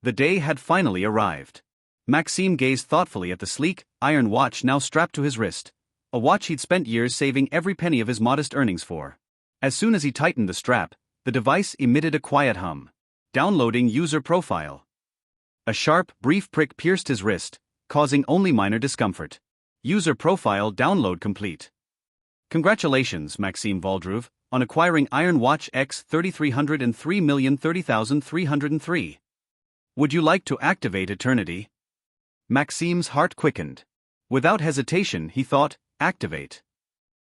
The day had finally arrived. Maxime gazed thoughtfully at the sleek, iron watch now strapped to his wrist. A watch he'd spent years saving every penny of his modest earnings for. As soon as he tightened the strap, the device emitted a quiet hum. Downloading user profile. A sharp, brief prick pierced his wrist, causing only minor discomfort. User profile download complete. Congratulations, Maxime Valdruve, on acquiring Iron Watch X 3303,030,303. Would you like to activate Eternity? Maxime's heart quickened. Without hesitation, he thought, activate.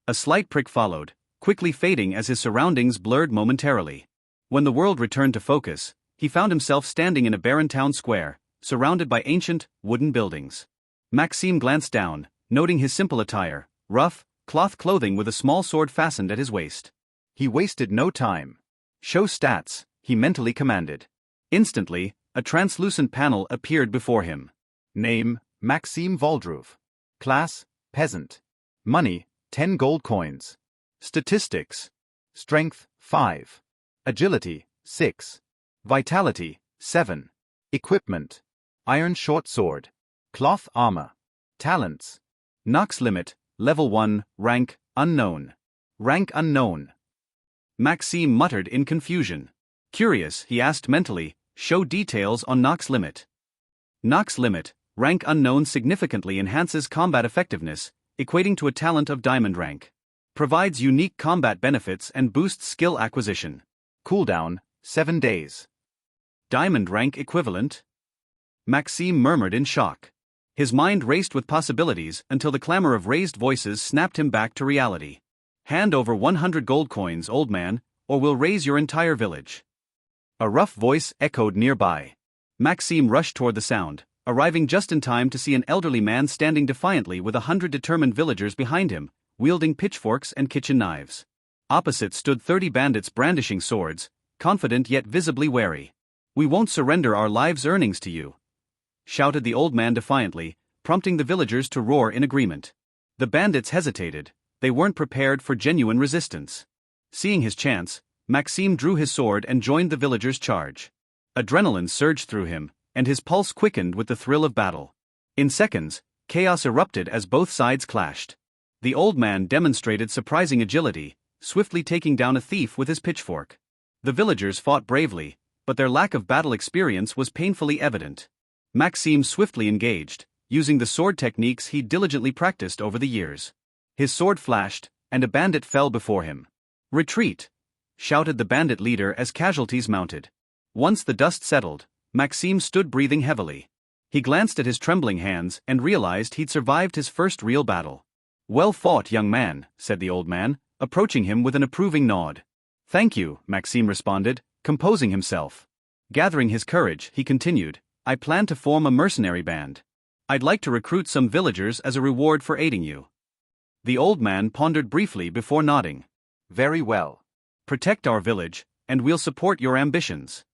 A slight prick followed, quickly fading as his surroundings blurred momentarily. When the world returned to focus, he found himself standing in a barren town square, surrounded by ancient, wooden buildings. Maxime glanced down, noting his simple attire, rough, cloth clothing with a small sword fastened at his waist. He wasted no time. Show stats, he mentally commanded. Instantly, a translucent panel appeared before him. Name, Maxime Valdruve. Class, Peasant. Money, 10 gold coins. Statistics. Strength, 5. Agility, 6. Vitality, 7. Equipment. Iron short sword. Cloth armor. Talents. Nox limit, level 1, rank, unknown. Rank unknown. Maxime muttered in confusion. Curious, he asked mentally, show details on Nox limit. Nox limit, rank unknown significantly enhances combat effectiveness, equating to a talent of diamond rank. Provides unique combat benefits and boosts skill acquisition. Cooldown, 7 days. Diamond rank equivalent? Maxime murmured in shock. His mind raced with possibilities until the clamor of raised voices snapped him back to reality. Hand over 100 gold coins, old man, or we'll raise your entire village. A rough voice echoed nearby. Maxime rushed toward the sound, arriving just in time to see an elderly man standing defiantly with 100 determined villagers behind him, wielding pitchforks and kitchen knives. Opposite stood 30 bandits brandishing swords, confident yet visibly wary. We won't surrender our lives' earnings to you, shouted the old man defiantly, prompting the villagers to roar in agreement. The bandits hesitated. They weren't prepared for genuine resistance. Seeing his chance, Maxime drew his sword and joined the villagers' charge. Adrenaline surged through him, and his pulse quickened with the thrill of battle. In seconds, chaos erupted as both sides clashed. The old man demonstrated surprising agility, swiftly taking down a thief with his pitchfork. The villagers fought bravely, but their lack of battle experience was painfully evident. Maxime swiftly engaged, using the sword techniques he'd diligently practiced over the years. His sword flashed, and a bandit fell before him. Retreat! Shouted the bandit leader as casualties mounted. Once the dust settled, Maxime stood breathing heavily. He glanced at his trembling hands and realized he'd survived his first real battle. Well fought, young man, said the old man, approaching him with an approving nod. Thank you, Maxime responded, composing himself. Gathering his courage, he continued, I plan to form a mercenary band. I'd like to recruit some villagers as a reward for aiding you. The old man pondered briefly before nodding. Very well. Protect our village, and we'll support your ambitions.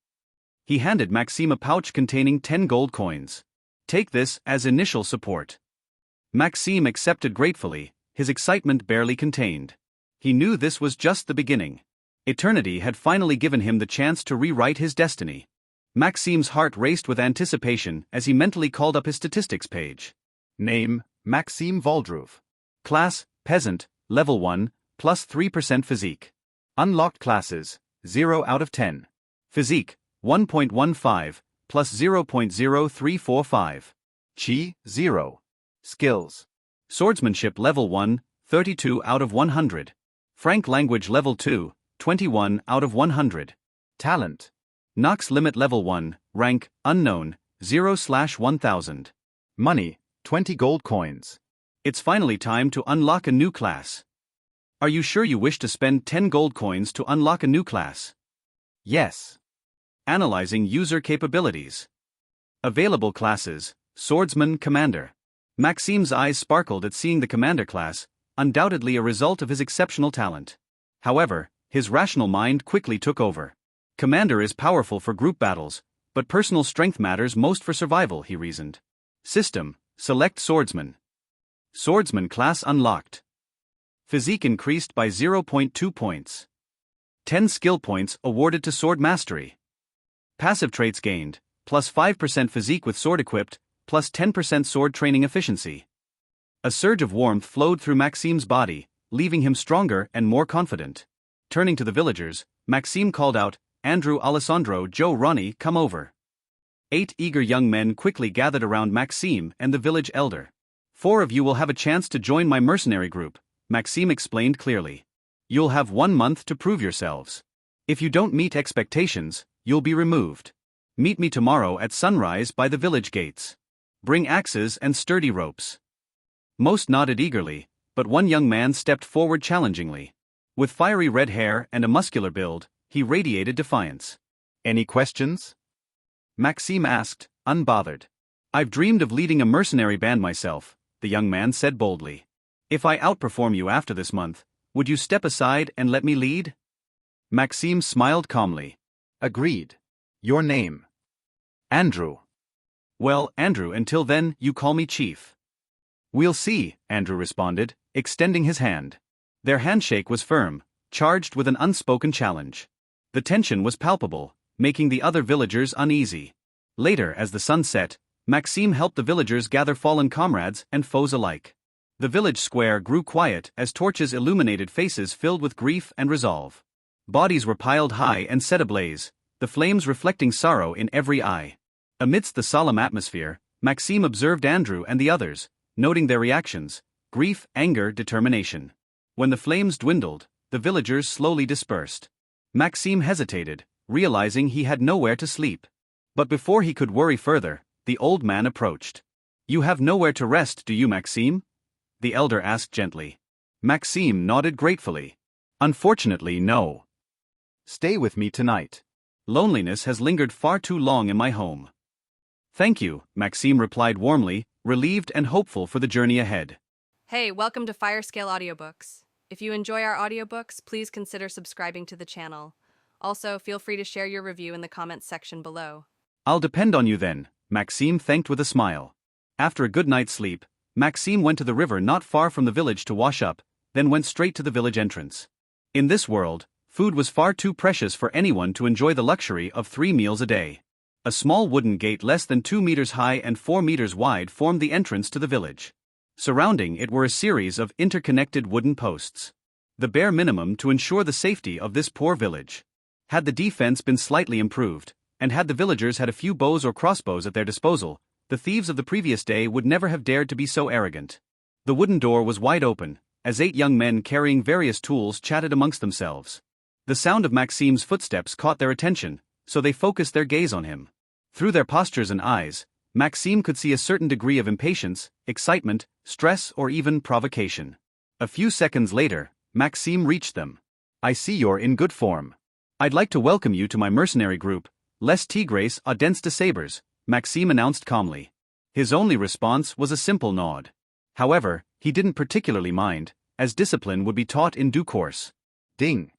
He handed Maxime a pouch containing 10 gold coins. Take this as initial support. Maxime accepted gratefully, his excitement barely contained. He knew this was just the beginning. Eternity had finally given him the chance to rewrite his destiny. Maxime's heart raced with anticipation as he mentally called up his statistics page. Name, Maxime Valdruve. Class, Peasant, Level 1, plus 3% Physique. Unlocked classes, 0 out of 10. Physique, 1.15, plus 0.0345. Chi, 0. Skills. Swordsmanship Level 1, 32 out of 100. Frank Language Level 2, 21 out of 100. Talent. Nox Limit Level 1, Rank, Unknown, 0/1000. Money, 20 gold coins. It's finally time to unlock a new class. Are you sure you wish to spend 10 gold coins to unlock a new class? Yes. Analyzing user capabilities. Available classes, Swordsman Commander. Maxime's eyes sparkled at seeing the Commander class, undoubtedly a result of his exceptional talent. However, his rational mind quickly took over. Commander is powerful for group battles, but personal strength matters most for survival, he reasoned. System, select Swordsman. Swordsman class unlocked. Physique increased by 0.2 points. 10 skill points awarded to sword mastery. Passive traits gained, plus 5% physique with sword equipped, plus 10% sword training efficiency. A surge of warmth flowed through Maxime's body, leaving him stronger and more confident. Turning to the villagers, Maxime called out, "Andrew, Alessandro, Joe, Ronnie, come over." 8 eager young men quickly gathered around Maxime and the village elder. "4 of you will have a chance to join my mercenary group," Maxime explained clearly. "You'll have 1 month to prove yourselves. If you don't meet expectations, you'll be removed. Meet me tomorrow at sunrise by the village gates. Bring axes and sturdy ropes." Most nodded eagerly, but one young man stepped forward challengingly. With fiery red hair and a muscular build, he radiated defiance. "Any questions?" Maxime asked, unbothered. "I've dreamed of leading a mercenary band myself," the young man said boldly. "If I outperform you after this month, would you step aside and let me lead?" Maxime smiled calmly. "Agreed. Your name?" "Andrew." "Well, Andrew, until then, you call me Chief." "We'll see," Andrew responded, extending his hand. Their handshake was firm, charged with an unspoken challenge. The tension was palpable, making the other villagers uneasy. Later, as the sun set, Maxime helped the villagers gather fallen comrades and foes alike. The village square grew quiet as torches illuminated faces filled with grief and resolve. Bodies were piled high and set ablaze, the flames reflecting sorrow in every eye. Amidst the solemn atmosphere, Maxime observed Andrew and the others, noting their reactions: grief, anger, determination. When the flames dwindled, the villagers slowly dispersed. Maxime hesitated, realizing he had nowhere to sleep. But before he could worry further, the old man approached. "You have nowhere to rest, do you, Maxime?" the elder asked gently. Maxime nodded gratefully. "Unfortunately, no. Stay with me tonight. Loneliness has lingered far too long in my home." "Thank you," Maxime replied warmly, relieved and hopeful for the journey ahead. Hey, welcome to Firescale Audiobooks. If you enjoy our audiobooks, please consider subscribing to the channel. Also, feel free to share your review in the comments section below. "I'll depend on you then," Maxime thanked with a smile. After a good night's sleep, Maxime went to the river not far from the village to wash up, then went straight to the village entrance. In this world, food was far too precious for anyone to enjoy the luxury of 3 meals a day. A small wooden gate less than 2 meters high and 4 meters wide formed the entrance to the village. Surrounding it were a series of interconnected wooden posts. The bare minimum to ensure the safety of this poor village. Had the defense been slightly improved, and had the villagers had a few bows or crossbows at their disposal, the thieves of the previous day would never have dared to be so arrogant. The wooden door was wide open, as 8 young men carrying various tools chatted amongst themselves. The sound of Maxime's footsteps caught their attention, so they focused their gaze on him. Through their postures and eyes, Maxime could see a certain degree of impatience, excitement, stress, or even provocation. A few seconds later, Maxime reached them. "I see you're in good form. I'd like to welcome you to my mercenary group, Les Tigres Audens de Sabers," Maxime announced calmly. His only response was a simple nod. However, he didn't particularly mind, as discipline would be taught in due course. Ding!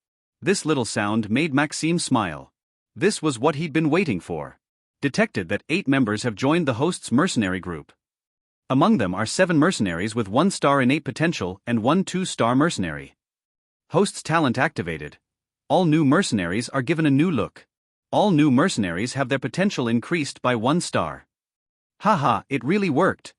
This little sound made Maxime smile. This was what he'd been waiting for. Detected that 8 members have joined the host's mercenary group. Among them are 7 mercenaries with 1 star innate potential and 1 2-star mercenary. Host's talent activated. All new mercenaries are given a new look. All new mercenaries have their potential increased by 1 star. "Haha, it really worked!"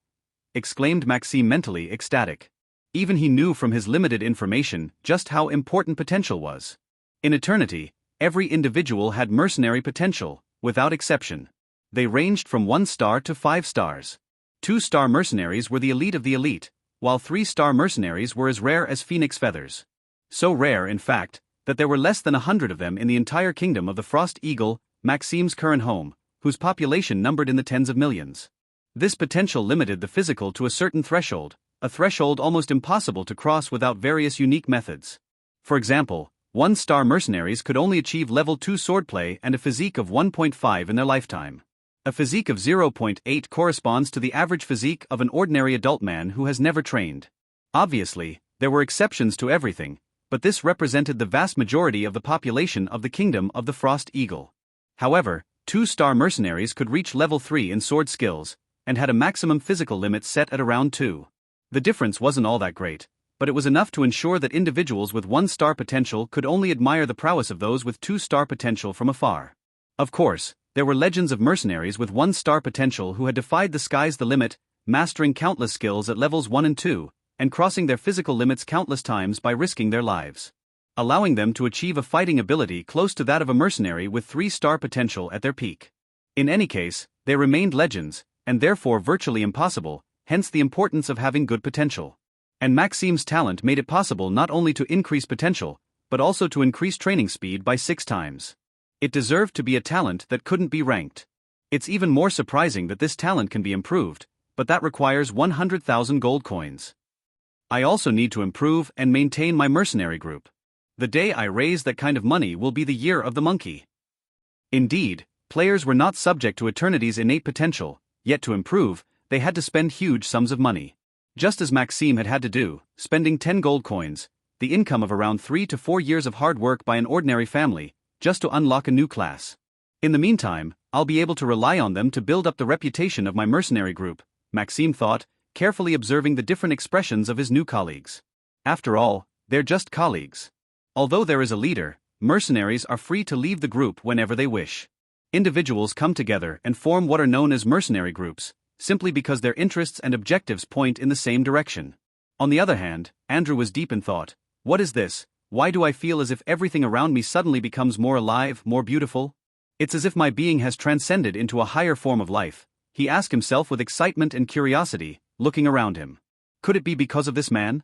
exclaimed Maxime mentally ecstatic. Even he knew from his limited information just how important potential was. In Eternity, every individual had mercenary potential, without exception. They ranged from 1 star to 5 stars. 2-star mercenaries were the elite of the elite, while 3-star mercenaries were as rare as phoenix feathers. So rare, in fact, that there were less than 100 of them in the entire kingdom of the Frost Eagle, Maxime's current home, whose population numbered in the tens of millions. This potential limited the physical to a certain threshold, a threshold almost impossible to cross without various unique methods. For example, 1-star mercenaries could only achieve level 2 swordplay and a physique of 1.5 in their lifetime. A physique of 0.8 corresponds to the average physique of an ordinary adult man who has never trained. Obviously, there were exceptions to everything, but this represented the vast majority of the population of the kingdom of the Frost Eagle. However, 2-star mercenaries could reach level 3 in sword skills, and had a maximum physical limit set at around 2. The difference wasn't all that great, but it was enough to ensure that individuals with 1-star potential could only admire the prowess of those with 2-star potential from afar. Of course, there were legends of mercenaries with 1-star potential who had defied the sky's the limit, mastering countless skills at levels 1 and 2, and crossing their physical limits countless times by risking their lives, allowing them to achieve a fighting ability close to that of a mercenary with 3-star potential at their peak. In any case, they remained legends, and therefore virtually impossible, hence the importance of having good potential. And Maxim's talent made it possible not only to increase potential, but also to increase training speed by 6 times. It deserved to be a talent that couldn't be ranked. It's even more surprising that this talent can be improved, but that requires 100,000 gold coins. I also need to improve and maintain my mercenary group. The day I raise that kind of money will be the year of the monkey. Indeed, players were not subject to Eternity's innate potential, yet to improve, they had to spend huge sums of money. Just as Maxime had to do, spending 10 gold coins, the income of around 3 to 4 years of hard work by an ordinary family, just to unlock a new class. In the meantime, I'll be able to rely on them to build up the reputation of my mercenary group, Maxime thought, carefully observing the different expressions of his new colleagues. After all, they're just colleagues. Although there is a leader, mercenaries are free to leave the group whenever they wish. Individuals come together and form what are known as mercenary groups, simply because their interests and objectives point in the same direction. On the other hand, Andrew was deep in thought. What is this? Why do I feel as if everything around me suddenly becomes more alive, more beautiful? It's as if my being has transcended into a higher form of life, he asked himself with excitement and curiosity, looking around him. Could it be because of this man?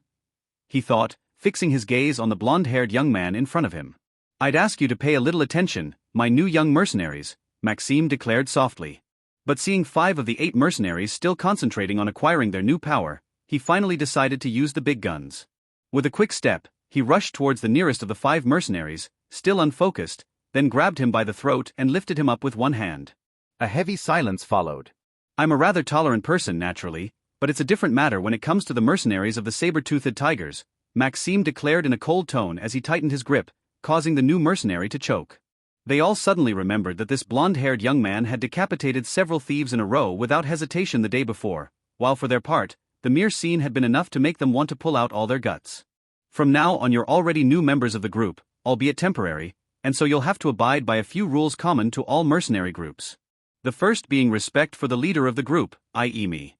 He thought, fixing his gaze on the blonde-haired young man in front of him. I'd ask you to pay a little attention, my new young mercenaries, Maxime declared softly. But seeing 5 of the 8 mercenaries still concentrating on acquiring their new power, he finally decided to use the big guns. With a quick step, he rushed towards the nearest of the 5 mercenaries, still unfocused, then grabbed him by the throat and lifted him up with one hand. A heavy silence followed. I'm a rather tolerant person naturally, but it's a different matter when it comes to the mercenaries of the Saber-toothed tigers, Maxime declared in a cold tone as he tightened his grip, causing the new mercenary to choke. They all suddenly remembered that this blonde-haired young man had decapitated several thieves in a row without hesitation the day before, while for their part, the mere scene had been enough to make them want to pull out all their guts. From now on you're already new members of the group, albeit temporary, and so you'll have to abide by a few rules common to all mercenary groups. The first being respect for the leader of the group, i.e. me.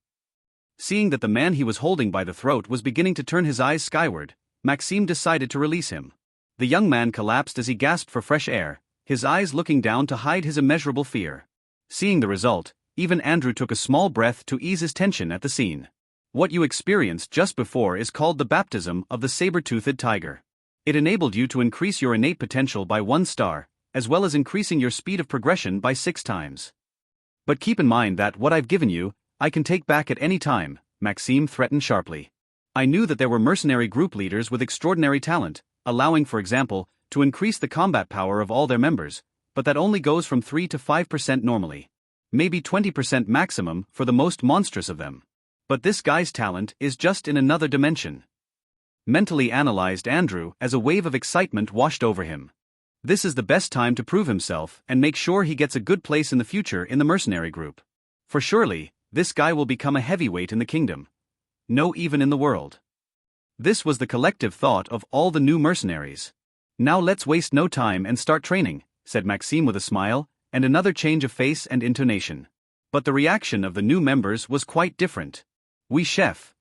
Seeing that the man he was holding by the throat was beginning to turn his eyes skyward, Maxime decided to release him. The young man collapsed as he gasped for fresh air, his eyes looking down to hide his immeasurable fear. Seeing the result, even Andrew took a small breath to ease his tension at the scene. What you experienced just before is called the baptism of the saber-toothed tiger. It enabled you to increase your innate potential by 1 star, as well as increasing your speed of progression by 6 times. But keep in mind that what I've given you, I can take back at any time, Maxime threatened sharply. I knew that there were mercenary group leaders with extraordinary talent, allowing, for example, to increase the combat power of all their members, but that only goes from 3 to 5% normally. Maybe 20% maximum for the most monstrous of them. But this guy's talent is just in another dimension. Mentally analyzed Andrew as a wave of excitement washed over him. This is the best time to prove himself and make sure he gets a good place in the future in the mercenary group. For surely, this guy will become a heavyweight in the kingdom. No, even in the world. This was the collective thought of all the new mercenaries. Now let's waste no time and start training, said Maxime with a smile, and another change of face and intonation. But the reaction of the new members was quite different. Oui, chef,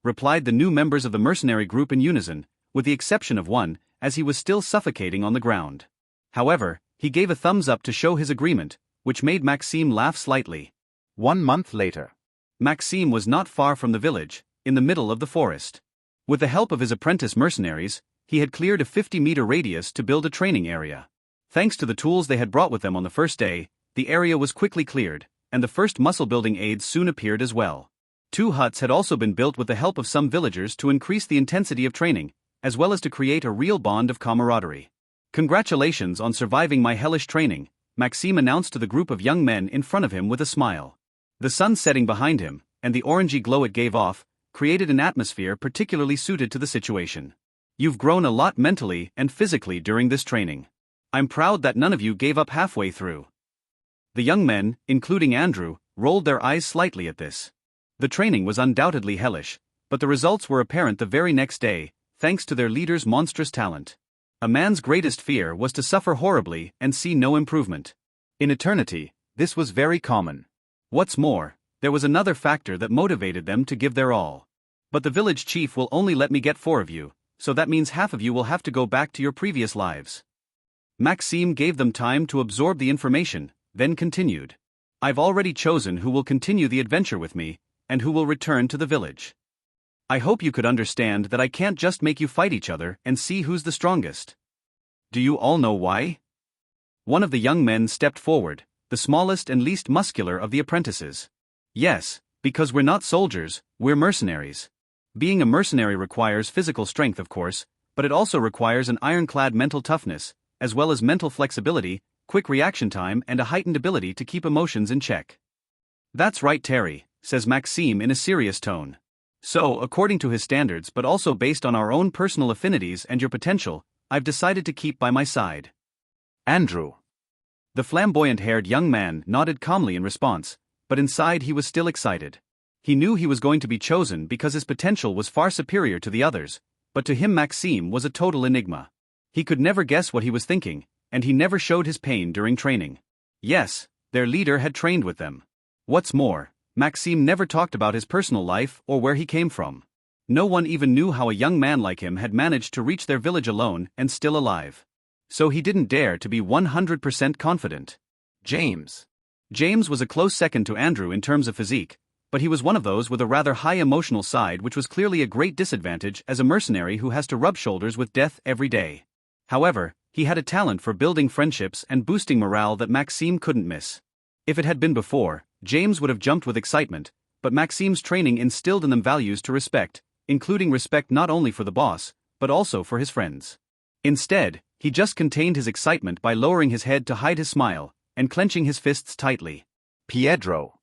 replied the new members of the mercenary group in unison, with the exception of one, as he was still suffocating on the ground. However, he gave a thumbs up to show his agreement, which made Maxime laugh slightly. 1 month later. Maxime was not far from the village, in the middle of the forest. With the help of his apprentice mercenaries, he had cleared a 50-meter radius to build a training area. Thanks to the tools they had brought with them on the first day, the area was quickly cleared, and the first muscle-building aids soon appeared as well. 2 huts had also been built with the help of some villagers to increase the intensity of training, as well as to create a real bond of camaraderie. Congratulations on surviving my hellish training, Maxime announced to the group of young men in front of him with a smile. The sun setting behind him, and the orangey glow it gave off, created an atmosphere particularly suited to the situation. You've grown a lot mentally and physically during this training. I'm proud that none of you gave up halfway through. The young men, including Andrew, rolled their eyes slightly at this. The training was undoubtedly hellish, but the results were apparent the very next day, thanks to their leader's monstrous talent. A man's greatest fear was to suffer horribly and see no improvement. In eternity, This was very common. What's more, there was another factor that motivated them to give their all. But the village chief will only let me get 4 of you, so that means half of you will have to go back to your previous lives. Maxime gave them time to absorb the information, then continued. I've already chosen who will continue the adventure with me, and who will return to the village. I hope you could understand that I can't just make you fight each other and see who's the strongest. Do you all know why? One of the young men stepped forward, the smallest and least muscular of the apprentices. Yes, because we're not soldiers, we're mercenaries. Being a mercenary requires physical strength, of course, but it also requires an ironclad mental toughness, as well as mental flexibility, quick reaction time, and a heightened ability to keep emotions in check. That's right, Terry, says Maxime in a serious tone. So, according to his standards but also based on our own personal affinities and your potential, I've decided to keep by my side. Andrew. The flamboyant-haired young man nodded calmly in response, but inside he was still excited. He knew he was going to be chosen because his potential was far superior to the others, but to him Maxime was a total enigma. He could never guess what he was thinking, and he never showed his pain during training. Yes, their leader had trained with them. What's more, Maxime never talked about his personal life or where he came from. No one even knew how a young man like him had managed to reach their village alone and still alive. So he didn't dare to be 100% confident. James. James was a close second to Andrew in terms of physique, but he was one of those with a rather high emotional side, which was clearly a great disadvantage as a mercenary who has to rub shoulders with death every day. However, he had a talent for building friendships and boosting morale that Maxime couldn't miss. If it had been before, James would have jumped with excitement, but Maxime's training instilled in them values to respect, including respect not only for the boss, but also for his friends. Instead, he just contained his excitement by lowering his head to hide his smile, and clenching his fists tightly. Pietro.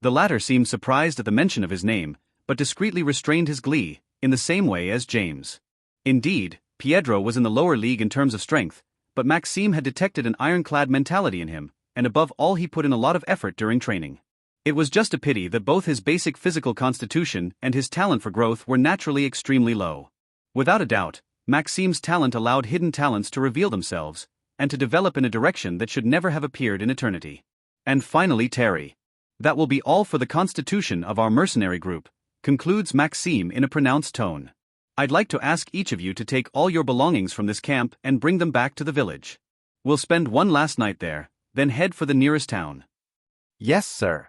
The latter seemed surprised at the mention of his name, but discreetly restrained his glee, in the same way as James. Indeed, Pietro was in the lower league in terms of strength, but Maxime had detected an ironclad mentality in him, and above all he put in a lot of effort during training. It was just a pity that both his basic physical constitution and his talent for growth were naturally extremely low. Without a doubt, Maxime's talent allowed hidden talents to reveal themselves, and to develop in a direction that should never have appeared in eternity. And finally Terry. That will be all for the constitution of our mercenary group, concludes Maxime in a pronounced tone. I'd like to ask each of you to take all your belongings from this camp and bring them back to the village. We'll spend one last night there, then head for the nearest town. Yes, sir.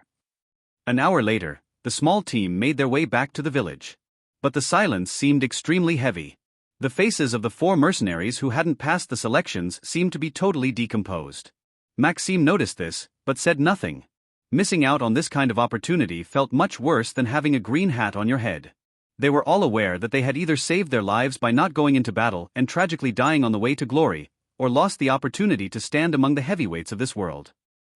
An hour later, the small team made their way back to the village. But the silence seemed extremely heavy. The faces of the 4 mercenaries who hadn't passed the selections seemed to be totally decomposed. Maxime noticed this, but said nothing. Missing out on this kind of opportunity felt much worse than having a green hat on your head. They were all aware that they had either saved their lives by not going into battle and tragically dying on the way to glory, or lost the opportunity to stand among the heavyweights of this world.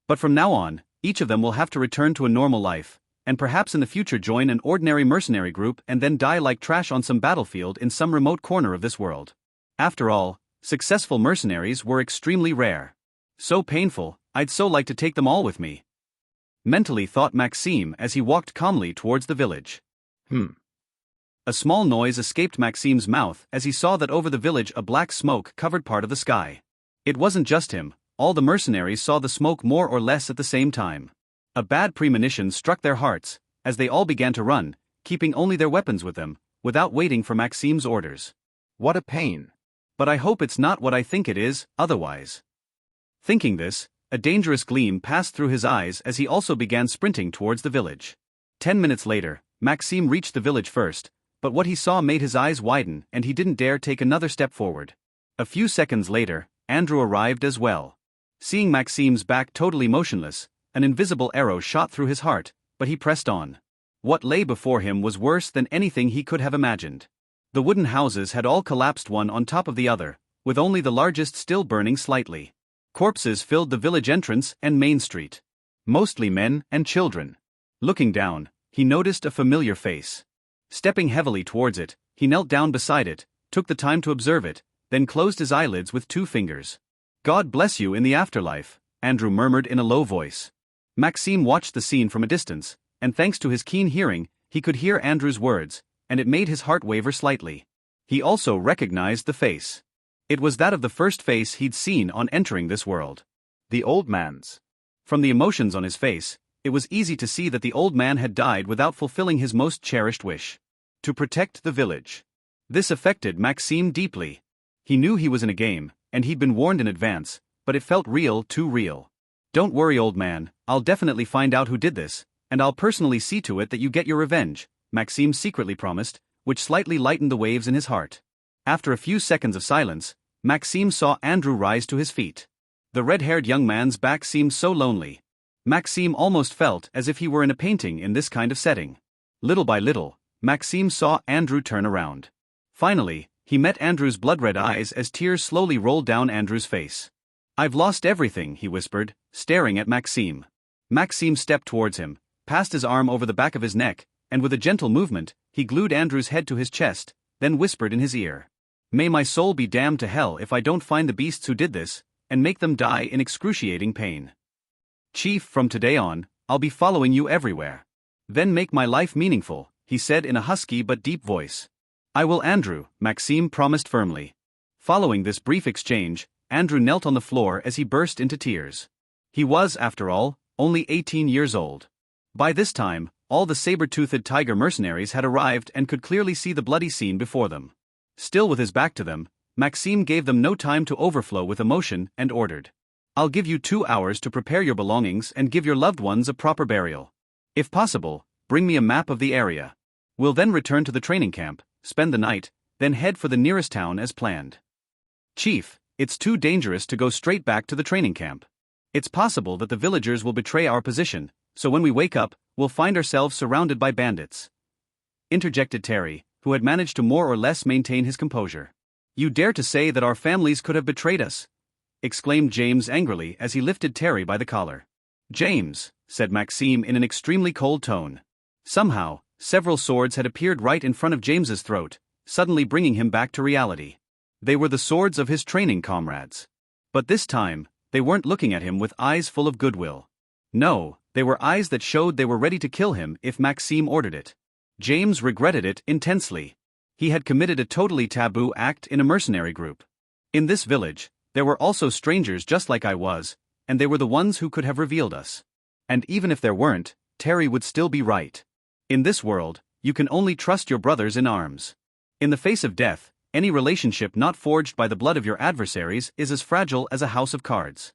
But from now on, each of them will have to return to a normal life, and perhaps in the future join an ordinary mercenary group and then die like trash on some battlefield in some remote corner of this world. After all, successful mercenaries were extremely rare. So painful, I'd so like to take them all with me. Mentally thought Maxime as he walked calmly towards the village. A small noise escaped Maxime's mouth as he saw that over the village a black smoke covered part of the sky. It wasn't just him, all the mercenaries saw the smoke more or less at the same time. A bad premonition struck their hearts, as they all began to run, keeping only their weapons with them, without waiting for Maxime's orders. What a pain. But I hope it's not what I think it is, otherwise. Thinking this, a dangerous gleam passed through his eyes as he also began sprinting towards the village. 10 minutes later, Maxime reached the village first, but what he saw made his eyes widen and he didn't dare take another step forward. A few seconds later, Andrew arrived as well. Seeing Maxime's back totally motionless, an invisible arrow shot through his heart, but he pressed on. What lay before him was worse than anything he could have imagined. The wooden houses had all collapsed one on top of the other, with only the largest still burning slightly. Corpses filled the village entrance and main street. Mostly men and children. Looking down, he noticed a familiar face. Stepping heavily towards it, he knelt down beside it, took the time to observe it, then closed his eyelids with 2 fingers. God bless you in the afterlife, Andrew murmured in a low voice. Maxime watched the scene from a distance, and thanks to his keen hearing, he could hear Andrew's words, and it made his heart waver slightly. He also recognized the face. It was that of the first face he'd seen on entering this world. The old man's. From the emotions on his face, it was easy to see that the old man had died without fulfilling his most cherished wish: to protect the village. This affected Maxime deeply. He knew he was in a game, and he'd been warned in advance, but it felt real, too real. "Don't worry, old man, I'll definitely find out who did this, and I'll personally see to it that you get your revenge," Maxime secretly promised, which slightly lightened the waves in his heart. After a few seconds of silence, Maxime saw Andrew rise to his feet. The red-haired young man's back seemed so lonely. Maxime almost felt as if he were in a painting in this kind of setting. Little by little, Maxime saw Andrew turn around. Finally, he met Andrew's blood-red eyes as tears slowly rolled down Andrew's face. "I've lost everything," he whispered, staring at Maxime. Maxime stepped towards him, passed his arm over the back of his neck, and with a gentle movement, he glued Andrew's head to his chest, then whispered in his ear, "May my soul be damned to hell if I don't find the beasts who did this, and make them die in excruciating pain. Chief, from today on, I'll be following you everywhere. Then make my life meaningful," he said in a husky but deep voice. "I will, Andrew," Maxime promised firmly. Following this brief exchange, Andrew knelt on the floor as he burst into tears. He was, after all, only 18 years old. By this time, all the saber-toothed tiger mercenaries had arrived and could clearly see the bloody scene before them. Still with his back to them, Maxime gave them no time to overflow with emotion and ordered, "I'll give you 2 hours to prepare your belongings and give your loved ones a proper burial. If possible, bring me a map of the area. We'll then return to the training camp, spend the night, then head for the nearest town as planned." "Chief, it's too dangerous to go straight back to the training camp. It's possible that the villagers will betray our position, so when we wake up, we'll find ourselves surrounded by bandits," interjected Terry, who had managed to more or less maintain his composure. "You dare to say that our families could have betrayed us?" exclaimed James angrily as he lifted Terry by the collar. "James," said Maxime in an extremely cold tone. Somehow, several swords had appeared right in front of James's throat, suddenly bringing him back to reality. They were the swords of his training comrades. But this time, they weren't looking at him with eyes full of goodwill. No, they were eyes that showed they were ready to kill him if Maxime ordered it. James regretted it intensely. He had committed a totally taboo act in a mercenary group. In this village, there were also strangers just like I was, and they were the ones who could have revealed us. And even if there weren't, Terry would still be right. In this world, you can only trust your brothers in arms. In the face of death, any relationship not forged by the blood of your adversaries is as fragile as a house of cards.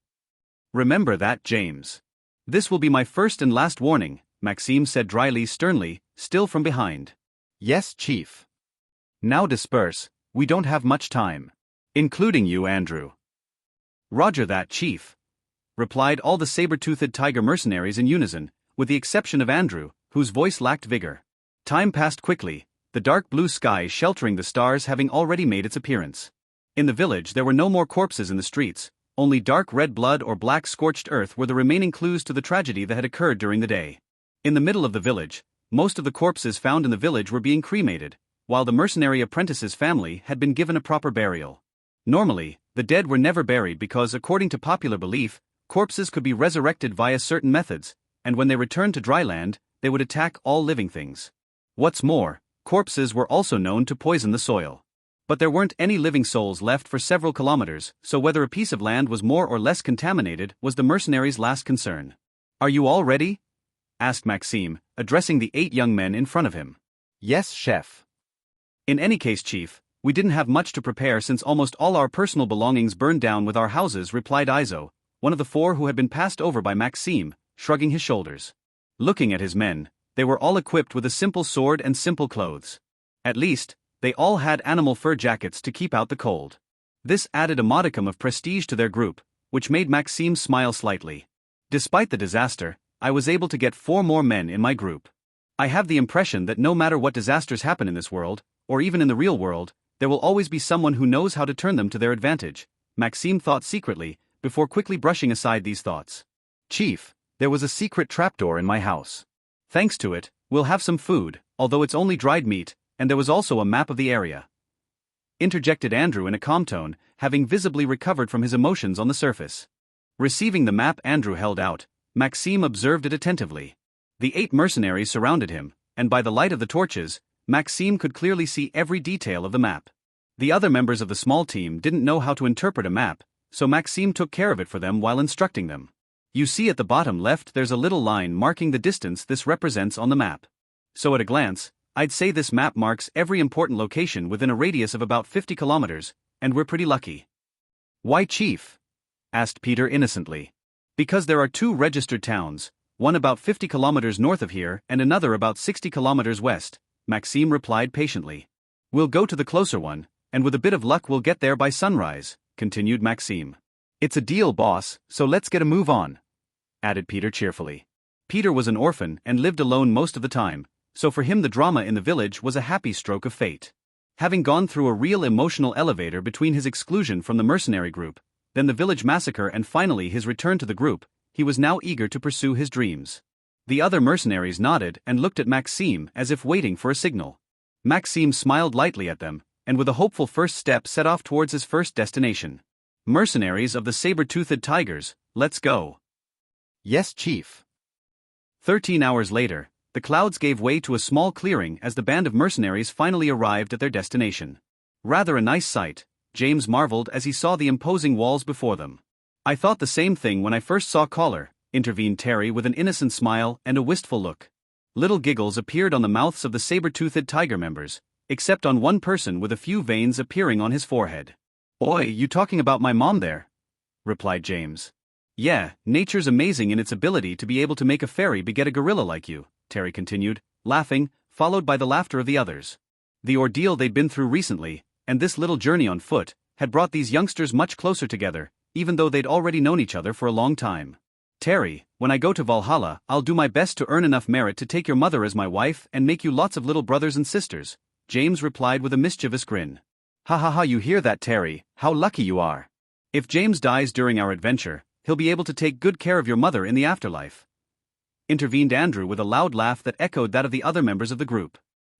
Remember that, James. "This will be my first and last warning," Maxime said dryly, sternly, still from behind. "Yes, Chief." "Now disperse, we don't have much time. Including you, Andrew." "Roger that, Chief," replied all the saber-toothed tiger mercenaries in unison, with the exception of Andrew, whose voice lacked vigor. Time passed quickly, the dark blue sky sheltering the stars having already made its appearance. In the village there were no more corpses in the streets, only dark red blood or black scorched earth were the remaining clues to the tragedy that had occurred during the day. In the middle of the village, most of the corpses found in the village were being cremated, while the mercenary apprentice's family had been given a proper burial. Normally, the dead were never buried because, according to popular belief, corpses could be resurrected via certain methods, and when they returned to dry land, they would attack all living things. What's more, corpses were also known to poison the soil. But there weren't any living souls left for several kilometers, so whether a piece of land was more or less contaminated was the mercenaries' last concern. "Are you all ready?" asked Maxime, addressing the 8 young men in front of him. "Yes, chef." "In any case, Chief, we didn't have much to prepare since almost all our personal belongings burned down with our houses," replied Izo, one of the 4 who had been passed over by Maxime, shrugging his shoulders. Looking at his men, they were all equipped with a simple sword and simple clothes. At least, they all had animal fur jackets to keep out the cold. This added a modicum of prestige to their group, which made Maxime smile slightly. "Despite the disaster, I was able to get 4 more men in my group. I have the impression that no matter what disasters happen in this world, or even in the real world, there will always be someone who knows how to turn them to their advantage," Maxime thought secretly, before quickly brushing aside these thoughts. "Chief, there was a secret trapdoor in my house. Thanks to it, we'll have some food, although it's only dried meat, and there was also a map of the area," interjected Andrew in a calm tone, having visibly recovered from his emotions on the surface. Receiving the map Andrew held out, Maxime observed it attentively. The 8 mercenaries surrounded him, and by the light of the torches, Maxime could clearly see every detail of the map. The other members of the small team didn't know how to interpret a map, so Maxime took care of it for them while instructing them. You see at the bottom left there's a little line marking the distance this represents on the map. So at a glance, I'd say this map marks every important location within a radius of about 50 kilometers, and we're pretty lucky. Why, Chief? Asked Peter innocently. Because there are 2 registered towns, one about 50 kilometers north of here and another about 60 kilometers west, Maxime replied patiently. We'll go to the closer one, and with a bit of luck we'll get there by sunrise, continued Maxime. It's a deal, boss, so let's get a move on, added Peter cheerfully. Peter was an orphan and lived alone most of the time, so for him the drama in the village was a happy stroke of fate. Having gone through a real emotional elevator between his exclusion from the mercenary group, then the village massacre and finally his return to the group, he was now eager to pursue his dreams. The other mercenaries nodded and looked at Maxime as if waiting for a signal. Maxime smiled lightly at them, and with a hopeful first step set off towards his first destination. Mercenaries of the Saber-toothed Tigers, let's go. Yes, Chief. 13 hours later, the clouds gave way to a small clearing as the band of mercenaries finally arrived at their destination. Rather a nice sight, James marveled as he saw the imposing walls before them. I thought the same thing when I first saw Collar, intervened Terry with an innocent smile and a wistful look. Little giggles appeared on the mouths of the Saber-toothed Tiger members, except on one person with a few veins appearing on his forehead. Oi, you talking about my mom there? Replied James. Yeah, nature's amazing in its ability to be able to make a fairy beget a gorilla like you, Terry continued, laughing, followed by the laughter of the others. The ordeal they'd been through recently, and this little journey on foot, had brought these youngsters much closer together, even though they'd already known each other for a long time. Terry, when I go to Valhalla, I'll do my best to earn enough merit to take your mother as my wife and make you lots of little brothers and sisters, James replied with a mischievous grin. Ha ha ha, you hear that, Terry? How lucky you are. If James dies during our adventure, he'll be able to take good care of your mother in the afterlife. Intervened Andrew with a loud laugh that echoed that of the other members of the group.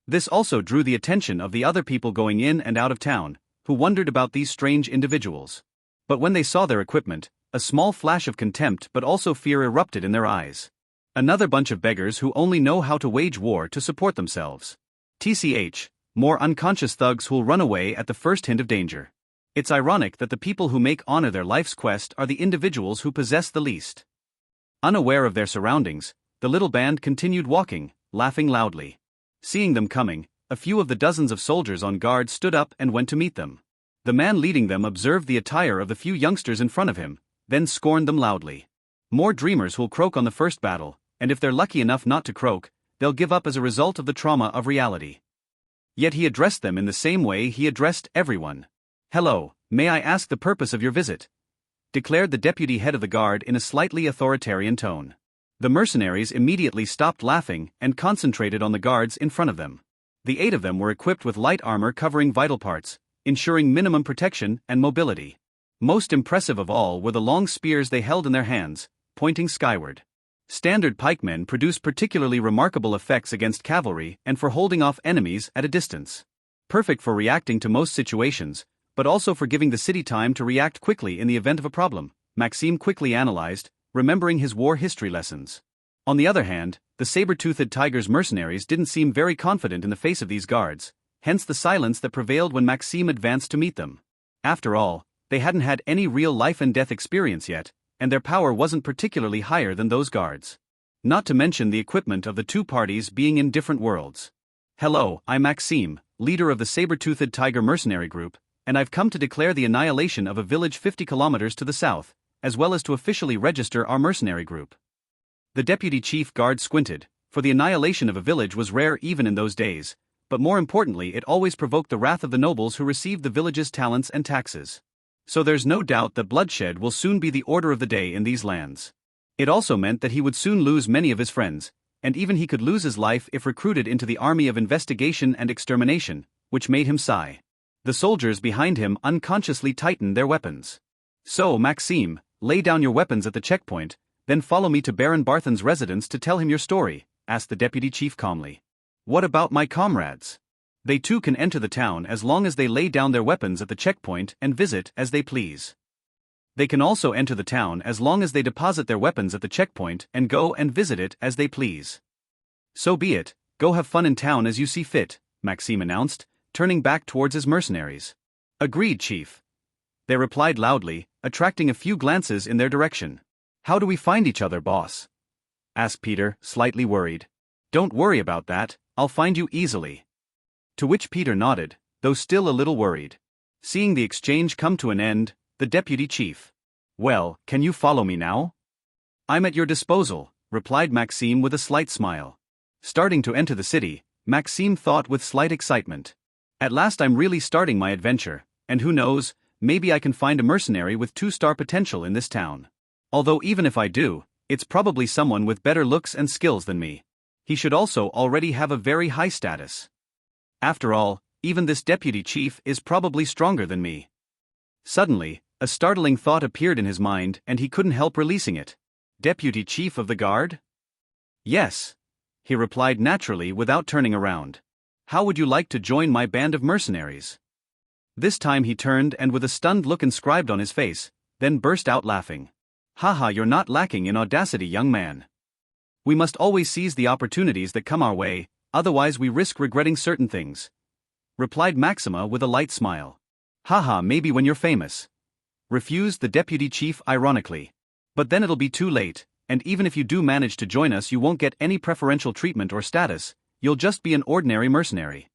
This also drew the attention of the other people going in and out of town, who wondered about these strange individuals. But when they saw their equipment, a small flash of contempt but also fear erupted in their eyes. Another bunch of beggars who only know how to wage war to support themselves. TCH, more unconscious thugs who'll run away at the first hint of danger. It's ironic that the people who make honor their life's quest are the individuals who possess the least. Unaware of their surroundings, the little band continued walking, laughing loudly. Seeing them coming, a few of the dozens of soldiers on guard stood up and went to meet them. The man leading them observed the attire of the few youngsters in front of him, then scorned them loudly. More dreamers who'll croak on the first battle, and if they're lucky enough not to croak, they'll give up as a result of the trauma of reality. Yet he addressed them in the same way he addressed everyone. Hello, may I ask the purpose of your visit? Declared the deputy head of the guard in a slightly authoritarian tone. The mercenaries immediately stopped laughing and concentrated on the guards in front of them. The 8 of them were equipped with light armor covering vital parts, ensuring minimum protection and mobility. Most impressive of all were the long spears they held in their hands, pointing skyward. Standard pikemen produce particularly remarkable effects against cavalry and for holding off enemies at a distance. Perfect for reacting to most situations, but also for giving the city time to react quickly in the event of a problem, Maxime quickly analyzed, remembering his war history lessons. On the other hand, the Saber-toothed Tigers mercenaries didn't seem very confident in the face of these guards, hence the silence that prevailed when Maxime advanced to meet them. After all, they hadn't had any real life-and-death experience yet, and their power wasn't particularly higher than those guards. Not to mention the equipment of the 2 parties being in different worlds. Hello, I'm Maxime, leader of the Saber-toothed Tiger mercenary group, and I've come to declare the annihilation of a village 50 kilometers to the south, as well as to officially register our mercenary group. The deputy chief guard squinted, for the annihilation of a village was rare even in those days, but more importantly it always provoked the wrath of the nobles who received the village's talents and taxes. So there's no doubt that bloodshed will soon be the order of the day in these lands. It also meant that he would soon lose many of his friends, and even he could lose his life if recruited into the army of investigation and extermination, which made him sigh. The soldiers behind him unconsciously tightened their weapons. So, Maxime, lay down your weapons at the checkpoint, then follow me to Baron Barthen's residence to tell him your story, asked the deputy chief calmly. What about my comrades? They too can enter the town as long as they lay down their weapons at the checkpoint and visit as they please. They can also enter the town as long as they deposit their weapons at the checkpoint and go and visit it as they please. So be it, go have fun in town as you see fit, Maxime announced, turning back towards his mercenaries. Agreed, chief. They replied loudly, attracting a few glances in their direction. How do we find each other, boss? Asked Peter, slightly worried. Don't worry about that, I'll find you easily. To which Peter nodded, though still a little worried. Seeing the exchange come to an end, the deputy chief. Well, can you follow me now? I'm at your disposal, replied Maxime with a slight smile. Starting to enter the city, Maxime thought with slight excitement. At last I'm really starting my adventure, and who knows, maybe I can find a mercenary with 2-star potential in this town. Although even if I do, it's probably someone with better looks and skills than me. He should also already have a very high status. After all, even this deputy chief is probably stronger than me. Suddenly, a startling thought appeared in his mind and he couldn't help releasing it. Deputy chief of the guard? Yes, he replied naturally without turning around. How would you like to join my band of mercenaries? This time he turned and with a stunned look inscribed on his face, then burst out laughing. Haha, you're not lacking in audacity, young man. We must always seize the opportunities that come our way, otherwise we risk regretting certain things, replied Maxima with a light smile. Haha, maybe when you're famous, refused the deputy chief ironically. But then it'll be too late, and even if you do manage to join us you won't get any preferential treatment or status, you'll just be an ordinary mercenary.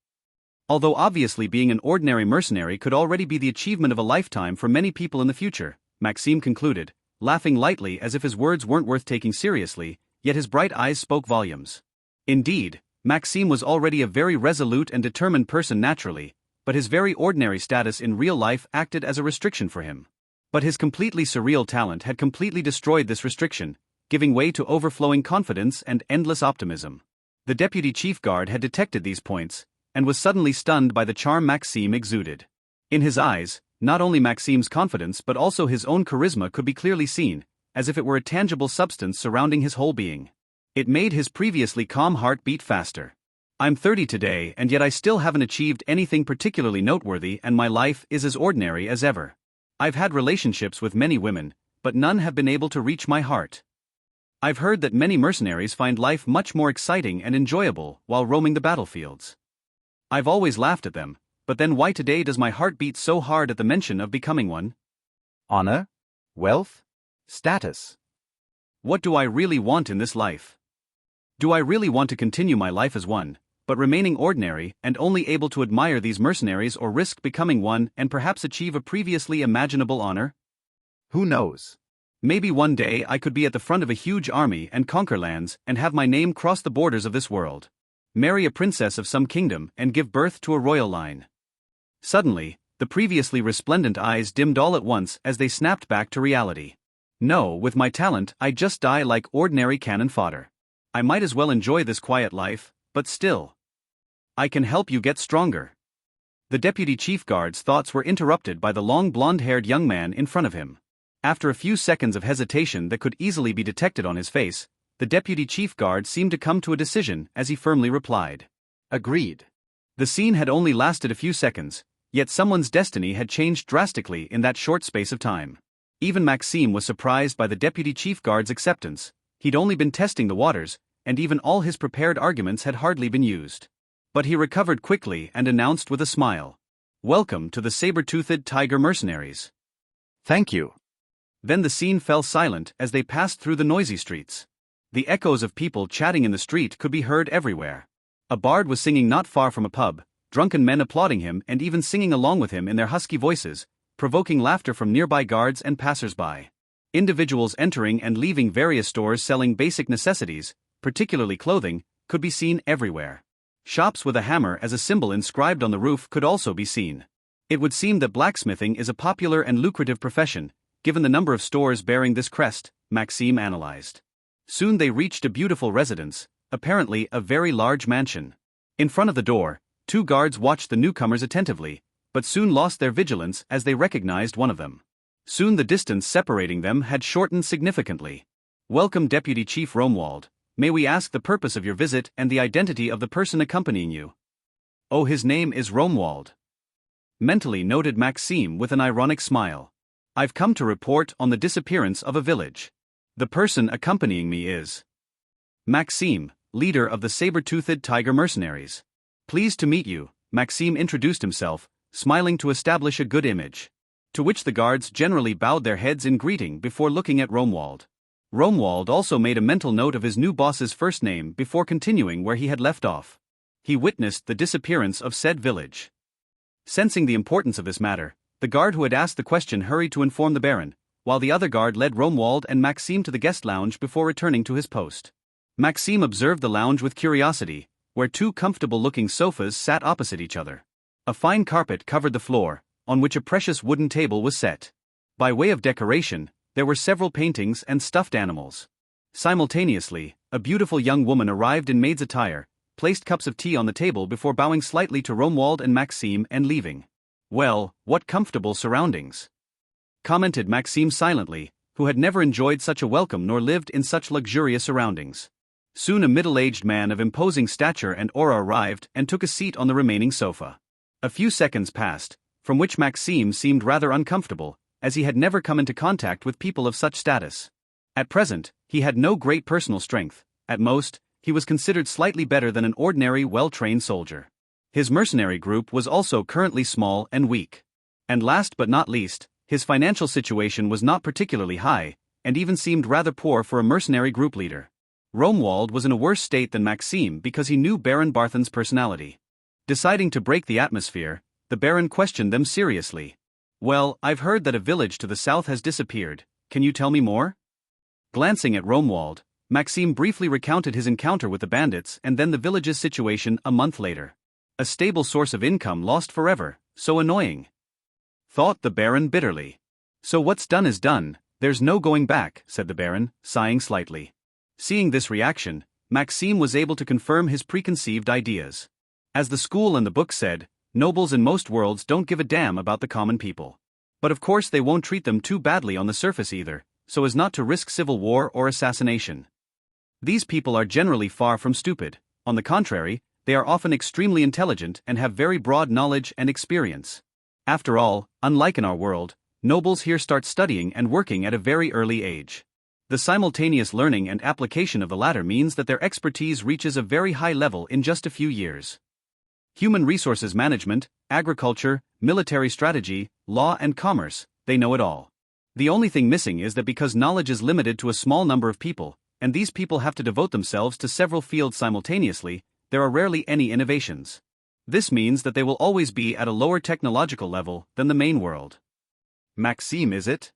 Although obviously being an ordinary mercenary could already be the achievement of a lifetime for many people in the future, Maxime concluded, laughing lightly as if his words weren't worth taking seriously, yet his bright eyes spoke volumes. Indeed, Maxime was already a very resolute and determined person naturally, but his very ordinary status in real life acted as a restriction for him. But his completely surreal talent had completely destroyed this restriction, giving way to overflowing confidence and endless optimism. The deputy chief guard had detected these points, and was suddenly stunned by the charm Maxime exuded. In his eyes, not only Maxime's confidence but also his own charisma could be clearly seen, as if it were a tangible substance surrounding his whole being. It made his previously calm heart beat faster. I'm 30 today and yet I still haven't achieved anything particularly noteworthy and my life is as ordinary as ever. I've had relationships with many women, but none have been able to reach my heart. I've heard that many mercenaries find life much more exciting and enjoyable while roaming the battlefields. I've always laughed at them, but then why today does my heart beat so hard at the mention of becoming one? Honor? Wealth? Status? What do I really want in this life? Do I really want to continue my life as one, but remaining ordinary and only able to admire these mercenaries or risk becoming one and perhaps achieve a previously imaginable honor? Who knows? Maybe one day I could be at the front of a huge army and conquer lands and have my name cross the borders of this world. Marry a princess of some kingdom and give birth to a royal line. Suddenly, the previously resplendent eyes dimmed all at once as they snapped back to reality. No, with my talent I'd just die like ordinary cannon fodder. I might as well enjoy this quiet life, but still. I can help you get stronger. The deputy chief guard's thoughts were interrupted by the long blonde-haired young man in front of him. After a few seconds of hesitation that could easily be detected on his face, the deputy chief guard seemed to come to a decision as he firmly replied. Agreed. The scene had only lasted a few seconds, yet someone's destiny had changed drastically in that short space of time. Even Maxime was surprised by the deputy chief guard's acceptance. He'd only been testing the waters, and even all his prepared arguments had hardly been used. But he recovered quickly and announced with a smile. Welcome to the Saber-toothed Tiger Mercenaries. Thank you. Then the scene fell silent as they passed through the noisy streets. The echoes of people chatting in the street could be heard everywhere. A bard was singing not far from a pub, drunken men applauding him and even singing along with him in their husky voices, provoking laughter from nearby guards and passers-by. Individuals entering and leaving various stores selling basic necessities, particularly clothing, could be seen everywhere. Shops with a hammer as a symbol inscribed on the roof could also be seen. It would seem that blacksmithing is a popular and lucrative profession, given the number of stores bearing this crest, Maxime analyzed. Soon they reached a beautiful residence, apparently a very large mansion. In front of the door, 2 guards watched the newcomers attentively, but soon lost their vigilance as they recognized one of them. Soon the distance separating them had shortened significantly. Welcome, Deputy Chief Romwald. May we ask the purpose of your visit and the identity of the person accompanying you? Oh, his name is Romwald. Mentally noted Maxime with an ironic smile. I've come to report on the disappearance of a village. The person accompanying me is Maxime, leader of the Saber-toothed Tiger Mercenaries. Pleased to meet you, Maxime introduced himself, smiling to establish a good image. To which the guards generally bowed their heads in greeting before looking at Romwald. Romuald also made a mental note of his new boss's first name before continuing where he had left off. He witnessed the disappearance of said village. Sensing the importance of this matter, the guard who had asked the question hurried to inform the Baron, while the other guard led Romuald and Maxime to the guest lounge before returning to his post. Maxime observed the lounge with curiosity, where two comfortable-looking sofas sat opposite each other. A fine carpet covered the floor, on which a precious wooden table was set. By way of decoration, there were several paintings and stuffed animals. Simultaneously, a beautiful young woman arrived in maid's attire, placed cups of tea on the table before bowing slightly to Romuald and Maxime and leaving. "Well, what comfortable surroundings," commented Maxime silently, who had never enjoyed such a welcome nor lived in such luxurious surroundings. Soon a middle-aged man of imposing stature and aura arrived and took a seat on the remaining sofa. A few seconds passed, from which Maxime seemed rather uncomfortable, as he had never come into contact with people of such status. At present, he had no great personal strength. At most, he was considered slightly better than an ordinary well-trained soldier. His mercenary group was also currently small and weak. And last but not least, his financial situation was not particularly high, and even seemed rather poor for a mercenary group leader. Romuald was in a worse state than Maxime because he knew Baron Barthen's personality. Deciding to break the atmosphere, the Baron questioned them seriously. "Well, I've heard that a village to the south has disappeared. Can you tell me more?" Glancing at Romuald, Maxime briefly recounted his encounter with the bandits and then the village's situation a month later. A stable source of income lost forever, so annoying, thought the Baron bitterly. "So what's done is done, there's no going back," said the Baron, sighing slightly. Seeing this reaction, Maxime was able to confirm his preconceived ideas. As the school and the book said, nobles in most worlds don't give a damn about the common people. But of course they won't treat them too badly on the surface either, so as not to risk civil war or assassination. These people are generally far from stupid. On the contrary, they are often extremely intelligent and have very broad knowledge and experience. After all, unlike in our world, nobles here start studying and working at a very early age. The simultaneous learning and application of the latter means that their expertise reaches a very high level in just a few years. Human resources management, agriculture, military strategy, law and commerce, they know it all. The only thing missing is that because knowledge is limited to a small number of people, and these people have to devote themselves to several fields simultaneously, there are rarely any innovations. This means that they will always be at a lower technological level than the main world. "Maxime, is it?"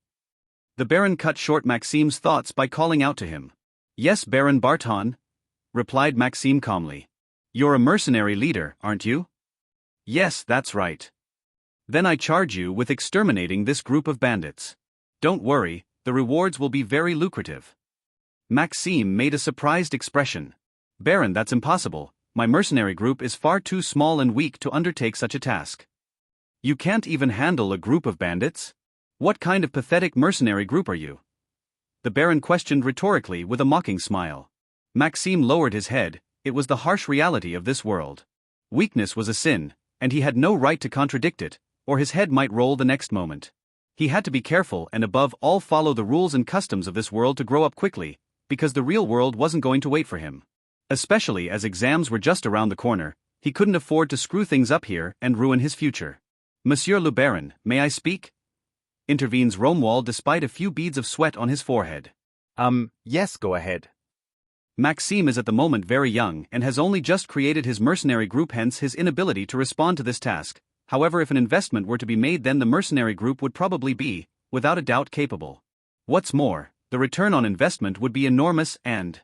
The Baron cut short Maxime's thoughts by calling out to him. "Yes, Baron Barton," replied Maxime calmly. "You're a mercenary leader, aren't you?" "Yes, that's right." "Then I charge you with exterminating this group of bandits. Don't worry, the rewards will be very lucrative." Maxime made a surprised expression. "Baron, that's impossible. My mercenary group is far too small and weak to undertake such a task." "You can't even handle a group of bandits? What kind of pathetic mercenary group are you?" the Baron questioned rhetorically with a mocking smile. Maxime lowered his head. It was the harsh reality of this world. Weakness was a sin, and he had no right to contradict it, or his head might roll the next moment. He had to be careful and above all follow the rules and customs of this world to grow up quickly, because the real world wasn't going to wait for him. Especially as exams were just around the corner, he couldn't afford to screw things up here and ruin his future. "Monsieur le Baron, may I speak?" intervenes Romuald despite a few beads of sweat on his forehead. Yes, go ahead." Maxime is at the moment very young and has only just created his mercenary group, hence his inability to respond to this task. However, if an investment were to be made, then the mercenary group would probably be, without a doubt, capable. What's more, the return on investment would be enormous and...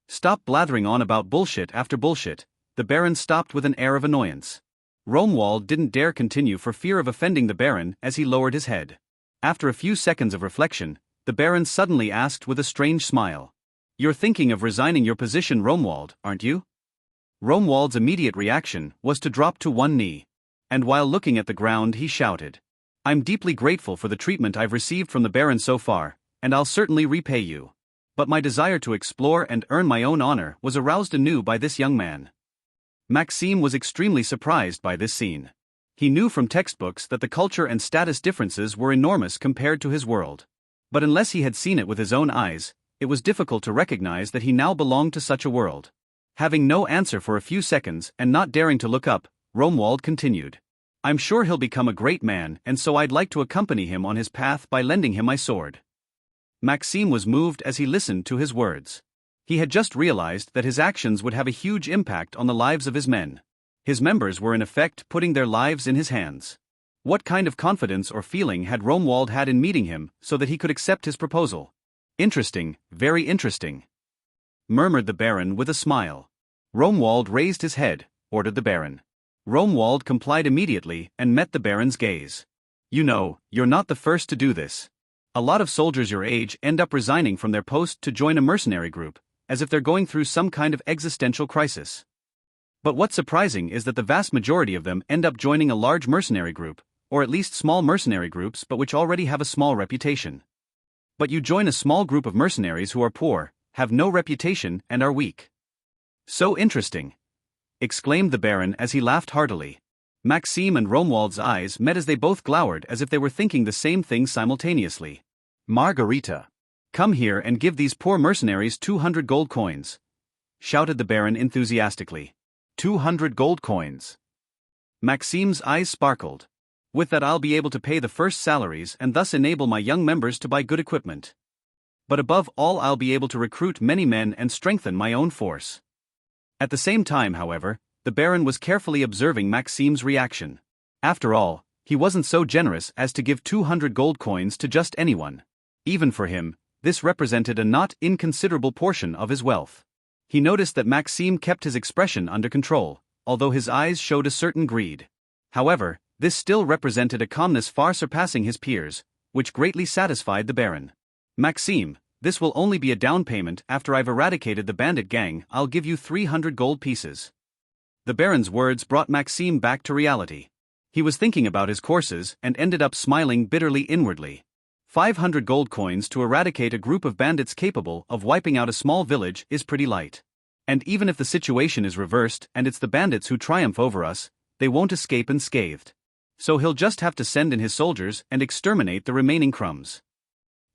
"Stop blathering on about bullshit after bullshit," the Baron stopped with an air of annoyance. Romuald didn't dare continue for fear of offending the Baron as he lowered his head. After a few seconds of reflection, the Baron suddenly asked with a strange smile. "You're thinking of resigning your position, Romuald, aren't you?" Romuald's immediate reaction was to drop to one knee. And while looking at the ground he shouted, "I'm deeply grateful for the treatment I've received from the Baron so far, and I'll certainly repay you. But my desire to explore and earn my own honor was aroused anew by this young man." Maxime was extremely surprised by this scene. He knew from textbooks that the culture and status differences were enormous compared to his world. But unless he had seen it with his own eyes, it was difficult to recognize that he now belonged to such a world. Having no answer for a few seconds and not daring to look up, Romuald continued. "I'm sure he'll become a great man, and so I'd like to accompany him on his path by lending him my sword." Maxime was moved as he listened to his words. He had just realized that his actions would have a huge impact on the lives of his men. His members were in effect putting their lives in his hands. What kind of confidence or feeling had Romuald had in meeting him so that he could accept his proposal? Interesting, very interesting, murmured the Baron with a smile. Romuald raised his head, ordered the Baron. Romuald complied immediately and met the Baron's gaze. You know, you're not the first to do this. A lot of soldiers your age end up resigning from their post to join a mercenary group, as if they're going through some kind of existential crisis. But what's surprising is that the vast majority of them end up joining a large mercenary group, or at least small mercenary groups but which already have a small reputation. But you join a small group of mercenaries who are poor, have no reputation and are weak. So interesting, exclaimed the Baron as he laughed heartily. Maxime and Romuald's eyes met as they both glowered as if they were thinking the same thing simultaneously. Margarita, come here and give these poor mercenaries 200 gold coins, shouted the Baron enthusiastically. 200 gold coins. Maxime's eyes sparkled. With that I'll be able to pay the first salaries and thus enable my young members to buy good equipment. But above all I'll be able to recruit many men and strengthen my own force. At the same time, however, the Baron was carefully observing Maxime's reaction. After all, he wasn't so generous as to give 200 gold coins to just anyone. Even for him, this represented a not inconsiderable portion of his wealth. He noticed that Maxime kept his expression under control, although his eyes showed a certain greed. However, this still represented a calmness far surpassing his peers, which greatly satisfied the Baron. Maxime, this will only be a down payment. After I've eradicated the bandit gang, I'll give you 300 gold pieces. The Baron's words brought Maxime back to reality. He was thinking about his courses and ended up smiling bitterly inwardly. 500 gold coins to eradicate a group of bandits capable of wiping out a small village is pretty light. And even if the situation is reversed and it's the bandits who triumph over us, they won't escape unscathed. So he'll just have to send in his soldiers and exterminate the remaining crumbs.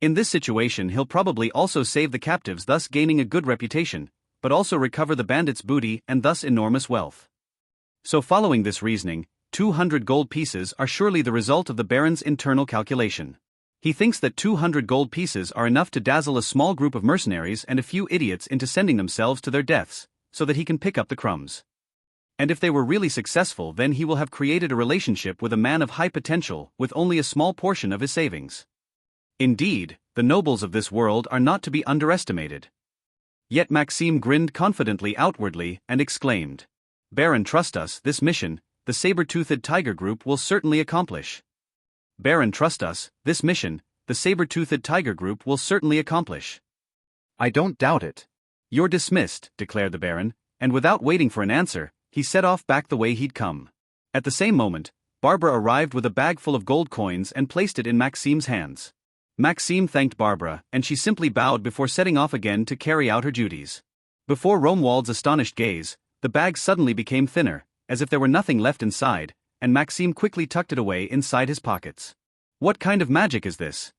In this situation he'll probably also save the captives, thus gaining a good reputation, but also recover the bandits' booty and thus enormous wealth. So following this reasoning, 200 gold pieces are surely the result of the Baron's internal calculation. He thinks that 200 gold pieces are enough to dazzle a small group of mercenaries and a few idiots into sending themselves to their deaths, so that he can pick up the crumbs. And if they were really successful, then he will have created a relationship with a man of high potential with only a small portion of his savings. Indeed, the nobles of this world are not to be underestimated. Yet Maxime grinned confidently outwardly and exclaimed, Baron, trust us, this mission, the Saber-toothed tiger group will certainly accomplish. Baron, trust us, this mission, the Saber-toothed tiger group will certainly accomplish. I don't doubt it. You're dismissed, declared the Baron, and without waiting for an answer, he set off back the way he'd come. At the same moment, Barbara arrived with a bag full of gold coins and placed it in Maxime's hands. Maxime thanked Barbara, and she simply bowed before setting off again to carry out her duties. Before Romuald's astonished gaze, the bag suddenly became thinner, as if there were nothing left inside, and Maxime quickly tucked it away inside his pockets. What kind of magic is this?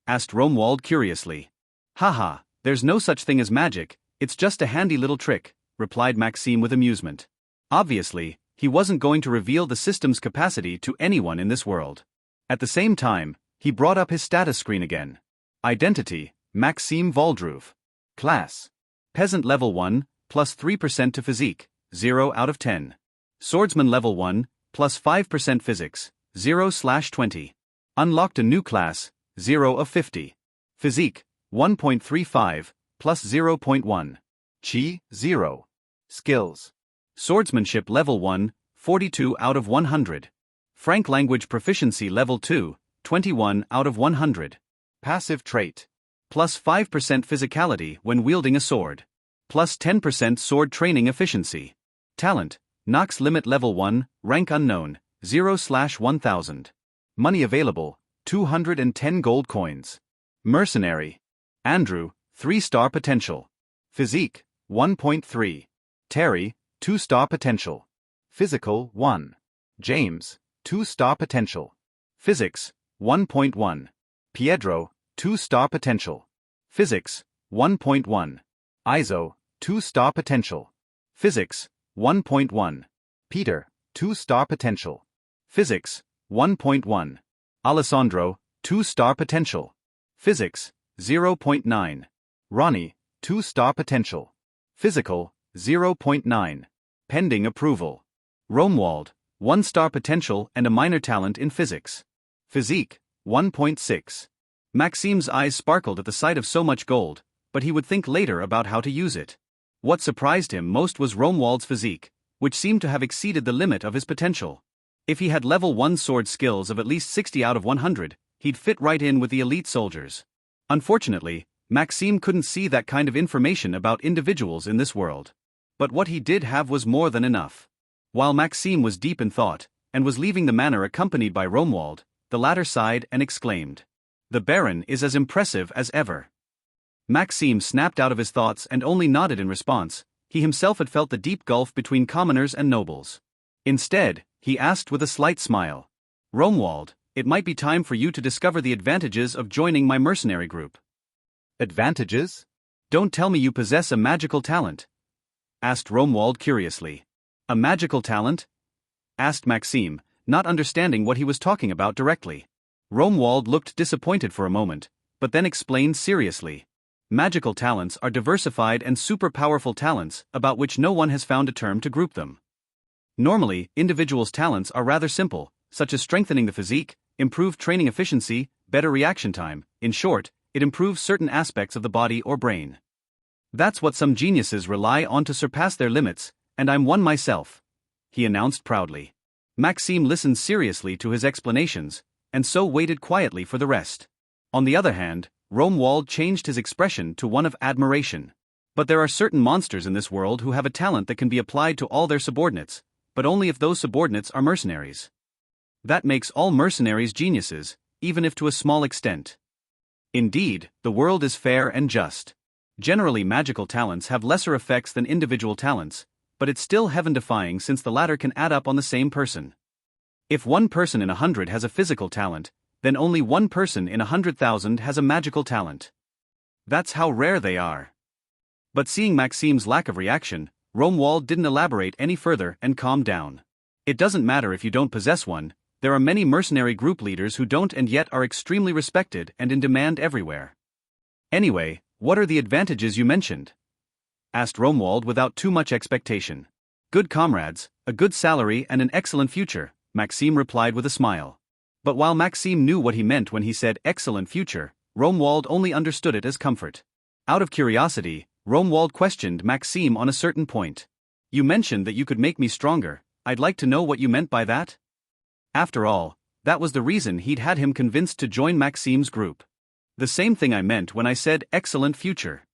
Asked Romuald curiously. Haha, there's no such thing as magic, it's just a handy little trick, replied Maxime with amusement. Obviously, he wasn't going to reveal the system's capacity to anyone in this world. At the same time, he brought up his status screen again. Identity, Maxime Valdruve. Class: Peasant level 1, plus 3% to physique, 0 out of 10. Swordsman level 1, plus 5% physics, 0/20. Unlocked a new class, 0 of 50. Physique, 1.35, plus 0.1. Chi, 0. Skills: Swordsmanship level 1, 42 out of 100. Frank language proficiency level 2, 21 out of 100. Passive trait: Plus 5% physicality when wielding a sword. Plus 10% sword training efficiency. Talent, Nox limit level 1, rank unknown, 0/1000. Money available, 210 gold coins. Mercenary: Andrew, 3-star potential. Physique, 1.3. Terry, 2-star potential. Physical, 1. James, 2-star potential. Physics, 1.1. Piedro, 2-star potential. Physics, 1.1. Izo, 2-star potential. Physics, 1.1. Peter, 2-star potential. Physics, 1.1. Alessandro, 2-star potential. Physics, 0.9. Ronnie, 2-star potential. Physical, 0.9. Pending approval. Romuald, 1-star potential and a minor talent in physics. Physique, 1.6. Maxime's eyes sparkled at the sight of so much gold, but he would think later about how to use it. What surprised him most was Romuald's physique, which seemed to have exceeded the limit of his potential. If he had level 1 sword skills of at least 60 out of 100, he'd fit right in with the elite soldiers. Unfortunately, Maxime couldn't see that kind of information about individuals in this world. But what he did have was more than enough. While Maxime was deep in thought, and was leaving the manor accompanied by Romuald, the latter sighed and exclaimed, "The Baron is as impressive as ever." Maxime snapped out of his thoughts and only nodded in response. He himself had felt the deep gulf between commoners and nobles. Instead, he asked with a slight smile, "Romuald, it might be time for you to discover the advantages of joining my mercenary group." Advantages? "Don't tell me you possess a magical talent?" asked Romuald curiously. "A magical talent?" asked Maxime, not understanding what he was talking about directly. Romuald looked disappointed for a moment, but then explained seriously. "Magical talents are diversified and super-powerful talents about which no one has found a term to group them. Normally, individuals' talents are rather simple, such as strengthening the physique, improved training efficiency, better reaction time. In short, it improves certain aspects of the body or brain. That's what some geniuses rely on to surpass their limits, and I'm one myself," he announced proudly. Maxime listened seriously to his explanations, and so waited quietly for the rest. On the other hand, Romuald changed his expression to one of admiration. "But there are certain monsters in this world who have a talent that can be applied to all their subordinates, but only if those subordinates are mercenaries. That makes all mercenaries geniuses, even if to a small extent. Indeed, the world is fair and just. Generally, magical talents have lesser effects than individual talents, but it's still heaven-defying since the latter can add up on the same person. If one person in 100 has a physical talent, then only one person in 100,000 has a magical talent. That's how rare they are." But seeing Maxime's lack of reaction, Romuald didn't elaborate any further and calmed down. "It doesn't matter if you don't possess one. There are many mercenary group leaders who don't and yet are extremely respected and in demand everywhere. Anyway, what are the advantages you mentioned?" asked Romuald without too much expectation. "Good comrades, a good salary and an excellent future," Maxime replied with a smile. But while Maxime knew what he meant when he said excellent future, Romuald only understood it as comfort. Out of curiosity, Romuald questioned Maxime on a certain point. "You mentioned that you could make me stronger. I'd like to know what you meant by that?" After all, that was the reason he'd had him convinced to join Maxime's group. "The same thing I meant when I said excellent future."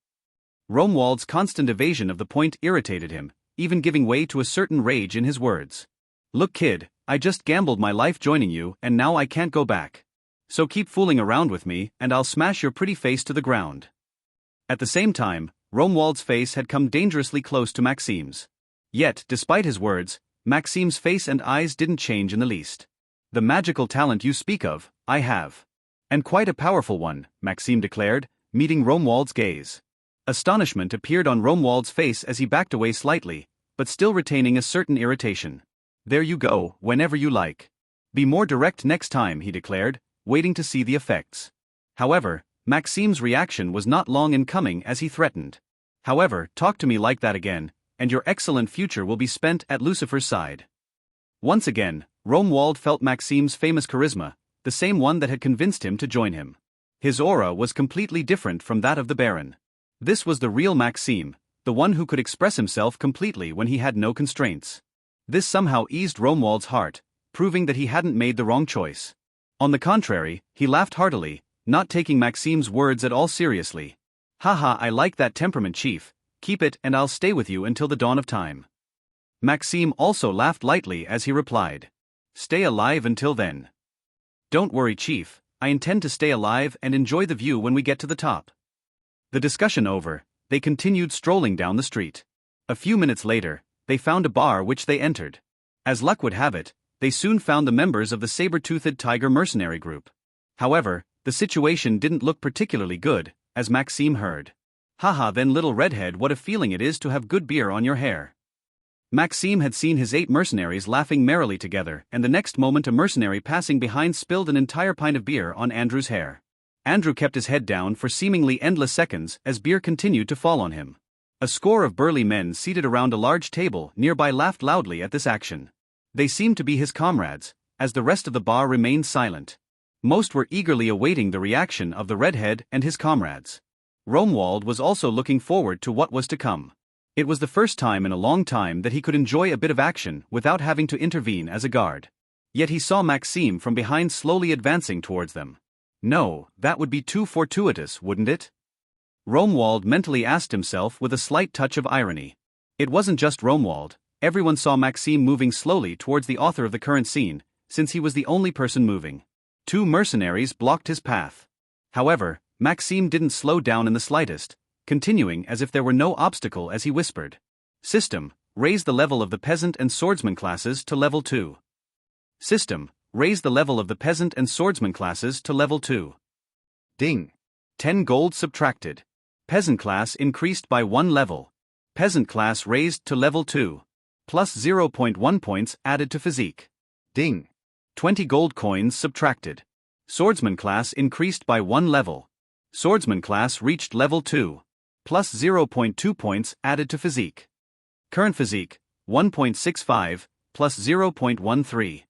Romuald's constant evasion of the point irritated him, even giving way to a certain rage in his words. "Look, kid, I just gambled my life joining you and now I can't go back. So keep fooling around with me and I'll smash your pretty face to the ground." At the same time, Romuald's face had come dangerously close to Maxime's. Yet, despite his words, Maxime's face and eyes didn't change in the least. "The magical talent you speak of, I have. And quite a powerful one," Maxime declared, meeting Romuald's gaze. Astonishment appeared on Romuald's face as he backed away slightly, but still retaining a certain irritation. "There you go, whenever you like. Be more direct next time," he declared, waiting to see the effects. However, Maxime's reaction was not long in coming as he threatened. "However, talk to me like that again, and your excellent future will be spent at Lucifer's side." Once again, Romuald felt Maxime's famous charisma, the same one that had convinced him to join him. His aura was completely different from that of the Baron. This was the real Maxime, the one who could express himself completely when he had no constraints. This somehow eased Romuald's heart, proving that he hadn't made the wrong choice. On the contrary, he laughed heartily, not taking Maxime's words at all seriously. "Haha, I like that temperament, Chief. Keep it and I'll stay with you until the dawn of time." Maxime also laughed lightly as he replied, "Stay alive until then." "Don't worry, Chief, I intend to stay alive and enjoy the view when we get to the top." The discussion over, they continued strolling down the street. A few minutes later, they found a bar which they entered. As luck would have it, they soon found the members of the Saber-toothed Tiger mercenary group. However, the situation didn't look particularly good, as Maxime heard. "Haha, then little redhead, what a feeling it is to have good beer on your hair." Maxime had seen his 8 mercenaries laughing merrily together, and the next moment a mercenary passing behind spilled an entire pint of beer on Andrew's hair. Andrew kept his head down for seemingly endless seconds as beer continued to fall on him. A score of burly men seated around a large table nearby laughed loudly at this action. They seemed to be his comrades, as the rest of the bar remained silent. Most were eagerly awaiting the reaction of the redhead and his comrades. Romuald was also looking forward to what was to come. It was the first time in a long time that he could enjoy a bit of action without having to intervene as a guard. Yet he saw Maxime from behind slowly advancing towards them. No, that would be too fortuitous, wouldn't it? Romuald mentally asked himself with a slight touch of irony. It wasn't just Romuald, everyone saw Maxime moving slowly towards the author of the current scene, since he was the only person moving. 2 mercenaries blocked his path. However, Maxime didn't slow down in the slightest, continuing as if there were no obstacle as he whispered. System, raise the level of the peasant and swordsman classes to level 2. System, raise the level of the peasant and swordsman classes to level 2. Ding. 10 gold subtracted. Peasant class increased by 1 level. Peasant class raised to level 2. Plus 0.1 points added to physique. Ding. 20 gold coins subtracted. Swordsman class increased by 1 level. Swordsman class reached level 2. Plus 0.2 points added to physique. Current physique, 1.65, plus 0.13.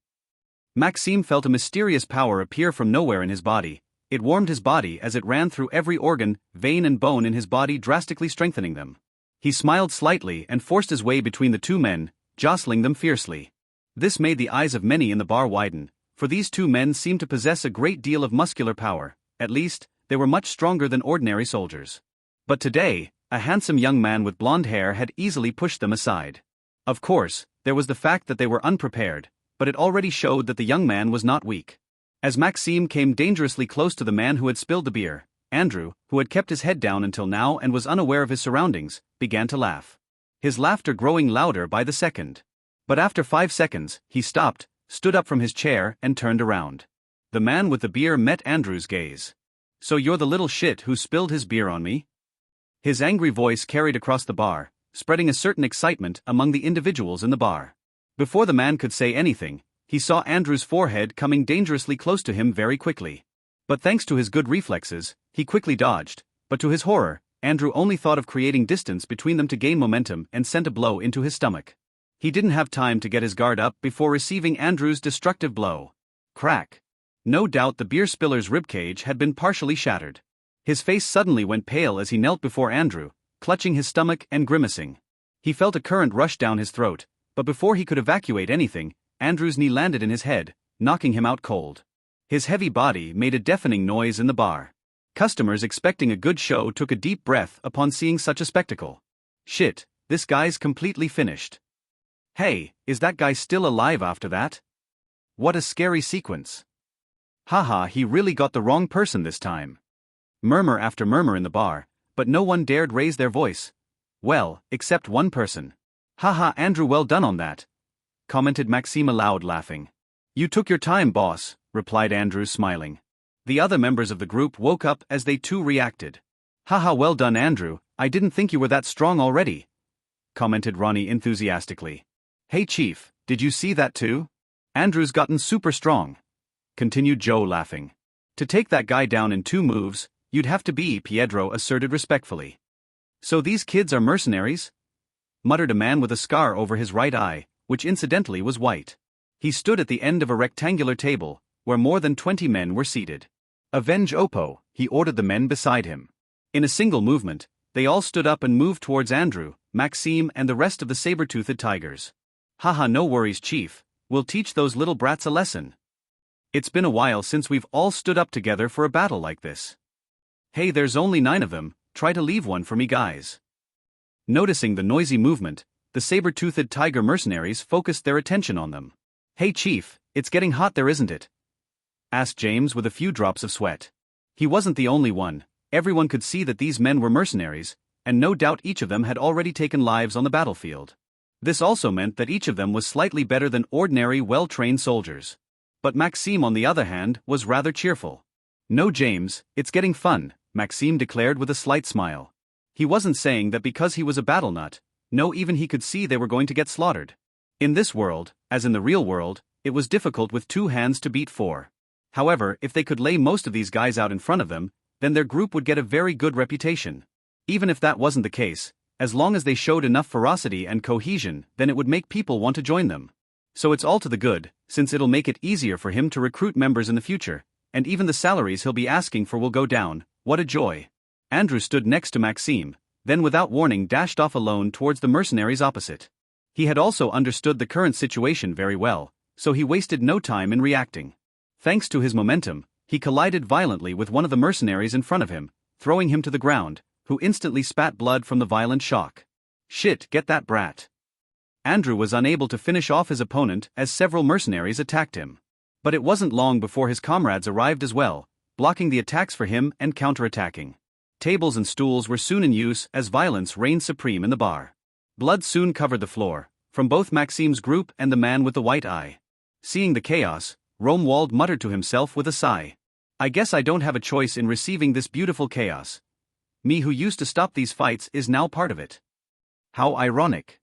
Maxime felt a mysterious power appear from nowhere in his body. It warmed his body as it ran through every organ, vein and bone in his body, drastically strengthening them. He smiled slightly and forced his way between the 2 men, jostling them fiercely. This made the eyes of many in the bar widen, for these 2 men seemed to possess a great deal of muscular power. At least, they were much stronger than ordinary soldiers. But today, a handsome young man with blonde hair had easily pushed them aside. Of course, there was the fact that they were unprepared, but it already showed that the young man was not weak. As Maxime came dangerously close to the man who had spilled the beer, Andrew, who had kept his head down until now and was unaware of his surroundings, began to laugh. His laughter growing louder by the second. But after 5 seconds, he stopped, stood up from his chair and turned around. The man with the beer met Andrew's gaze. So you're the little shit who spilled his beer on me? His angry voice carried across the bar, spreading a certain excitement among the individuals in the bar. Before the man could say anything, he saw Andrew's forehead coming dangerously close to him very quickly. But thanks to his good reflexes, he quickly dodged, but to his horror, Andrew only thought of creating distance between them to gain momentum and sent a blow into his stomach. He didn't have time to get his guard up before receiving Andrew's destructive blow. Crack. No doubt the beer spiller's ribcage had been partially shattered. His face suddenly went pale as he knelt before Andrew, clutching his stomach and grimacing. He felt a current rush down his throat, but before he could evacuate anything, Andrew's knee landed in his head, knocking him out cold. His heavy body made a deafening noise in the bar. Customers expecting a good show took a deep breath upon seeing such a spectacle. Shit, this guy's completely finished. Hey, is that guy still alive after that? What a scary sequence. Haha, he really got the wrong person this time. Murmur after murmur in the bar, but no one dared raise their voice. Well, except one person. Haha, Andrew, well done on that, commented Maxime aloud, laughing. You took your time, boss, replied Andrew, smiling. The other members of the group woke up as they too reacted. Haha, well done, Andrew, I didn't think you were that strong already, commented Ronnie enthusiastically. Hey Chief, did you see that too? Andrew's gotten super strong, continued Joe, laughing. To take that guy down in 2 moves, you'd have to be, Pietro asserted respectfully. So these kids are mercenaries? Muttered a man with a scar over his right eye, which incidentally was white. He stood at the end of a rectangular table, where more than 20 men were seated. Avenge Oppo, he ordered the men beside him. In a single movement, they all stood up and moved towards Andrew, Maxime and the rest of the saber-toothed tigers. Haha, no worries, Chief, we'll teach those little brats a lesson. It's been a while since we've all stood up together for a battle like this. Hey, there's only 9 of them, try to leave one for me, guys. Noticing the noisy movement, the saber-toothed tiger mercenaries focused their attention on them. Hey Chief, it's getting hot there, isn't it? Asked James with a few drops of sweat. He wasn't the only one, everyone could see that these men were mercenaries, and no doubt each of them had already taken lives on the battlefield. This also meant that each of them was slightly better than ordinary well-trained soldiers. But Maxime, on the other hand, was rather cheerful. No, James, it's getting fun, Maxime declared with a slight smile. He wasn't saying that because he was a battle nut. No, even he could see they were going to get slaughtered. In this world, as in the real world, it was difficult with 2 hands to beat 4. However, if they could lay most of these guys out in front of them, then their group would get a very good reputation. Even if that wasn't the case, as long as they showed enough ferocity and cohesion, then it would make people want to join them. So it's all to the good, since it'll make it easier for him to recruit members in the future, and even the salaries he'll be asking for will go down. What a joy. Andrew stood next to Maxime, then without warning dashed off alone towards the mercenaries opposite. He had also understood the current situation very well, so he wasted no time in reacting. Thanks to his momentum, he collided violently with one of the mercenaries in front of him, throwing him to the ground, who instantly spat blood from the violent shock. Shit, get that brat. Andrew was unable to finish off his opponent as several mercenaries attacked him. But it wasn't long before his comrades arrived as well, blocking the attacks for him and counterattacking. Tables and stools were soon in use as violence reigned supreme in the bar. Blood soon covered the floor, from both Maxime's group and the man with the white eye. Seeing the chaos, Romuald muttered to himself with a sigh. I guess I don't have a choice in receiving this beautiful chaos. Me who used to stop these fights is now part of it. How ironic.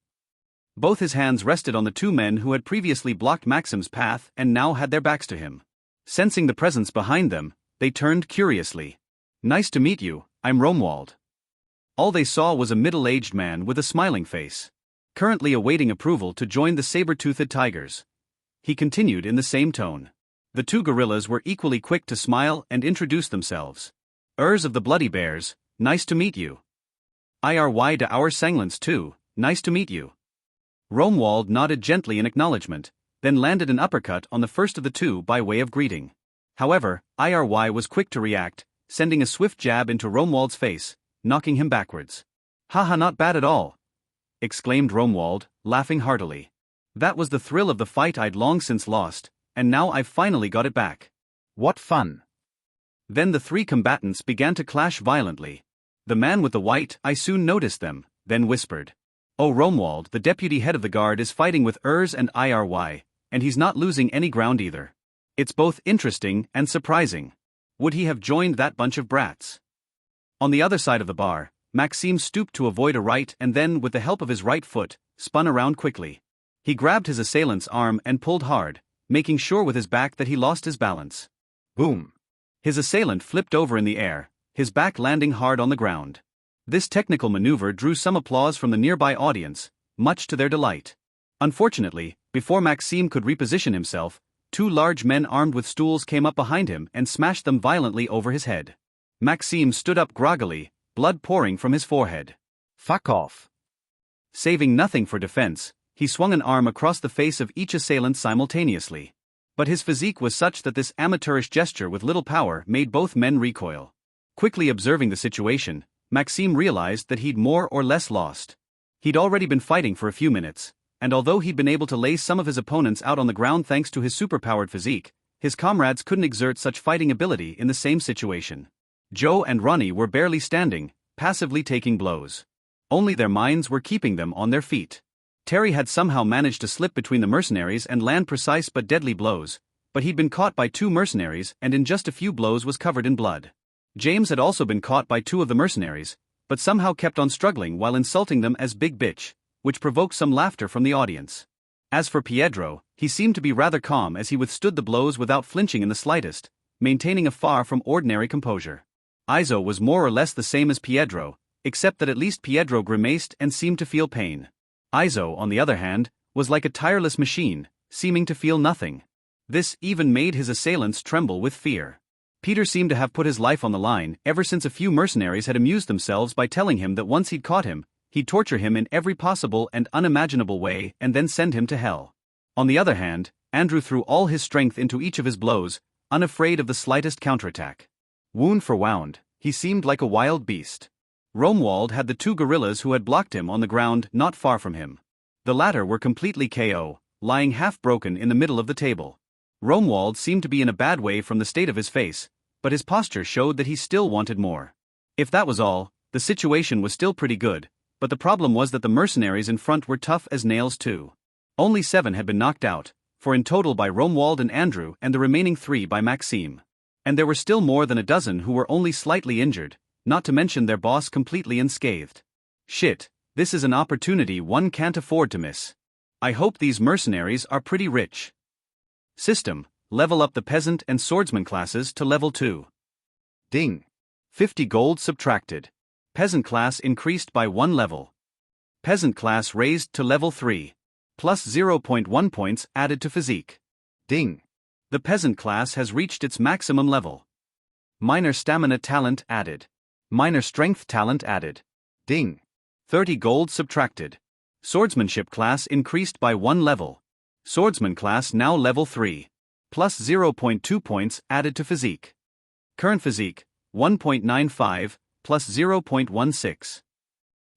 Both his hands rested on the two men who had previously blocked Maxime's path and now had their backs to him. Sensing the presence behind them, they turned curiously. Nice to meet you, I'm Romuald. All they saw was a middle-aged man with a smiling face, currently awaiting approval to join the Saber-toothed tigers. He continued in the same tone. The two gorillas were equally quick to smile and introduce themselves. Urs of the Bloody Bears, nice to meet you. IRY to our Sanglants too, nice to meet you. Romuald nodded gently in acknowledgement, then landed an uppercut on the first of the two by way of greeting. However, IRY was quick to react, sending a swift jab into Romuald's face, knocking him backwards. Haha, not bad at all, exclaimed Romuald, laughing heartily. That was the thrill of the fight I'd long since lost, and now I've finally got it back. What fun. Then the three combatants began to clash violently. The man with the white eye soon noticed them, then whispered. Oh, Romuald, the deputy head of the guard is fighting with Urs and IRY, and he's not losing any ground either. It's both interesting and surprising. Would he have joined that bunch of brats? On the other side of the bar, Maxime stooped to avoid a right and then, with the help of his right foot, spun around quickly. He grabbed his assailant's arm and pulled hard, making sure with his back that he lost his balance. Boom! His assailant flipped over in the air, his back landing hard on the ground. This technical maneuver drew some applause from the nearby audience, much to their delight. Unfortunately, before Maxime could reposition himself, two large men armed with stools came up behind him and smashed them violently over his head. Maxime stood up groggily, blood pouring from his forehead. Fuck off. Saving nothing for defense, he swung an arm across the face of each assailant simultaneously. But his physique was such that this amateurish gesture with little power made both men recoil. Quickly observing the situation, Maxime realized that he'd more or less lost. He'd already been fighting for a few minutes, and although he'd been able to lay some of his opponents out on the ground thanks to his superpowered physique, his comrades couldn't exert such fighting ability in the same situation. Joe and Ronnie were barely standing, passively taking blows. Only their minds were keeping them on their feet. Terry had somehow managed to slip between the mercenaries and land precise but deadly blows, but he'd been caught by two mercenaries and in just a few blows was covered in blood. James had also been caught by two of the mercenaries, but somehow kept on struggling while insulting them as big bitch, which provoked some laughter from the audience. As for Pietro, he seemed to be rather calm as he withstood the blows without flinching in the slightest, maintaining a far from ordinary composure. Izo was more or less the same as Pietro, except that at least Pietro grimaced and seemed to feel pain. Izo, on the other hand, was like a tireless machine, seeming to feel nothing. This even made his assailants tremble with fear. Peter seemed to have put his life on the line ever since a few mercenaries had amused themselves by telling him that once he'd caught him, he'd torture him in every possible and unimaginable way and then send him to hell. On the other hand, Andrew threw all his strength into each of his blows, unafraid of the slightest counterattack. Wound for wound, he seemed like a wild beast. Romuald had the two gorillas who had blocked him on the ground not far from him. The latter were completely KO, lying half-broken in the middle of the table. Romuald seemed to be in a bad way from the state of his face, but his posture showed that he still wanted more. If that was all, the situation was still pretty good, but the problem was that the mercenaries in front were tough as nails too. Only 7 had been knocked out, for in total by Romuald and Andrew and the remaining 3 by Maxime. And there were still more than a dozen who were only slightly injured, not to mention their boss completely unscathed. Shit, this is an opportunity one can't afford to miss. I hope these mercenaries are pretty rich. System, level up the peasant and swordsman classes to level 2. Ding. 50 gold subtracted. Peasant class increased by 1 level. Peasant class raised to level 3. Plus 0.1 points added to physique. Ding. The peasant class has reached its maximum level. Minor stamina talent added. Minor strength talent added. Ding. 30 gold subtracted. Swordsmanship class increased by 1 level. Swordsman class now level 3. Plus 0.2 points added to physique. Current physique, 1.95, plus 0.16.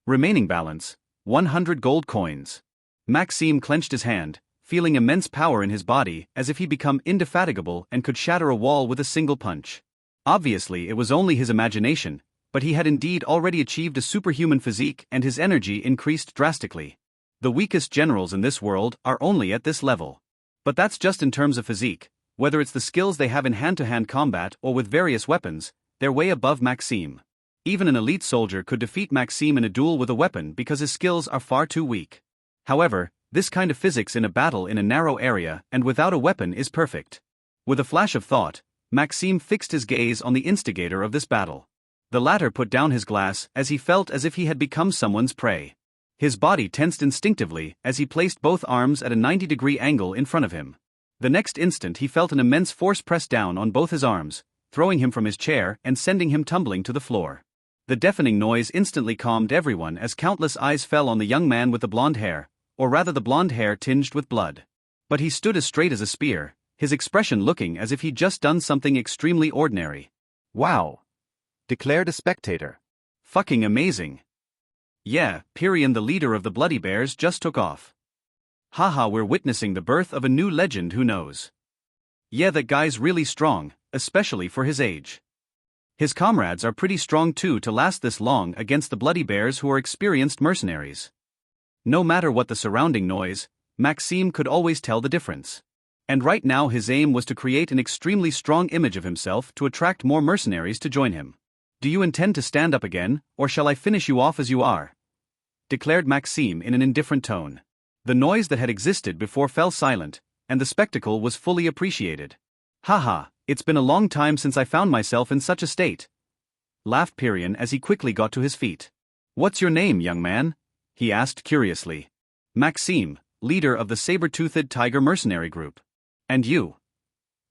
Remaining balance, 100 gold coins. Maxime clenched his hand, feeling immense power in his body as if he become indefatigable and could shatter a wall with a single punch. Obviously it was only his imagination, but he had indeed already achieved a superhuman physique and his energy increased drastically. The weakest generals in this world are only at this level. But that's just in terms of physique, whether it's the skills they have in hand-to-hand combat or with various weapons, they're way above Maxime. Even an elite soldier could defeat Maxime in a duel with a weapon because his skills are far too weak. However, this kind of physics in a battle in a narrow area and without a weapon is perfect. With a flash of thought, Maxime fixed his gaze on the instigator of this battle. The latter put down his glass as he felt as if he had become someone's prey. His body tensed instinctively as he placed both arms at a 90-degree angle in front of him. The next instant he felt an immense force press down on both his arms, throwing him from his chair and sending him tumbling to the floor. The deafening noise instantly calmed everyone as countless eyes fell on the young man with the blonde hair, or rather the blonde hair tinged with blood. But he stood as straight as a spear, his expression looking as if he'd just done something extremely ordinary. Wow! Declared a spectator. Fucking amazing. Yeah, Pyrian, the leader of the Bloody Bears, just took off. Haha, we're witnessing the birth of a new legend, who knows? Yeah, that guy's really strong, especially for his age. His comrades are pretty strong too to last this long against the Bloody Bears, who are experienced mercenaries. No matter what the surrounding noise, Maxime could always tell the difference. And right now his aim was to create an extremely strong image of himself to attract more mercenaries to join him. Do you intend to stand up again, or shall I finish you off as you are? Declared Maxime in an indifferent tone. The noise that had existed before fell silent, and the spectacle was fully appreciated. Haha, it's been a long time since I found myself in such a state. Laughed Pyrian as he quickly got to his feet. What's your name, young man? He asked curiously. Maxime, leader of the Saber-toothed Tiger mercenary group. And you?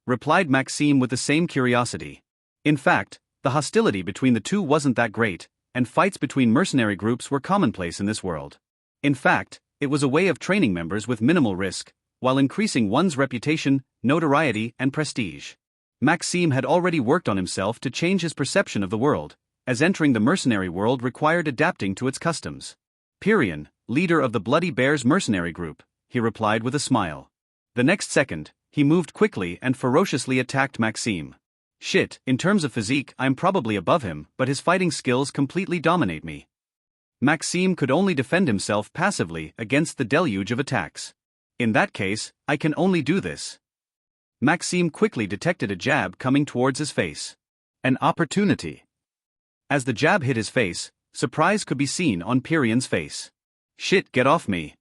Replied Maxime with the same curiosity. In fact, the hostility between the two wasn't that great, and fights between mercenary groups were commonplace in this world. In fact, it was a way of training members with minimal risk, while increasing one's reputation, notoriety, and prestige. Maxime had already worked on himself to change his perception of the world, as entering the mercenary world required adapting to its customs. Pyrian, leader of the Bloody Bears mercenary group, he replied with a smile. The next second, he moved quickly and ferociously attacked Maxime. Shit, in terms of physique I'm probably above him, but his fighting skills completely dominate me. Maxime could only defend himself passively against the deluge of attacks. In that case, I can only do this. Maxime quickly detected a jab coming towards his face. An opportunity. As the jab hit his face, surprise could be seen on Pyrian's face. Shit, get off me.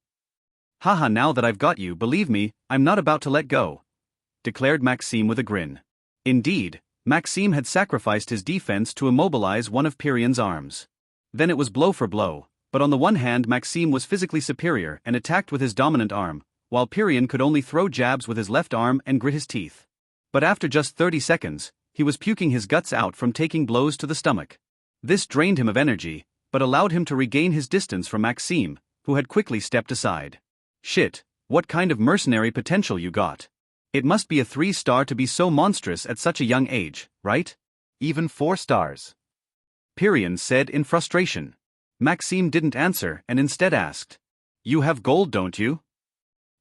Haha, now that I've got you, believe me, I'm not about to let go. Declared Maxime with a grin. Indeed, Maxime had sacrificed his defense to immobilize one of Pyrian's arms. Then it was blow for blow, but on the one hand Maxime was physically superior and attacked with his dominant arm, while Pyrian could only throw jabs with his left arm and grit his teeth. But after just 30 seconds, he was puking his guts out from taking blows to the stomach. This drained him of energy, but allowed him to regain his distance from Maxime, who had quickly stepped aside. Shit, what kind of mercenary potential you got? It must be a 3-star to be so monstrous at such a young age, right? Even 4 stars. Pyrian said in frustration. Maxime didn't answer and instead asked. You have gold, don't you?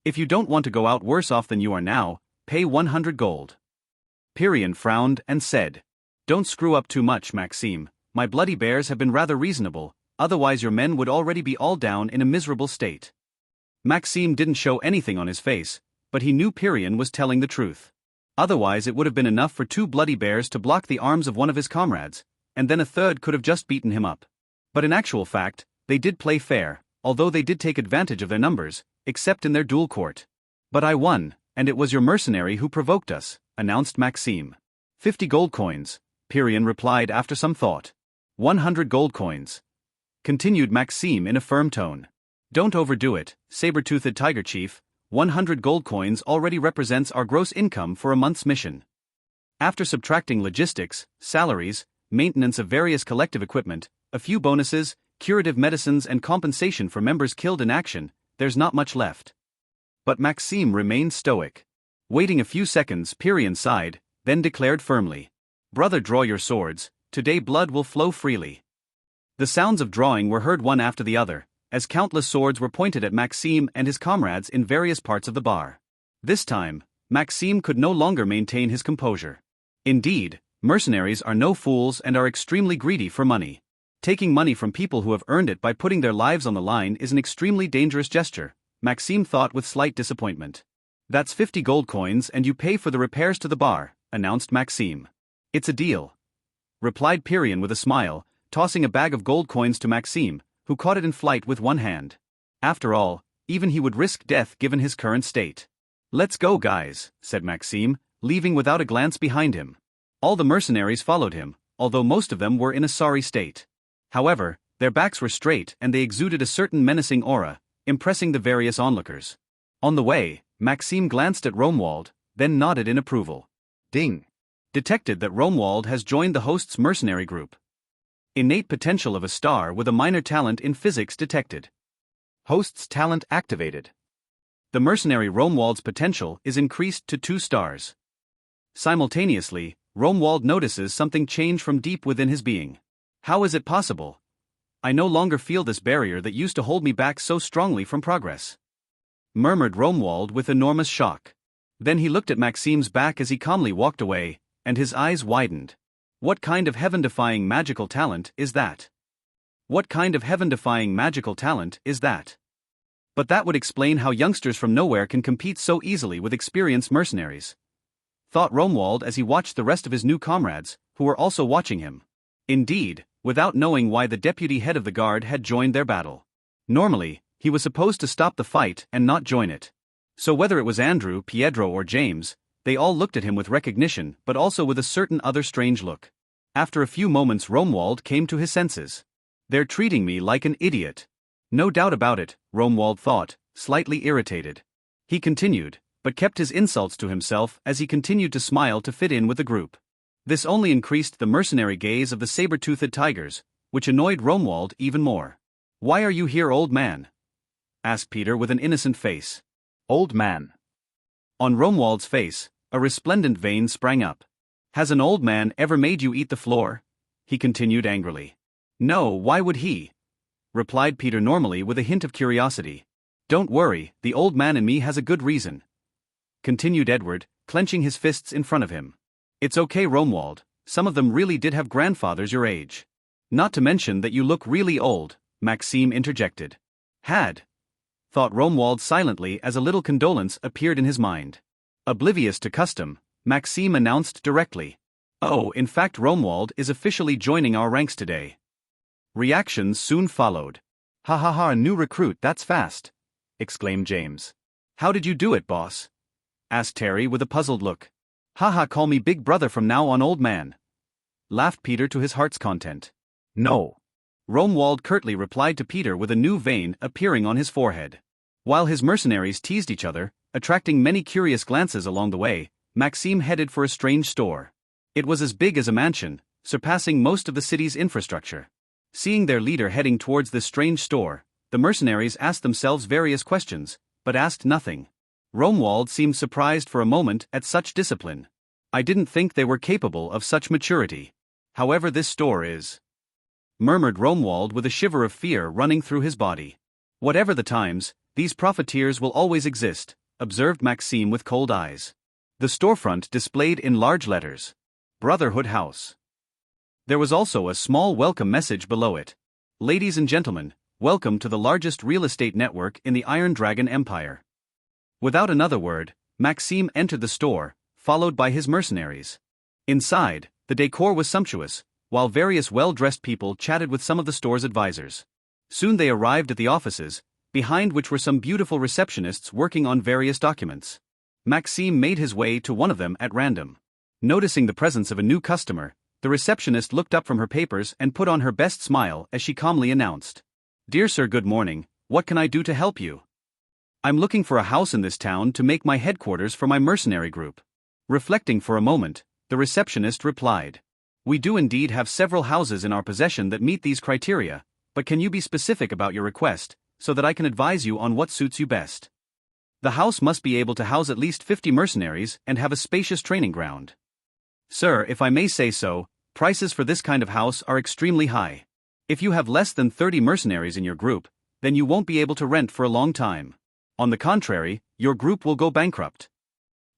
If you don't want to go out worse off than you are now, pay 100 gold. Pyrian frowned and said. Don't screw up too much, Maxime. My Bloody Bears have been rather reasonable, otherwise your men would already be all down in a miserable state. Maxime didn't show anything on his face, but he knew Pyrian was telling the truth. Otherwise it would have been enough for 2 Bloody Bears to block the arms of one of his comrades, and then a third could have just beaten him up. But in actual fact, they did play fair, although they did take advantage of their numbers, except in their duel court. But I won, and it was your mercenary who provoked us, announced Maxime. 50 gold coins, Pyrion replied after some thought. 100 gold coins, continued Maxime in a firm tone. Don't overdo it, Saber-toothed Tiger Chief, 100 gold coins already represents our gross income for a month's mission. After subtracting logistics, salaries, maintenance of various collective equipment, a few bonuses, curative medicines and compensation for members killed in action, there's not much left. But Maxime remained stoic. Waiting a few seconds, Pyrion sighed, then declared firmly, "Brother, draw your swords, today blood will flow freely." The sounds of drawing were heard one after the other, as countless swords were pointed at Maxime and his comrades in various parts of the bar. This time, Maxime could no longer maintain his composure. Indeed, mercenaries are no fools and are extremely greedy for money. Taking money from people who have earned it by putting their lives on the line is an extremely dangerous gesture, Maxime thought with slight disappointment. That's 50 gold coins and you pay for the repairs to the bar, announced Maxime. It's a deal, replied Pyrion with a smile, tossing a bag of gold coins to Maxime, who caught it in flight with one hand. After all, even he would risk death given his current state. Let's go, guys, said Maxime, leaving without a glance behind him. All the mercenaries followed him, although most of them were in a sorry state. However, their backs were straight and they exuded a certain menacing aura, impressing the various onlookers. On the way, Maxime glanced at Romuald, then nodded in approval. Ding! Detected that Romuald has joined the host's mercenary group. Innate potential of a star with a minor talent in physics detected. Host's talent activated. The mercenary Romuald's potential is increased to 2 stars. Simultaneously, Romuald notices something change from deep within his being. How is it possible? I no longer feel this barrier that used to hold me back so strongly from progress, murmured Romuald with enormous shock. Then he looked at Maxime's back as he calmly walked away, and his eyes widened. What kind of heaven-defying magical talent is that? What kind of heaven-defying magical talent is that? But that would explain how youngsters from nowhere can compete so easily with experienced mercenaries, thought Romuald as he watched the rest of his new comrades, who were also watching him. Indeed, without knowing why the deputy head of the guard had joined their battle. Normally, he was supposed to stop the fight and not join it. So whether it was Andrew, Pietro or James, they all looked at him with recognition but also with a certain other strange look. After a few moments Romuald came to his senses. They're treating me like an idiot. No doubt about it, Romuald thought, slightly irritated. He continued, but kept his insults to himself as he continued to smile to fit in with the group. This only increased the mercenary gaze of the saber-toothed tigers, which annoyed Romuald even more. "Why are you here, old man?" asked Peter with an innocent face. "Old man." On Romuald's face, a resplendent vein sprang up. "Has an old man ever made you eat the floor?" he continued angrily. "No, why would he?" replied Peter normally with a hint of curiosity. "Don't worry, the old man in me has a good reason," continued Edward, clenching his fists in front of him. "It's okay, Romuald, some of them really did have grandfathers your age. Not to mention that you look really old," Maxime interjected. Had, thought Romuald silently as a little condolence appeared in his mind. Oblivious to custom, Maxime announced directly, "Oh, in fact Romuald is officially joining our ranks today." Reactions soon followed. "Ha ha ha, a new recruit, that's fast," exclaimed James. "How did you do it, boss?" asked Terry with a puzzled look. "Ha ha, call me big brother from now on, old man," laughed Peter to his heart's content. "No," Romuald curtly replied to Peter with a new vein appearing on his forehead. While his mercenaries teased each other, attracting many curious glances along the way, Maxime headed for a strange store. It was as big as a mansion, surpassing most of the city's infrastructure. Seeing their leader heading towards this strange store, the mercenaries asked themselves various questions, but asked nothing. Romuald seemed surprised for a moment at such discipline. "I didn't think they were capable of such maturity. However, this store is," murmured Romuald with a shiver of fear running through his body. "Whatever the times, these profiteers will always exist," observed Maxime with cold eyes. The storefront displayed in large letters, "Brotherhood House." There was also a small welcome message below it. "Ladies and gentlemen, welcome to the largest real estate network in the Iron Dragon Empire." Without another word, Maxime entered the store, followed by his mercenaries. Inside, the decor was sumptuous, while various well-dressed people chatted with some of the store's advisors. Soon they arrived at the offices, behind which were some beautiful receptionists working on various documents. Maxime made his way to one of them at random. Noticing the presence of a new customer, the receptionist looked up from her papers and put on her best smile as she calmly announced, "Dear sir, good morning, what can I do to help you? I'm looking for a house in this town to make my headquarters for my mercenary group." Reflecting for a moment, the receptionist replied, "We do indeed have several houses in our possession that meet these criteria, but can you be specific about your request, so that I can advise you on what suits you best? The house must be able to house at least 50 mercenaries and have a spacious training ground. Sir, if I may say so, prices for this kind of house are extremely high. If you have less than 30 mercenaries in your group, then you won't be able to rent for a long time. On the contrary, your group will go bankrupt."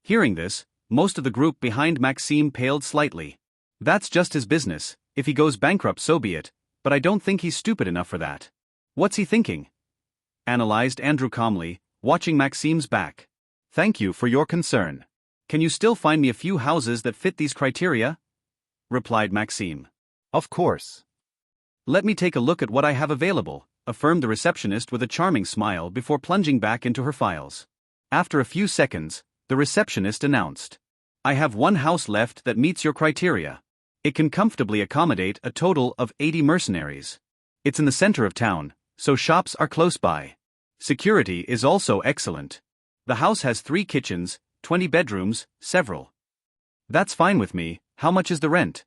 Hearing this, most of the group behind Maxime paled slightly. That's just his business, if he goes bankrupt so be it, but I don't think he's stupid enough for that. What's he thinking? Analyzed Andrew calmly, watching Maxime's back. "Thank you for your concern. Can you still find me a few houses that fit these criteria?" replied Maxime. "Of course. Let me take a look at what I have available," affirmed the receptionist with a charming smile before plunging back into her files. After a few seconds, the receptionist announced, "I have one house left that meets your criteria. It can comfortably accommodate a total of 80 mercenaries. It's in the center of town, so shops are close by. Security is also excellent. The house has 3 kitchens, 20 bedrooms, several." "That's fine with me. How much is the rent?"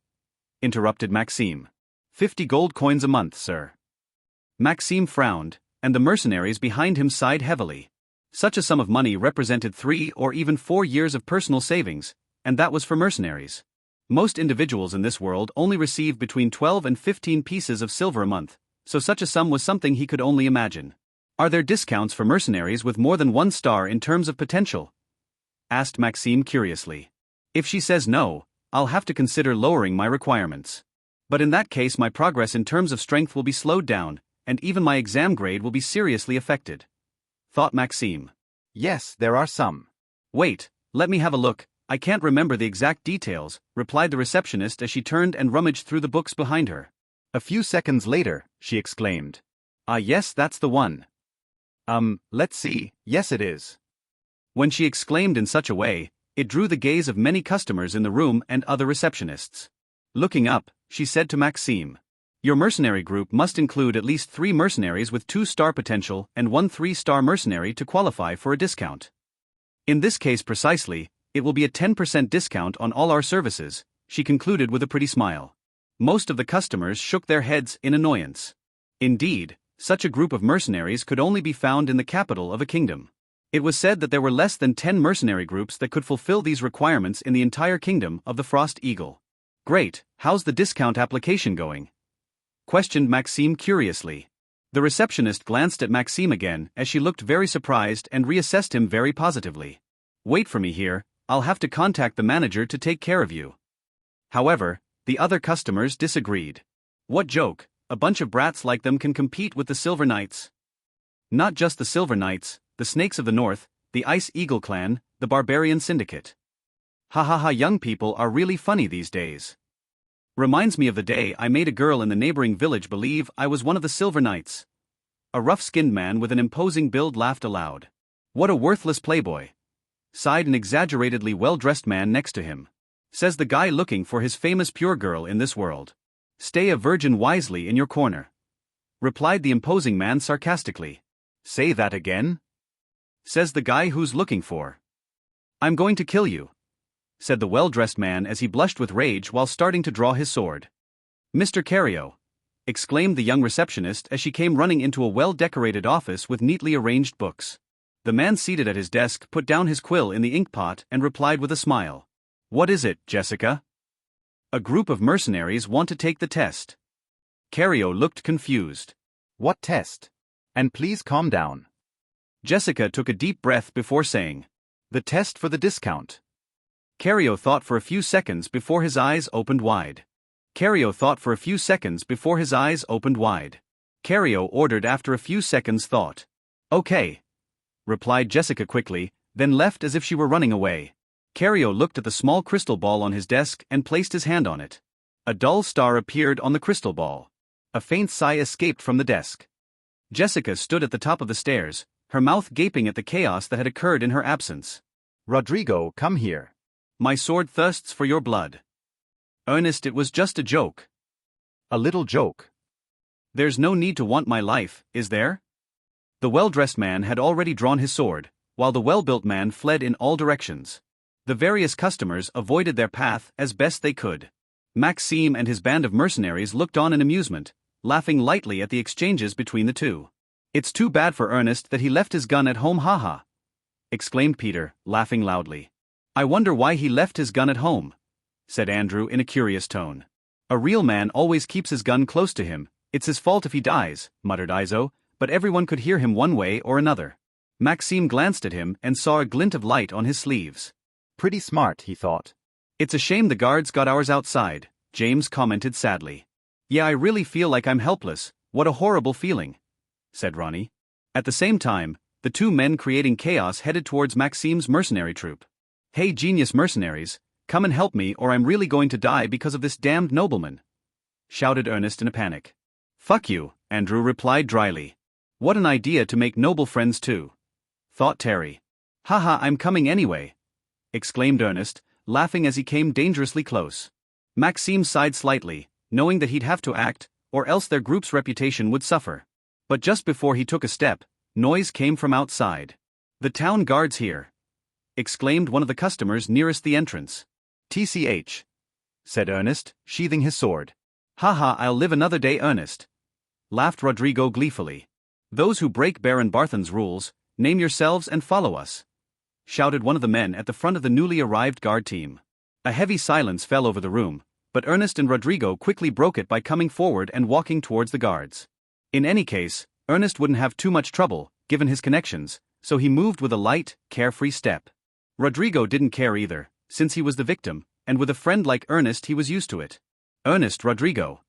interrupted Maxime. 50 gold coins a month, sir." Maxime frowned, and the mercenaries behind him sighed heavily. Such a sum of money represented 3 or even 4 years of personal savings, and that was for mercenaries. Most individuals in this world only receive between 12 and 15 pieces of silver a month, so such a sum was something he could only imagine. "Are there discounts for mercenaries with more than 1 star in terms of potential?" asked Maxime curiously. "If she says no, I'll have to consider lowering my requirements. But in that case my progress in terms of strength will be slowed down, and even my exam grade will be seriously affected," thought Maxime. "Yes, there are some." "Wait, let me have a look, I can't remember the exact details," replied the receptionist as she turned and rummaged through the books behind her. A few seconds later, she exclaimed, "Ah yes, that's the one. Let's see, yes it is." When she exclaimed in such a way, it drew the gaze of many customers in the room and other receptionists. Looking up, she said to Maxime, "Your mercenary group must include at least 3 mercenaries with 2-star potential and 1 3-star mercenary to qualify for a discount. In this case precisely, it will be a 10% discount on all our services," she concluded with a pretty smile. Most of the customers shook their heads in annoyance. Indeed, such a group of mercenaries could only be found in the capital of a kingdom. It was said that there were less than 10 mercenary groups that could fulfill these requirements in the entire kingdom of the Frost Eagle. "Great, how's the discount application going?" questioned Maxime curiously. The receptionist glanced at Maxime again as she looked very surprised and reassessed him very positively. "Wait for me here, I'll have to contact the manager to take care of you." However, the other customers disagreed. What joke, a bunch of brats like them can compete with the Silver Knights? Not just the Silver Knights, the Snakes of the North, the Ice Eagle Clan, the Barbarian Syndicate. Ha ha ha, young people are really funny these days. Reminds me of the day I made a girl in the neighboring village believe I was one of the Silver Knights. A rough-skinned man with an imposing build laughed aloud. "What a worthless playboy," sighed an exaggeratedly well-dressed man next to him. "Says the guy looking for his famous pure girl in this world. Stay a virgin wisely in your corner," replied the imposing man sarcastically. "Say that again?" "Says the guy who's looking for." "I'm going to kill you," said the well-dressed man as he blushed with rage while starting to draw his sword. "Mr. Cario," exclaimed the young receptionist as she came running into a well-decorated office with neatly arranged books. The man seated at his desk put down his quill in the ink pot and replied with a smile. "What is it, Jessica?" "A group of mercenaries want to take the test." Cario looked confused. "What test? And please calm down." Jessica took a deep breath before saying, "The test for the discount." Cario thought for a few seconds before his eyes opened wide. Cario ordered after a few seconds thought. "Okay," replied Jessica quickly, then left as if she were running away. Cario looked at the small crystal ball on his desk and placed his hand on it. A dull star appeared on the crystal ball. A faint sigh escaped from the desk. Jessica stood at the top of the stairs, her mouth gaping at the chaos that had occurred in her absence. Rodrigo, come here. My sword thirsts for your blood. Ernest, it was just a joke. A little joke. There's no need to want my life, is there? The well-dressed man had already drawn his sword, while the well-built man fled in all directions. The various customers avoided their path as best they could. Maxime and his band of mercenaries looked on in amusement, laughing lightly at the exchanges between the two. It's too bad for Ernest that he left his gun at home, haha, exclaimed Peter, laughing loudly. I wonder why he left his gun at home, said Andrew in a curious tone. A real man always keeps his gun close to him, it's his fault if he dies, muttered Izo, but everyone could hear him one way or another. Maxime glanced at him and saw a glint of light on his sleeves. Pretty smart, he thought. It's a shame the guards got ours outside, James commented sadly. Yeah, I really feel like I'm helpless, what a horrible feeling, said Ronnie. At the same time, the two men creating chaos headed towards Maxime's mercenary troop. Hey genius mercenaries, come and help me or I'm really going to die because of this damned nobleman, shouted Ernest in a panic. Fuck you, Andrew replied dryly. What an idea to make noble friends too, thought Terry. Haha, I'm coming anyway, exclaimed Ernest, laughing as he came dangerously close. Maxime sighed slightly, knowing that he'd have to act, or else their group's reputation would suffer. But just before he took a step, noise came from outside. The town guard's here, exclaimed one of the customers nearest the entrance. TCH, said Ernest, sheathing his sword. Haha, I'll live another day, Ernest, laughed Rodrigo gleefully. Those who break Baron Barthen's rules, name yourselves and follow us, shouted one of the men at the front of the newly arrived guard team. A heavy silence fell over the room, but Ernest and Rodrigo quickly broke it by coming forward and walking towards the guards. In any case, Ernest wouldn't have too much trouble, given his connections, so he moved with a light, carefree step. Rodrigo didn't care either, since he was the victim, and with a friend like Ernest he was used to it. Ernest, Rodrigo,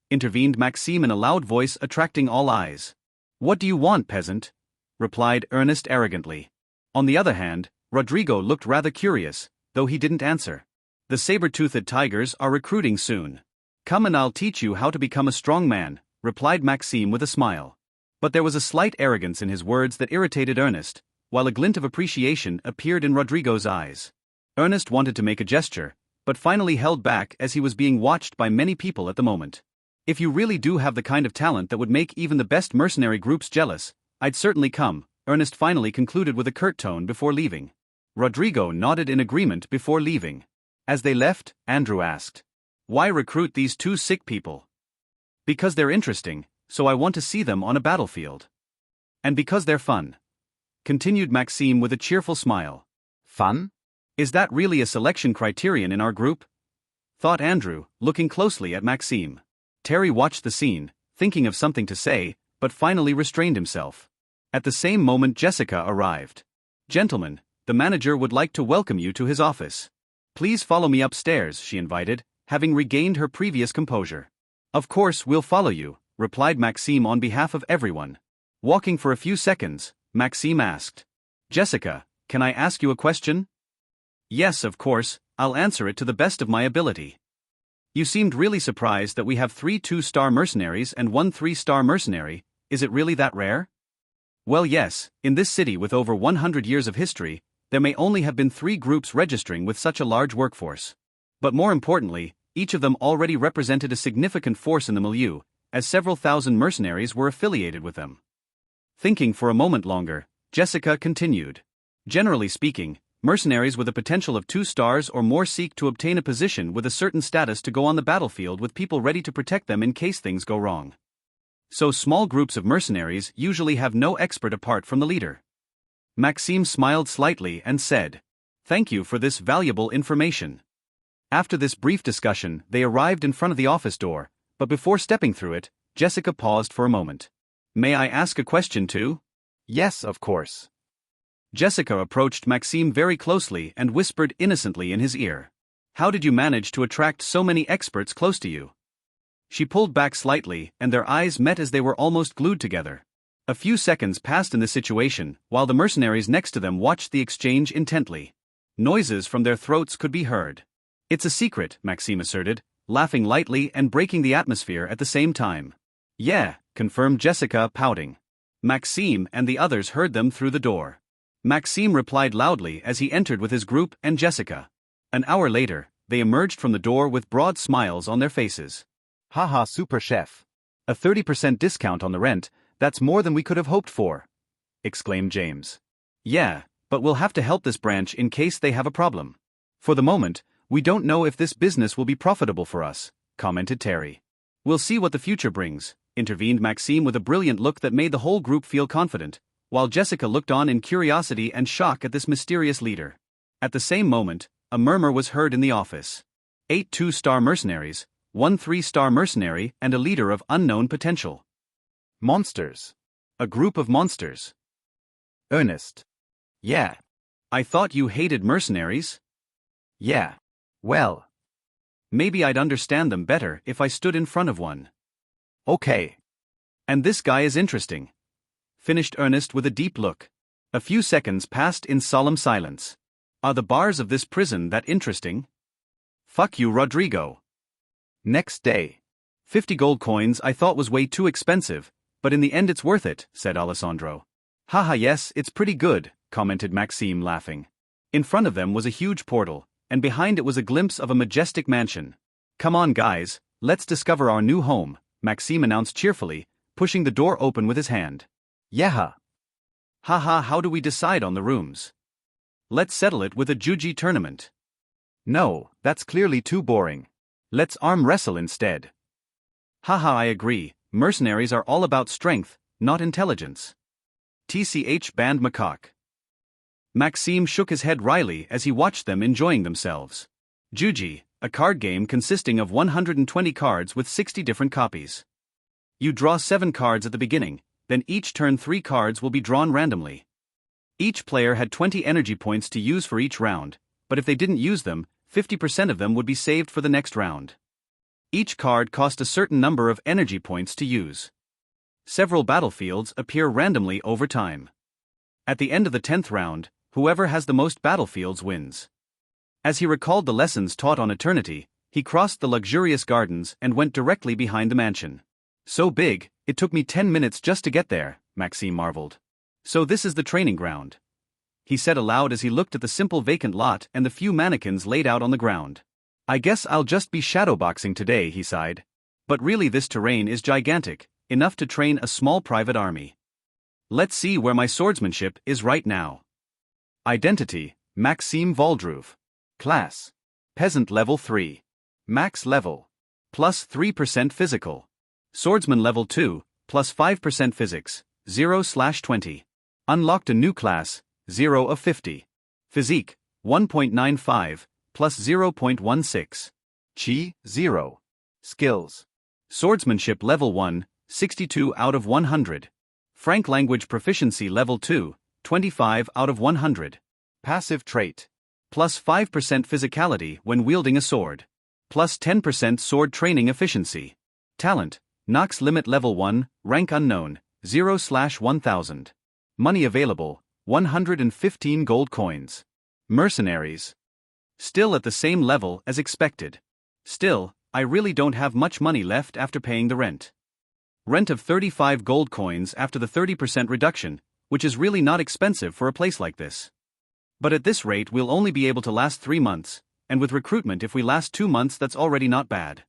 intervened Maxime in a loud voice attracting all eyes. What do you want, peasant? Replied Ernest arrogantly. On the other hand, Rodrigo looked rather curious, though he didn't answer. The saber-toothed tigers are recruiting soon. Come and I'll teach you how to become a strong man, replied Maxime with a smile. But there was a slight arrogance in his words that irritated Ernest, while a glint of appreciation appeared in Rodrigo's eyes. Ernest wanted to make a gesture, but finally held back as he was being watched by many people at the moment. If you really do have the kind of talent that would make even the best mercenary groups jealous, I'd certainly come, Ernest finally concluded with a curt tone before leaving. Rodrigo nodded in agreement before leaving. As they left, Andrew asked, why recruit these two sick people? Because they're interesting, so I want to see them on a battlefield. And because they're fun, continued Maxime with a cheerful smile. Fun? Is that really a selection criterion in our group? Thought Andrew, looking closely at Maxime. Terry watched the scene, thinking of something to say, but finally restrained himself. At the same moment Jessica arrived. Gentlemen, the manager would like to welcome you to his office. Please follow me upstairs, she invited, having regained her previous composure. Of course, we'll follow you, replied Maxime on behalf of everyone. Walking for a few seconds, Maxime asked, Jessica, can I ask you a question? Yes, of course, I'll answer it to the best of my ability. You seemed really surprised that we have 3 2-star mercenaries and 1 3-star mercenary, is it really that rare? Well yes, in this city with over 100 years of history, there may only have been 3 groups registering with such a large workforce. But more importantly, each of them already represented a significant force in the milieu, as several thousand mercenaries were affiliated with them. Thinking for a moment longer, Jessica continued. Generally speaking, mercenaries with a potential of 2 stars or more seek to obtain a position with a certain status to go on the battlefield with people ready to protect them in case things go wrong. So small groups of mercenaries usually have no expert apart from the leader. Maxime smiled slightly and said, Thank you for this valuable information. After this brief discussion, they arrived in front of the office door, but before stepping through it, Jessica paused for a moment. May I ask a question too? Yes, of course. Jessica approached Maxime very closely and whispered innocently in his ear. How did you manage to attract so many experts close to you? She pulled back slightly, and their eyes met as they were almost glued together. A few seconds passed in this situation, while the mercenaries next to them watched the exchange intently. Noises from their throats could be heard. It's a secret, Maxime asserted, laughing lightly and breaking the atmosphere at the same time. Yeah, confirmed Jessica, pouting. Maxime and the others heard them through the door. Maxime replied loudly as he entered with his group and Jessica. An hour later, they emerged from the door with broad smiles on their faces. Haha, super chef. A 30% discount on the rent, that's more than we could have hoped for, exclaimed James. Yeah, but we'll have to help this branch in case they have a problem. For the moment, we don't know if this business will be profitable for us, commented Terry. We'll see what the future brings, intervened Maxime with a brilliant look that made the whole group feel confident, while Jessica looked on in curiosity and shock at this mysterious leader. At the same moment, a murmur was heard in the office. 8 2-star mercenaries, 1 3-star mercenary, and a leader of unknown potential. Monsters. A group of monsters. Ernest. Yeah. I thought you hated mercenaries? Yeah. Well. Maybe I'd understand them better if I stood in front of one. Okay. And this guy is interesting, finished Ernest with a deep look. A few seconds passed in solemn silence. Are the bars of this prison that interesting? Fuck you, Rodrigo. Next day. 50 gold coins I thought was way too expensive, but in the end it's worth it, said Alessandro. Haha, yes, it's pretty good, commented Maxime, laughing. In front of them was a huge portal, and behind it was a glimpse of a majestic mansion. Come on, guys, let's discover our new home, Maxime announced cheerfully, pushing the door open with his hand. Yeah. Haha, how do we decide on the rooms? Let's settle it with a juji tournament. No, that's clearly too boring. Let's arm wrestle instead. Haha, I agree, mercenaries are all about strength, not intelligence. TCH banned macaque. Maxime shook his head wryly as he watched them enjoying themselves. Juji, a card game consisting of 120 cards with 60 different copies. You draw 7 cards at the beginning, then each turn 3 cards will be drawn randomly. Each player had 20 energy points to use for each round, but if they didn't use them, 50% of them would be saved for the next round. Each card cost a certain number of energy points to use. Several battlefields appear randomly over time. At the end of the 10th round, whoever has the most battlefields wins. As he recalled the lessons taught on Eternity, he crossed the luxurious gardens and went directly behind the mansion. So big, it took me 10 minutes just to get there, Maxime marveled. So this is the training ground, he said aloud as he looked at the simple vacant lot and the few mannequins laid out on the ground. I guess I'll just be shadowboxing today, he sighed. But really this terrain is gigantic, enough to train a small private army. Let's see where my swordsmanship is right now. Identity, Maxime Valdruve. Class, Peasant level 3. Max level, plus 3% physical. Swordsman level 2, plus 5% physics, 0/20. Unlocked a new class, 0 of 50. Physique, 1.95, plus 0.16. Chi, 0. Skills. Swordsmanship level 1, 62 out of 100. Frank language proficiency level 2, 25 out of 100. Passive trait. Plus 5% physicality when wielding a sword. Plus 10% sword training efficiency. Talent, Nox limit level 1, rank unknown, 0/1000. Money available, 115 gold coins. Mercenaries. Still at the same level as expected. Still, I really don't have much money left after paying the rent. Rent of 35 gold coins after the 30% reduction, which is really not expensive for a place like this. But at this rate we'll only be able to last 3 months, and with recruitment if we last 2 months that's already not bad.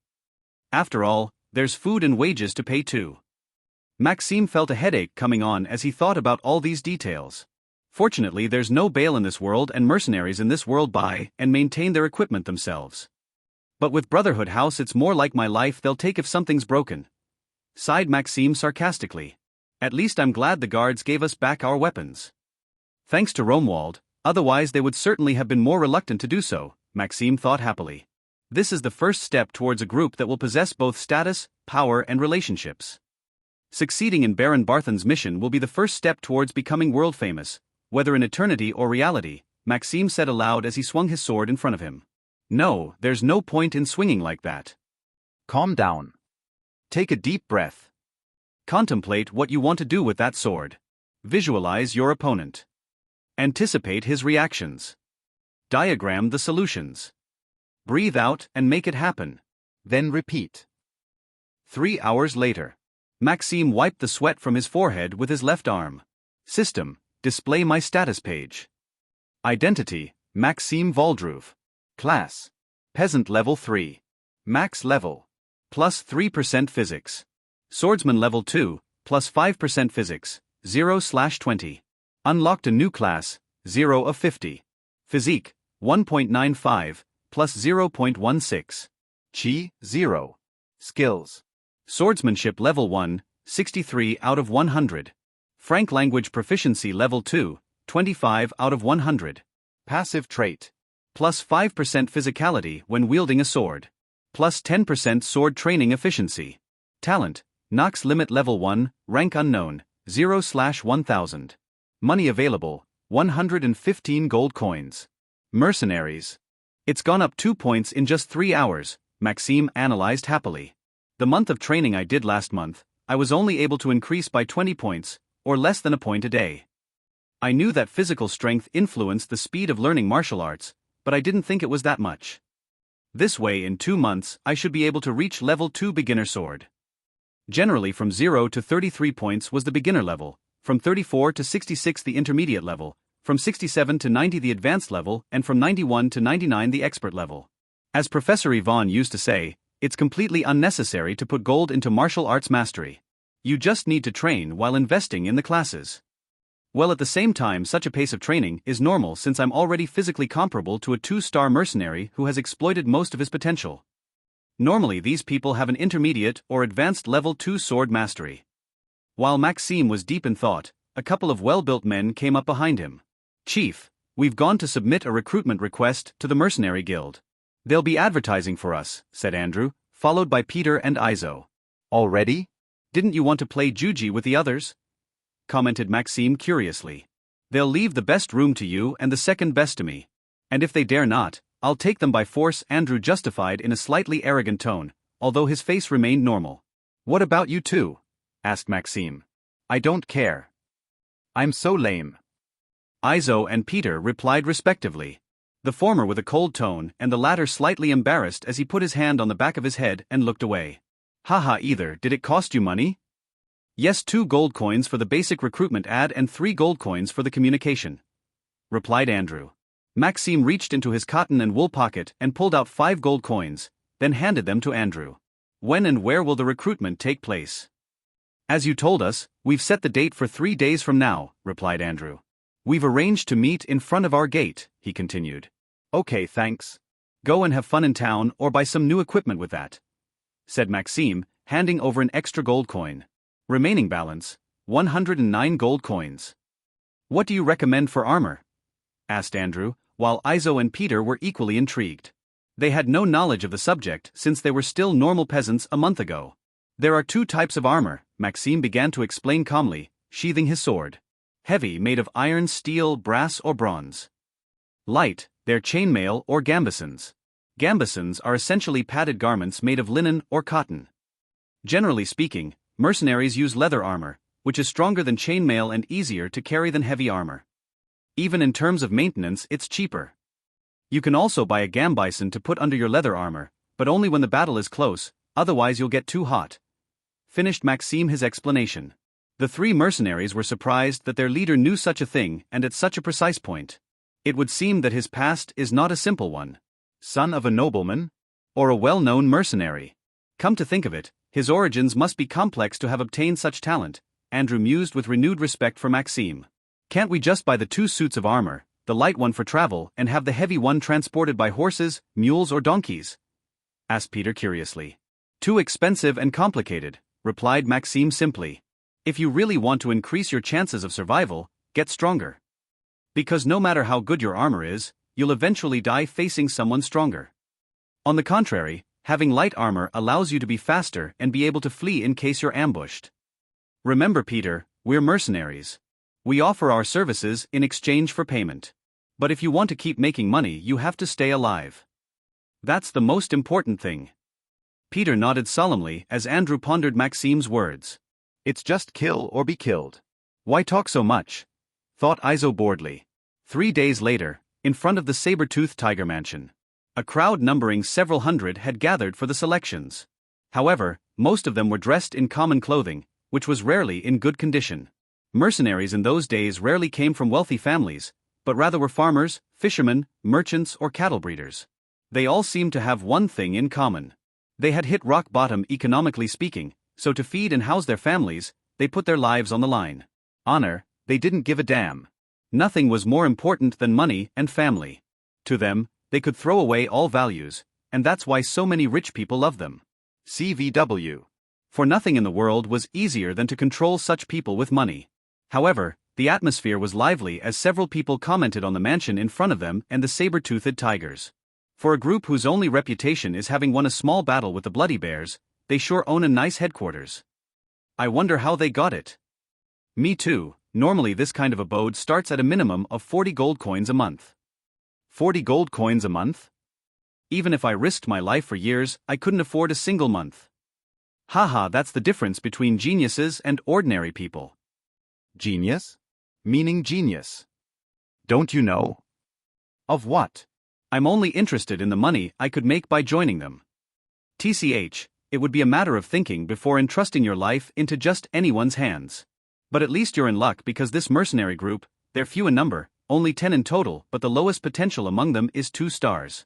After all, there's food and wages to pay too. Maxime felt a headache coming on as he thought about all these details. Fortunately there's no bail in this world and mercenaries in this world buy and maintain their equipment themselves. But with Brotherhood House it's more like my life they'll take if something's broken. Sighed Maxime sarcastically. At least I'm glad the guards gave us back our weapons. Thanks to Romuald, otherwise they would certainly have been more reluctant to do so, Maxime thought happily. This is the first step towards a group that will possess both status, power and relationships. Succeeding in Baron Barthen's mission will be the first step towards becoming world famous, whether in eternity or reality, Maxime said aloud as he swung his sword in front of him. No, there's no point in swinging like that. Calm down. Take a deep breath. Contemplate what you want to do with that sword. Visualize your opponent. Anticipate his reactions. Diagram the solutions. Breathe out and make it happen. Then repeat. 3 hours later. Maxime wiped the sweat from his forehead with his left arm. System, display my status page. Identity, Maxime Voldruv. Class, Peasant Level 3. Max Level, plus 3% Physics. Swordsman Level 2, plus 5% Physics, 0/20. Unlocked a new class, 0 of 50. Physique, 1.95, plus 0.16. Chi, 0. Skills. Swordsmanship Level 1, 63 out of 100. Frank Language Proficiency Level 2, 25 out of 100. Passive trait. Plus 5% physicality when wielding a sword. Plus 10% sword training efficiency. Talent, Nox Limit Level 1, Rank Unknown, 0/1000. Money available, 115 gold coins. Mercenaries. It's gone up 2 points in just 3 hours, Maxime analyzed happily. The month of training I did last month, I was only able to increase by 20 points, or less than a point a day. I knew that physical strength influenced the speed of learning martial arts, but I didn't think it was that much. This way in 2 months I should be able to reach level 2 beginner sword. Generally from 0 to 33 points was the beginner level, from 34 to 66 the intermediate level, from 67 to 90 the advanced level, and from 91 to 99 the expert level. As Professor Yvonne used to say, it's completely unnecessary to put gold into martial arts mastery. You just need to train while investing in the classes. Well, at the same time, such a pace of training is normal since I'm already physically comparable to a 2-star mercenary who has exploited most of his potential. Normally, these people have an intermediate or advanced level 2 sword mastery. While Maxime was deep in thought, a couple of well-built men came up behind him. Chief, we've gone to submit a recruitment request to the Mercenary Guild. They'll be advertising for us, said Andrew, followed by Peter and Izo. Already? Didn't you want to play juji with the others? Commented Maxime curiously. They'll leave the best room to you and the second best to me. And if they dare not, I'll take them by force, Andrew justified in a slightly arrogant tone, although his face remained normal. What about you two? Asked Maxime. I don't care. I'm so lame. Izo and Peter replied respectively. The former with a cold tone and the latter slightly embarrassed as he put his hand on the back of his head and looked away. Haha, either, did it cost you money? Yes, 2 gold coins for the basic recruitment ad and 3 gold coins for the communication, replied Andrew. Maxime reached into his cotton and wool pocket and pulled out 5 gold coins, then handed them to Andrew. When and where will the recruitment take place? As you told us, we've set the date for 3 days from now, replied Andrew. We've arranged to meet in front of our gate, he continued. Okay, thanks. Go and have fun in town or buy some new equipment with that, said Maxime, handing over an extra gold coin. Remaining balance, 109 gold coins. What do you recommend for armor? Asked Andrew, while Izo and Peter were equally intrigued. They had no knowledge of the subject since they were still normal peasants a month ago. There are 2 types of armor, Maxime began to explain calmly, sheathing his sword. Heavy, made of iron, steel, brass or bronze. Light, they're chainmail or gambesons. Gambesons are essentially padded garments made of linen or cotton. Generally speaking, mercenaries use leather armor, which is stronger than chainmail and easier to carry than heavy armor. Even in terms of maintenance, it's cheaper. You can also buy a gambison to put under your leather armor, but only when the battle is close, otherwise you'll get too hot. Finished Maxime his explanation. The 3 mercenaries were surprised that their leader knew such a thing and at such a precise point. It would seem that his past is not a simple one. Son of a nobleman? Or a well-known mercenary? Come to think of it, his origins must be complex to have obtained such talent, Andrew mused with renewed respect for Maxime. Can't we just buy the 2 suits of armor, the light one for travel and have the heavy one transported by horses, mules or donkeys? Asked Peter curiously. Too expensive and complicated, replied Maxime simply. If you really want to increase your chances of survival, get stronger. Because no matter how good your armor is, you'll eventually die facing someone stronger. On the contrary, having light armor allows you to be faster and be able to flee in case you're ambushed. Remember, Peter, we're mercenaries. We offer our services in exchange for payment. But if you want to keep making money, you have to stay alive. That's the most important thing. Peter nodded solemnly as Andrew pondered Maxime's words. It's just kill or be killed. Why talk so much? Thought Izo boredly. 3 days later, in front of the Saber-toothed tiger mansion, a crowd numbering several hundred had gathered for the selections. However, most of them were dressed in common clothing, which was rarely in good condition. Mercenaries in those days rarely came from wealthy families, but rather were farmers, fishermen, merchants, or cattle breeders. They all seemed to have one thing in common. They had hit rock bottom economically speaking, so to feed and house their families, they put their lives on the line. Honor, they didn't give a damn. Nothing was more important than money and family. To them, they could throw away all values, and that's why so many rich people love them. CVW. For nothing in the world was easier than to control such people with money. However, the atmosphere was lively as several people commented on the mansion in front of them and the saber-toothed tigers. For a group whose only reputation is having won a small battle with the bloody bears, they sure own a nice headquarters. I wonder how they got it. Me too. Normally this kind of abode starts at a minimum of 40 gold coins a month. 40 gold coins a month? Even if I risked my life for years, I couldn't afford a single month. Haha, that's the difference between geniuses and ordinary people. Genius? Meaning genius. Don't you know? Of what? I'm only interested in the money I could make by joining them. TCH, it would be a matter of thinking before entrusting your life into just anyone's hands. But at least you're in luck because this mercenary group, they're few in number, only 10 in total, but the lowest potential among them is 2 stars.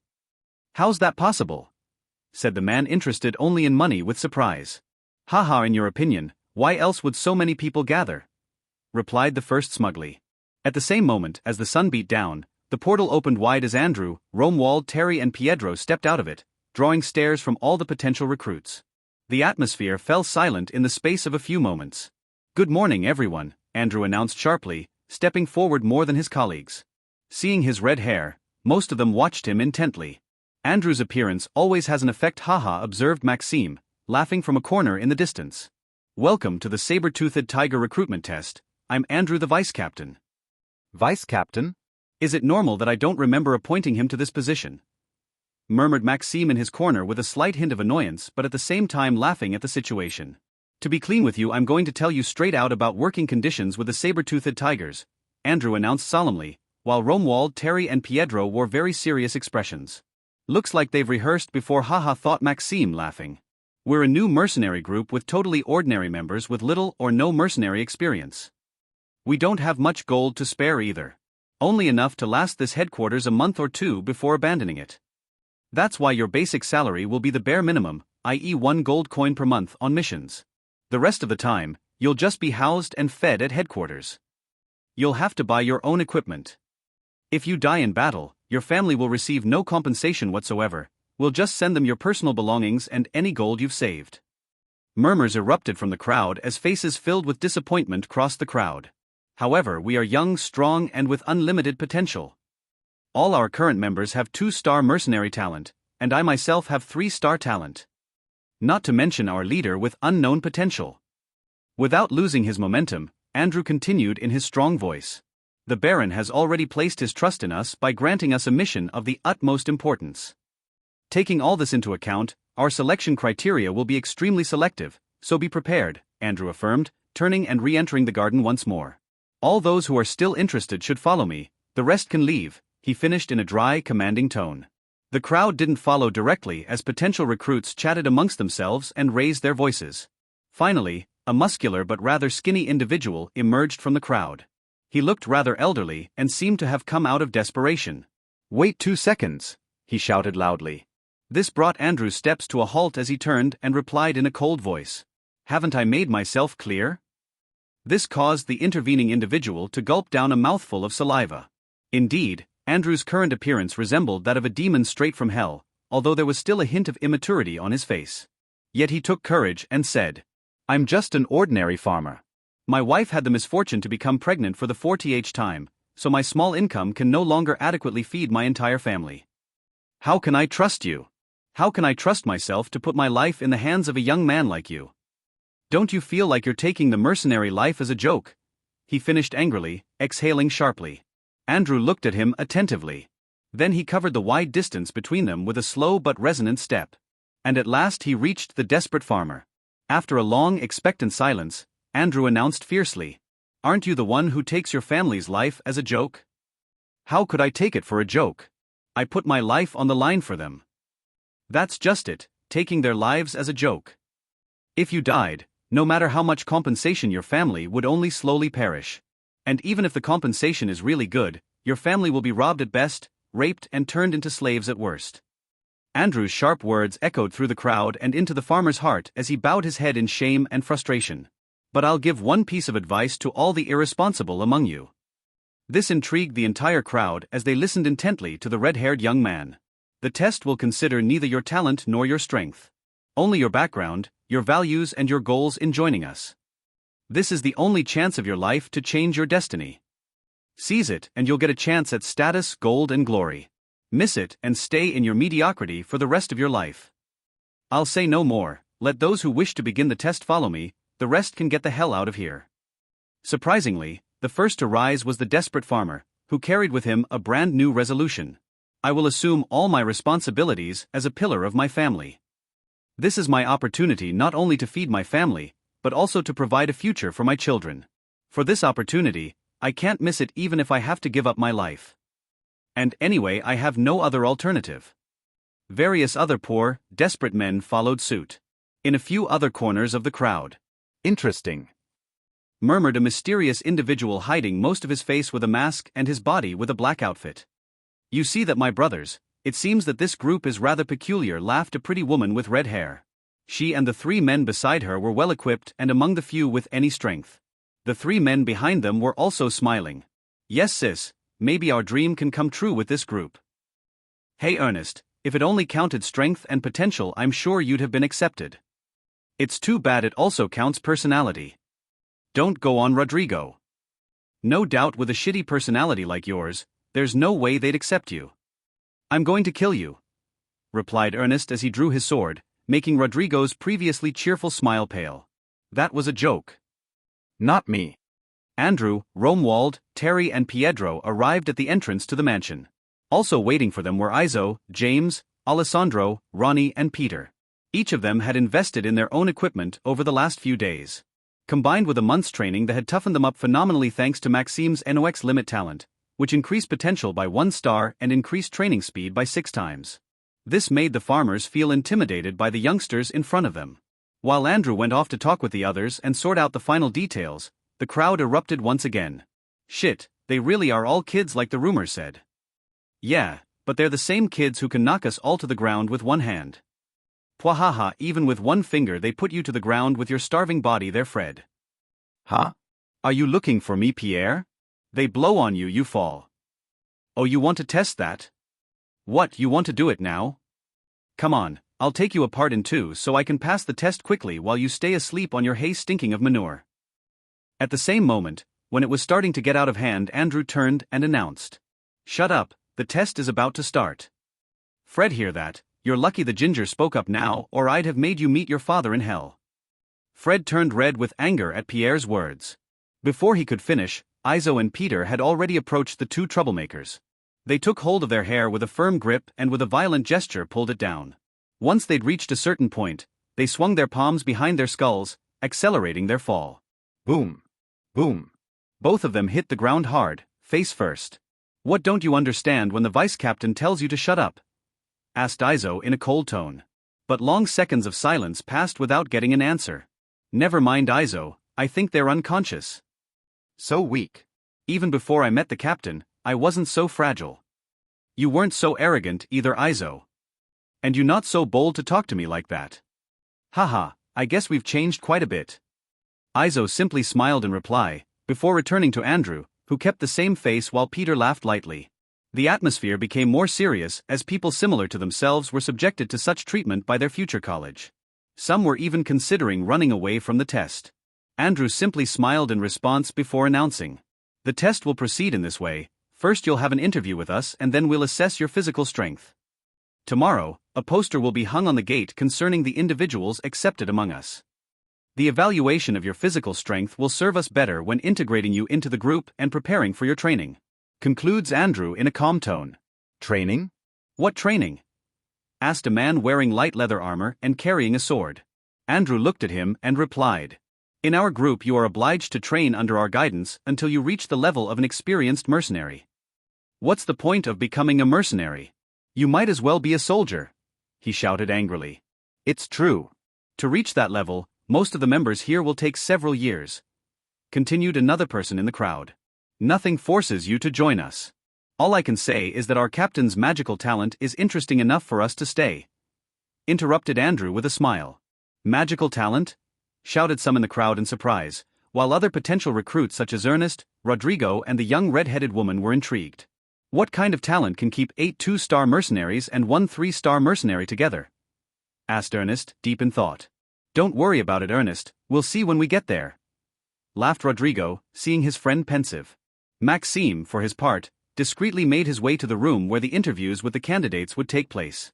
How's that possible? Said the man interested only in money with surprise. Haha, in your opinion, why else would so many people gather? Replied the first smugly. At the same moment as the sun beat down, the portal opened wide as Andrew, Romuald, Terry and Pietro stepped out of it, drawing stares from all the potential recruits. The atmosphere fell silent in the space of a few moments. Good morning everyone, Andrew announced sharply, stepping forward more than his colleagues. Seeing his red hair, most of them watched him intently. Andrew's appearance always has an effect, haha, observed Maxime, laughing from a corner in the distance. Welcome to the Saber-toothed Tiger recruitment test. I'm Andrew, the vice captain. Vice captain? Is it normal that I don't remember appointing him to this position? Murmured Maxime in his corner with a slight hint of annoyance but at the same time laughing at the situation. To be clean with you, I'm going to tell you straight out about working conditions with the saber-toothed tigers, Andrew announced solemnly, while Romuald, Terry and Pietro wore very serious expressions. Looks like they've rehearsed before, haha, thought Maxime, laughing. We're a new mercenary group with totally ordinary members with little or no mercenary experience. We don't have much gold to spare either. Only enough to last this headquarters a month or two before abandoning it. That's why your basic salary will be the bare minimum, i.e. 1 gold coin per month on missions. The rest of the time, you'll just be housed and fed at headquarters. You'll have to buy your own equipment. If you die in battle, your family will receive no compensation whatsoever. We'll just send them your personal belongings and any gold you've saved. Murmurs erupted from the crowd as faces filled with disappointment crossed the crowd. However, we are young, strong, and with unlimited potential. All our current members have 2-star mercenary talent, and I myself have 3-star talent. Not to mention our leader with unknown potential. Without losing his momentum, Andrew continued in his strong voice. The Baron has already placed his trust in us by granting us a mission of the utmost importance. Taking all this into account, our selection criteria will be extremely selective, so be prepared, Andrew affirmed, turning and re-entering the garden once more. All those who are still interested should follow me, the rest can leave, he finished in a dry, commanding tone. The crowd didn't follow directly as potential recruits chatted amongst themselves and raised their voices. Finally, a muscular but rather skinny individual emerged from the crowd. He looked rather elderly and seemed to have come out of desperation. Wait 2 seconds, he shouted loudly. This brought Andrew's steps to a halt as he turned and replied in a cold voice. Haven't I made myself clear? This caused the intervening individual to gulp down a mouthful of saliva. Indeed, Andrew's current appearance resembled that of a demon straight from hell, although there was still a hint of immaturity on his face. Yet he took courage and said, I'm just an ordinary farmer. My wife had the misfortune to become pregnant for the 40th time, so my small income can no longer adequately feed my entire family. How can I trust you? How can I trust myself to put my life in the hands of a young man like you? Don't you feel like you're taking the mercenary life as a joke? He finished angrily, exhaling sharply. Andrew looked at him attentively. Then he covered the wide distance between them with a slow but resonant step. And at last he reached the desperate farmer. After a long, expectant silence, Andrew announced fiercely, Aren't you the one who takes your family's life as a joke? How could I take it for a joke? I put my life on the line for them. That's just it, taking their lives as a joke. If you died, no matter how much compensation your family would only slowly perish. And even if the compensation is really good, your family will be robbed at best, raped and turned into slaves at worst. Andrew's sharp words echoed through the crowd and into the farmer's heart as he bowed his head in shame and frustration. But I'll give one piece of advice to all the irresponsible among you. This intrigued the entire crowd as they listened intently to the red-haired young man. The test will consider neither your talent nor your strength. Only your background, your values and your goals in joining us. This is the only chance of your life to change your destiny. Seize it and you'll get a chance at status, gold and glory. Miss it and stay in your mediocrity for the rest of your life. I'll say no more, let those who wish to begin the test follow me, the rest can get the hell out of here. Surprisingly, the first to rise was the desperate farmer, who carried with him a brand new resolution. I will assume all my responsibilities as a pillar of my family. This is my opportunity not only to feed my family, but also to provide a future for my children. For this opportunity, I can't miss it even if I have to give up my life. And anyway, I have no other alternative. Various other poor, desperate men followed suit. In a few other corners of the crowd. Interesting, murmured a mysterious individual hiding most of his face with a mask and his body with a black outfit. You see that, my brothers, it seems that this group is rather peculiar, laughed a pretty woman with red hair. She and the three men beside her were well equipped and among the few with any strength. The three men behind them were also smiling. Yes sis, maybe our dream can come true with this group. Hey Ernest, if it only counted strength and potential I'm sure you'd have been accepted. It's too bad it also counts personality. Don't go on Rodrigo. No doubt with a shitty personality like yours, there's no way they'd accept you. I'm going to kill you, replied Ernest as he drew his sword, making Rodrigo's previously cheerful smile pale. That was a joke. Not me. Andrew, Romuald, Terry and Pietro arrived at the entrance to the mansion. Also waiting for them were Izo, James, Alessandro, Ronnie and Peter. Each of them had invested in their own equipment over the last few days. Combined with a month's training that had toughened them up phenomenally thanks to Maxime's NOx limit talent, which increased potential by 1 star and increased training speed by 6 times. This made the farmers feel intimidated by the youngsters in front of them. While Andrew went off to talk with the others and sort out the final details, the crowd erupted once again. Shit, they really are all kids like the rumors said. Yeah, but they're the same kids who can knock us all to the ground with one hand. Pwahaha, even with one finger they put you to the ground with your starving body there Fred. Huh? Are you looking for me Pierre? They blow on you, you fall. Oh, you want to test that? What, you want to do it now? Come on, I'll take you apart in 2 so I can pass the test quickly while you stay asleep on your hay stinking of manure. At the same moment, when it was starting to get out of hand, Andrew turned and announced. Shut up, the test is about to start. Fred, hear that? You're lucky the ginger spoke up now or I'd have made you meet your father in hell. Fred turned red with anger at Pierre's words. Before he could finish, Izo and Peter had already approached the 2 troublemakers. They took hold of their hair with a firm grip and with a violent gesture pulled it down. Once they'd reached a certain point, they swung their palms behind their skulls, accelerating their fall. Boom. Boom. Both of them hit the ground hard, face first. What don't you understand when the vice captain tells you to shut up? Asked Izo in a cold tone. But long seconds of silence passed without getting an answer. Never mind Izo, I think they're unconscious. So weak. Even before I met the captain, I wasn't so fragile. You weren't so arrogant either Izo. And you not so bold to talk to me like that. Haha, I guess we've changed quite a bit. Izo simply smiled in reply, before returning to Andrew, who kept the same face while Peter laughed lightly. The atmosphere became more serious as people similar to themselves were subjected to such treatment by their future college. Some were even considering running away from the test. Andrew simply smiled in response before announcing. The test will proceed in this way. First you'll have an interview with us and then we'll assess your physical strength. Tomorrow, a poster will be hung on the gate concerning the individuals accepted among us. The evaluation of your physical strength will serve us better when integrating you into the group and preparing for your training. Concludes Andrew in a calm tone. Training? What training? Asked a man wearing light leather armor and carrying a sword. Andrew looked at him and replied. In our group you are obliged to train under our guidance until you reach the level of an experienced mercenary. What's the point of becoming a mercenary? You might as well be a soldier, he shouted angrily. It's true. To reach that level, Most of the members here will take several years. Continued another person in the crowd. Nothing forces you to join us. All I can say is that our captain's magical talent is interesting enough for us to stay. Interrupted Andrew with a smile. Magical talent? Shouted some in the crowd in surprise, while other potential recruits such as Ernest, Rodrigo and the young red-headed woman were intrigued. What kind of talent can keep 8 2-star mercenaries and 1 3-star mercenary together? Asked Ernest, deep in thought. Don't worry about it, Ernest, we'll see when we get there. Laughed Rodrigo, seeing his friend pensive. Maxime, for his part, discreetly made his way to the room where the interviews with the candidates would take place.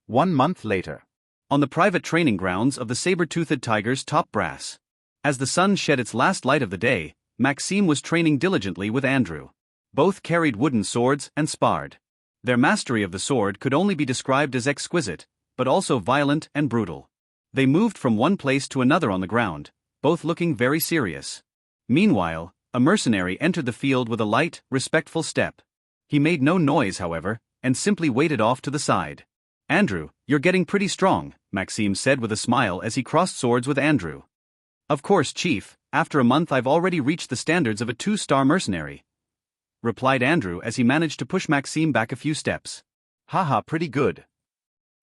1 month later. On the private training grounds of the Saber-toothed Tiger's top brass. As the sun shed its last light of the day, Maxime was training diligently with Andrew. Both carried wooden swords and sparred. Their mastery of the sword could only be described as exquisite, but also violent and brutal. They moved from one place to another on the ground, both looking very serious. Meanwhile, a mercenary entered the field with a light, respectful step. He made no noise, however, and simply waited off to the side. Andrew, you're getting pretty strong, Maxime said with a smile as he crossed swords with Andrew. Of course, Chief, after a month I've already reached the standards of a 2-star mercenary, replied Andrew as he managed to push Maxime back a few steps. Haha, pretty good.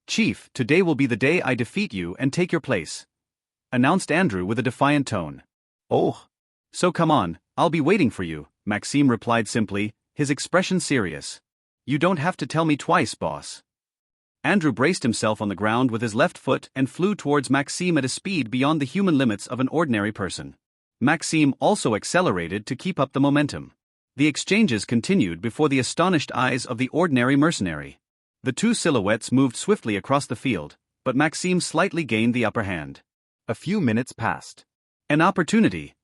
Chief, today will be the day I defeat you and take your place, announced Andrew with a defiant tone. Oh. So come on, I'll be waiting for you, Maxime replied simply, his expression serious. You don't have to tell me twice, boss. Andrew braced himself on the ground with his left foot and flew towards Maxime at a speed beyond the human limits of an ordinary person. Maxime also accelerated to keep up the momentum. The exchanges continued before the astonished eyes of the ordinary mercenary. The two silhouettes moved swiftly across the field, but Maxime slightly gained the upper hand. A few minutes passed. An opportunity,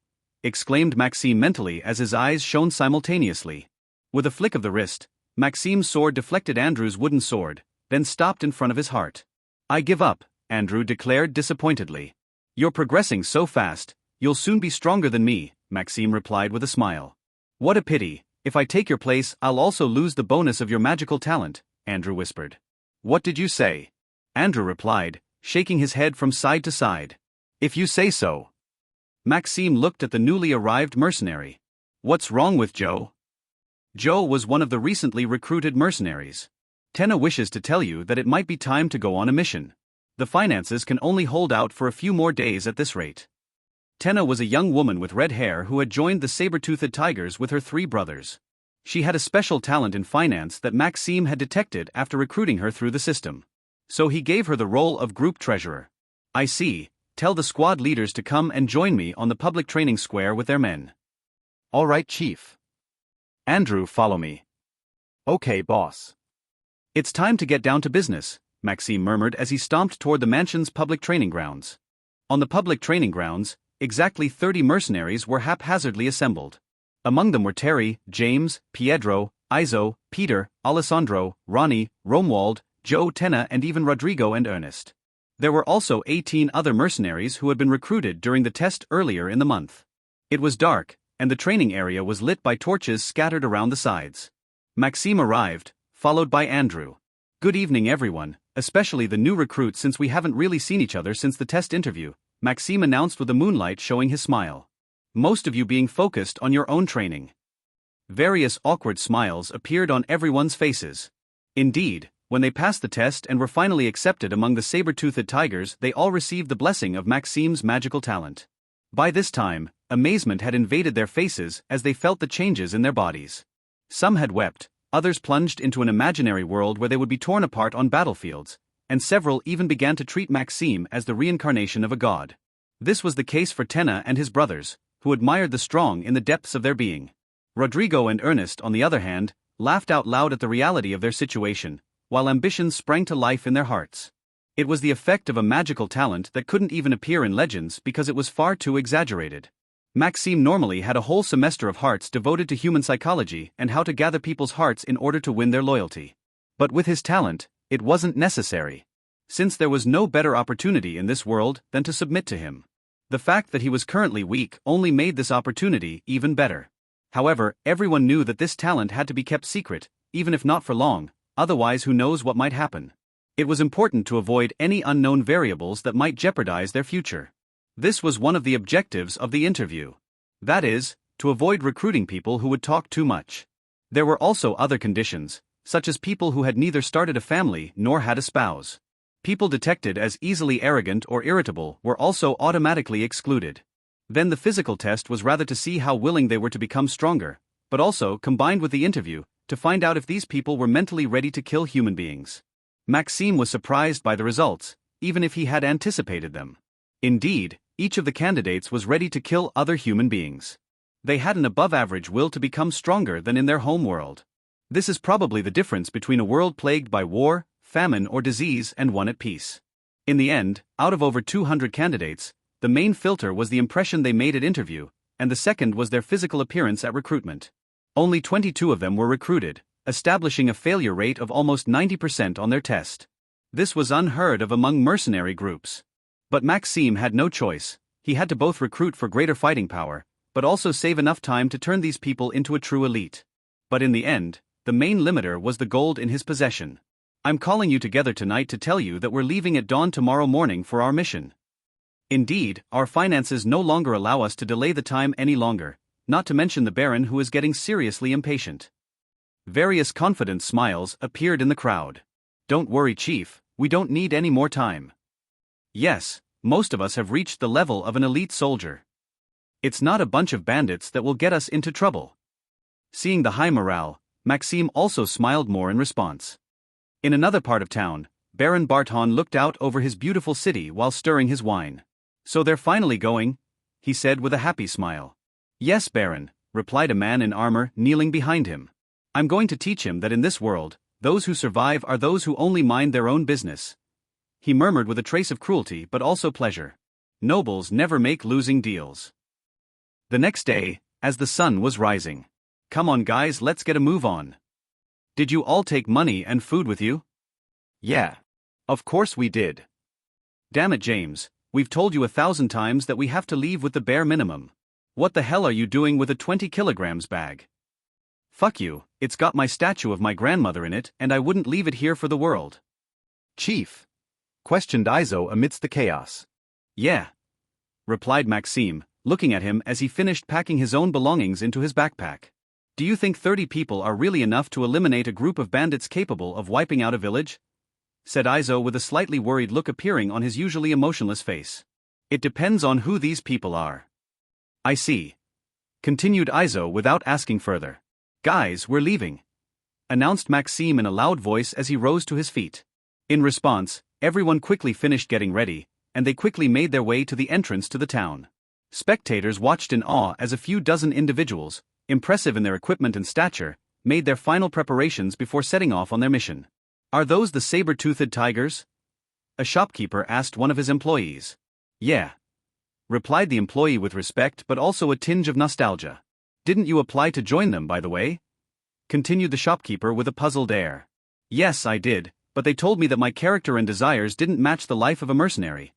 exclaimed Maxime mentally as his eyes shone simultaneously. With a flick of the wrist, Maxime's sword deflected Andrew's wooden sword, then stopped in front of his heart. I give up, Andrew declared disappointedly. You're progressing so fast, you'll soon be stronger than me, Maxime replied with a smile. What a pity, if I take your place I'll also lose the bonus of your magical talent, Andrew whispered. What did you say? Andrew replied, shaking his head from side to side. If you say so. Maxime looked at the newly arrived mercenary. What's wrong with Joe? Joe was one of the recently recruited mercenaries. Tenna wishes to tell you that it might be time to go on a mission. The finances can only hold out for a few more days at this rate. Tenna was a young woman with red hair who had joined the Saber-toothed Tigers with her 3 brothers. She had a special talent in finance that Maxime had detected after recruiting her through the system. So he gave her the role of group treasurer. I see, tell the squad leaders to come and join me on the public training square with their men. All right, Chief. Andrew, follow me. Okay, boss. It's time to get down to business, Maxime murmured as he stomped toward the mansion's public training grounds. On the public training grounds, exactly 30 mercenaries were haphazardly assembled. Among them were Terry, James, Pietro, Izo, Peter, Alessandro, Ronnie, Romuald, Joe, Tenna and even Rodrigo and Ernest. There were also 18 other mercenaries who had been recruited during the test earlier in the month. It was dark, and the training area was lit by torches scattered around the sides. Maxime arrived, followed by Andrew. Good evening everyone, especially the new recruits since we haven't really seen each other since the test interview, Maxime announced with the moonlight showing his smile. Most of you being focused on your own training. Various awkward smiles appeared on everyone's faces. Indeed, when they passed the test and were finally accepted among the Saber-toothed Tigers, they all received the blessing of Maxime's magical talent. By this time, amazement had invaded their faces as they felt the changes in their bodies. Some had wept, others plunged into an imaginary world where they would be torn apart on battlefields, and several even began to treat Maxime as the reincarnation of a god. This was the case for Tenna and his brothers, who admired the strong in the depths of their being. Rodrigo and Ernest, on the other hand, laughed out loud at the reality of their situation, while ambitions sprang to life in their hearts. It was the effect of a magical talent that couldn't even appear in legends because it was far too exaggerated. Maxime normally had a whole semester of hearts devoted to human psychology and how to gather people's hearts in order to win their loyalty. But with his talent, it wasn't necessary. Since there was no better opportunity in this world than to submit to him. The fact that he was currently weak only made this opportunity even better. However, everyone knew that this talent had to be kept secret, even if not for long, otherwise who knows what might happen. It was important to avoid any unknown variables that might jeopardize their future. This was one of the objectives of the interview. That is, to avoid recruiting people who would talk too much. There were also other conditions, such as people who had neither started a family nor had a spouse. People detected as easily arrogant or irritable were also automatically excluded. Then the physical test was rather to see how willing they were to become stronger, but also, combined with the interview, to find out if these people were mentally ready to kill human beings. Maxime was surprised by the results, even if he had anticipated them. Indeed, each of the candidates was ready to kill other human beings. They had an above-average will to become stronger than in their home world. This is probably the difference between a world plagued by war, famine or disease and one at peace. In the end, out of over 200 candidates, the main filter was the impression they made at interview, and the second was their physical appearance at recruitment. Only 22 of them were recruited, establishing a failure rate of almost 90% on their test. This was unheard of among mercenary groups. But Maxime had no choice. He had to both recruit for greater fighting power, but also save enough time to turn these people into a true elite. But in the end, the main limiter was the gold in his possession. I'm calling you together tonight to tell you that we're leaving at dawn tomorrow morning for our mission. Indeed, our finances no longer allow us to delay the time any longer, not to mention the Baron who is getting seriously impatient. Various confident smiles appeared in the crowd. Don't worry, Chief, we don't need any more time. Yes, most of us have reached the level of an elite soldier. It's not a bunch of bandits that will get us into trouble. Seeing the high morale, Maxime also smiled more in response. In another part of town, Baron Barton looked out over his beautiful city while stirring his wine. So they're finally going? He said with a happy smile. Yes, Baron, replied a man in armor kneeling behind him. I'm going to teach him that in this world, those who survive are those who only mind their own business. He murmured with a trace of cruelty but also pleasure. Nobles never make losing deals. The next day, as the sun was rising. Come on guys, let's get a move on. Did you all take money and food with you? Yeah. Of course we did. Damn it, James, we've told you 1,000 times that we have to leave with the bare minimum. What the hell are you doing with a 20 kilograms bag? Fuck you, it's got my statue of my grandmother in it and I wouldn't leave it here for the world. Chief? Questioned Izo amidst the chaos. Yeah. Replied Maxime, looking at him as he finished packing his own belongings into his backpack. Do you think 30 people are really enough to eliminate a group of bandits capable of wiping out a village? Said Izo with a slightly worried look appearing on his usually emotionless face. It depends on who these people are. I see. Continued Izo without asking further. Guys, we're leaving. Announced Maxime in a loud voice as he rose to his feet. In response, everyone quickly finished getting ready, and they quickly made their way to the entrance to the town. Spectators watched in awe as a few dozen individuals, impressive in their equipment and stature, made their final preparations before setting off on their mission. Are those the saber-toothed tigers? A shopkeeper asked one of his employees. Yeah. Replied the employee with respect but also a tinge of nostalgia. Didn't you apply to join them, by the way? Continued the shopkeeper with a puzzled air. Yes, I did, but they told me that my character and desires didn't match the life of a mercenary.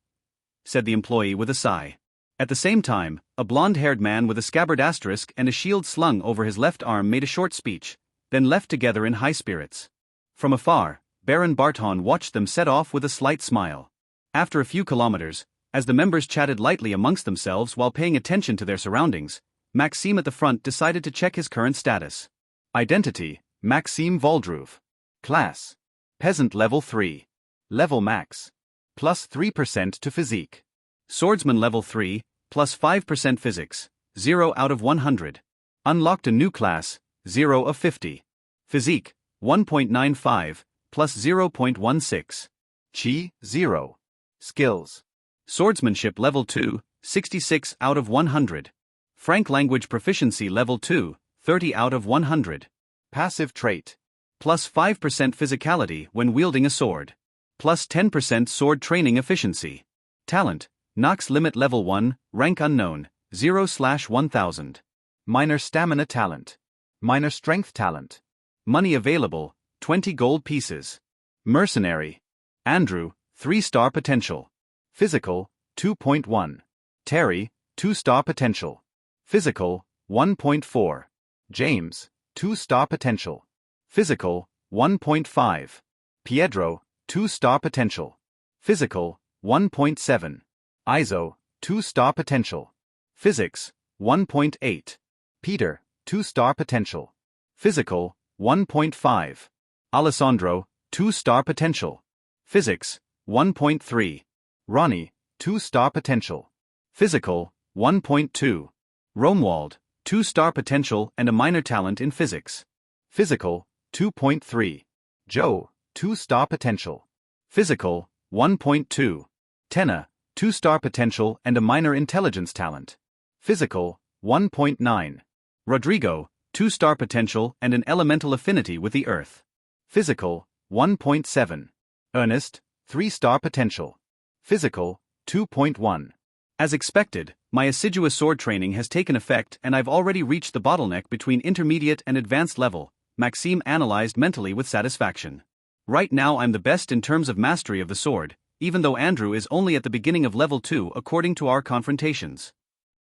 Said the employee with a sigh. At the same time, a blonde-haired man with a scabbard asterisk and a shield slung over his left arm made a short speech, then left together in high spirits. From afar, Baron Barton watched them set off with a slight smile. After a few kilometers, as the members chatted lightly amongst themselves while paying attention to their surroundings, Maxime at the front decided to check his current status. Identity, Maxime Voldruv. Class. Peasant level 3. Level max. Plus 3% to physique. Swordsman level 3, plus 5% physics, 0 out of 100. Unlocked a new class, 0 of 50. Physique, 1.95, plus 0.16. Chi, 0. Skills. Swordsmanship level 2, 66 out of 100. Frank language proficiency level 2, 30 out of 100. Passive trait. Plus 5% physicality when wielding a sword. Plus 10% sword training efficiency. Talent, Nox limit level 1, rank unknown, 0/1000. Minor stamina talent. Minor strength talent. Money available, 20 gold pieces. Mercenary. Andrew, 3-star potential. Physical, 2.1. Terry, 2-star potential. Physical, 1.4. James, 2-star potential. Physical, 1.5. Pietro, 2-star potential. Physical, 1.7. Izo, 2-star potential. Physics, 1.8. Peter, 2-star potential. Physical, 1.5. Alessandro, 2-star potential. Physics, 1.3. Ronnie, 2-star potential. Physical, 1.2. Romuald, 2-star potential and a minor talent in physics. Physical, 2.3. Joe, 2-star potential. Physical, 1.2. Tenna, 2-star potential and a minor intelligence talent. Physical, 1.9. Rodrigo, 2-star potential and an elemental affinity with the earth. Physical, 1.7. Ernest, 3-star potential. Physical, 2.1. As expected, my assiduous sword training has taken effect and I've already reached the bottleneck between intermediate and advanced level, Maxime analyzed mentally with satisfaction. Right now I'm the best in terms of mastery of the sword, even though Andrew is only at the beginning of level 2 according to our confrontations.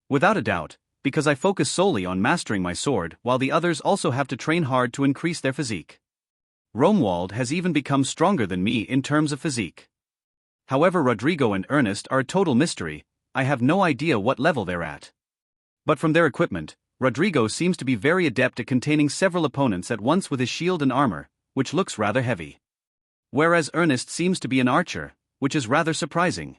Without a doubt, because I focus solely on mastering my sword while the others also have to train hard to increase their physique. Romuald has even become stronger than me in terms of physique. However, Rodrigo and Ernest are a total mystery, I have no idea what level they're at. But from their equipment, Rodrigo seems to be very adept at containing several opponents at once with his shield and armor, which looks rather heavy. Whereas Ernest seems to be an archer, which is rather surprising.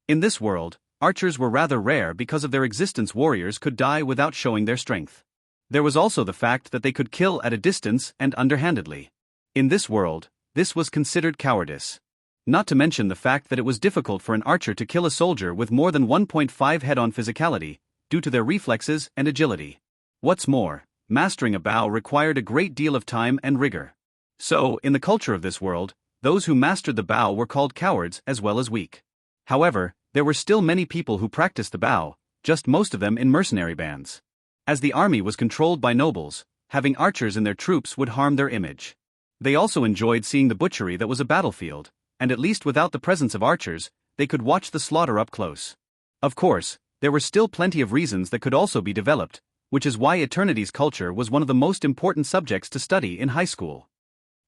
In this world, archers were rather rare because of their existence. Warriors could die without showing their strength. There was also the fact that they could kill at a distance and underhandedly. In this world, this was considered cowardice. Not to mention the fact that it was difficult for an archer to kill a soldier with more than 1.5 head-on physicality, due to their reflexes and agility. What's more, mastering a bow required a great deal of time and rigor. So, in the culture of this world, those who mastered the bow were called cowards as well as weak. However, there were still many people who practiced the bow, just most of them in mercenary bands. As the army was controlled by nobles, having archers in their troops would harm their image. They also enjoyed seeing the butchery that was a battlefield, and at least without the presence of archers, they could watch the slaughter up close. Of course, there were still plenty of reasons that could also be developed, which is why Eternity's culture was one of the most important subjects to study in high school.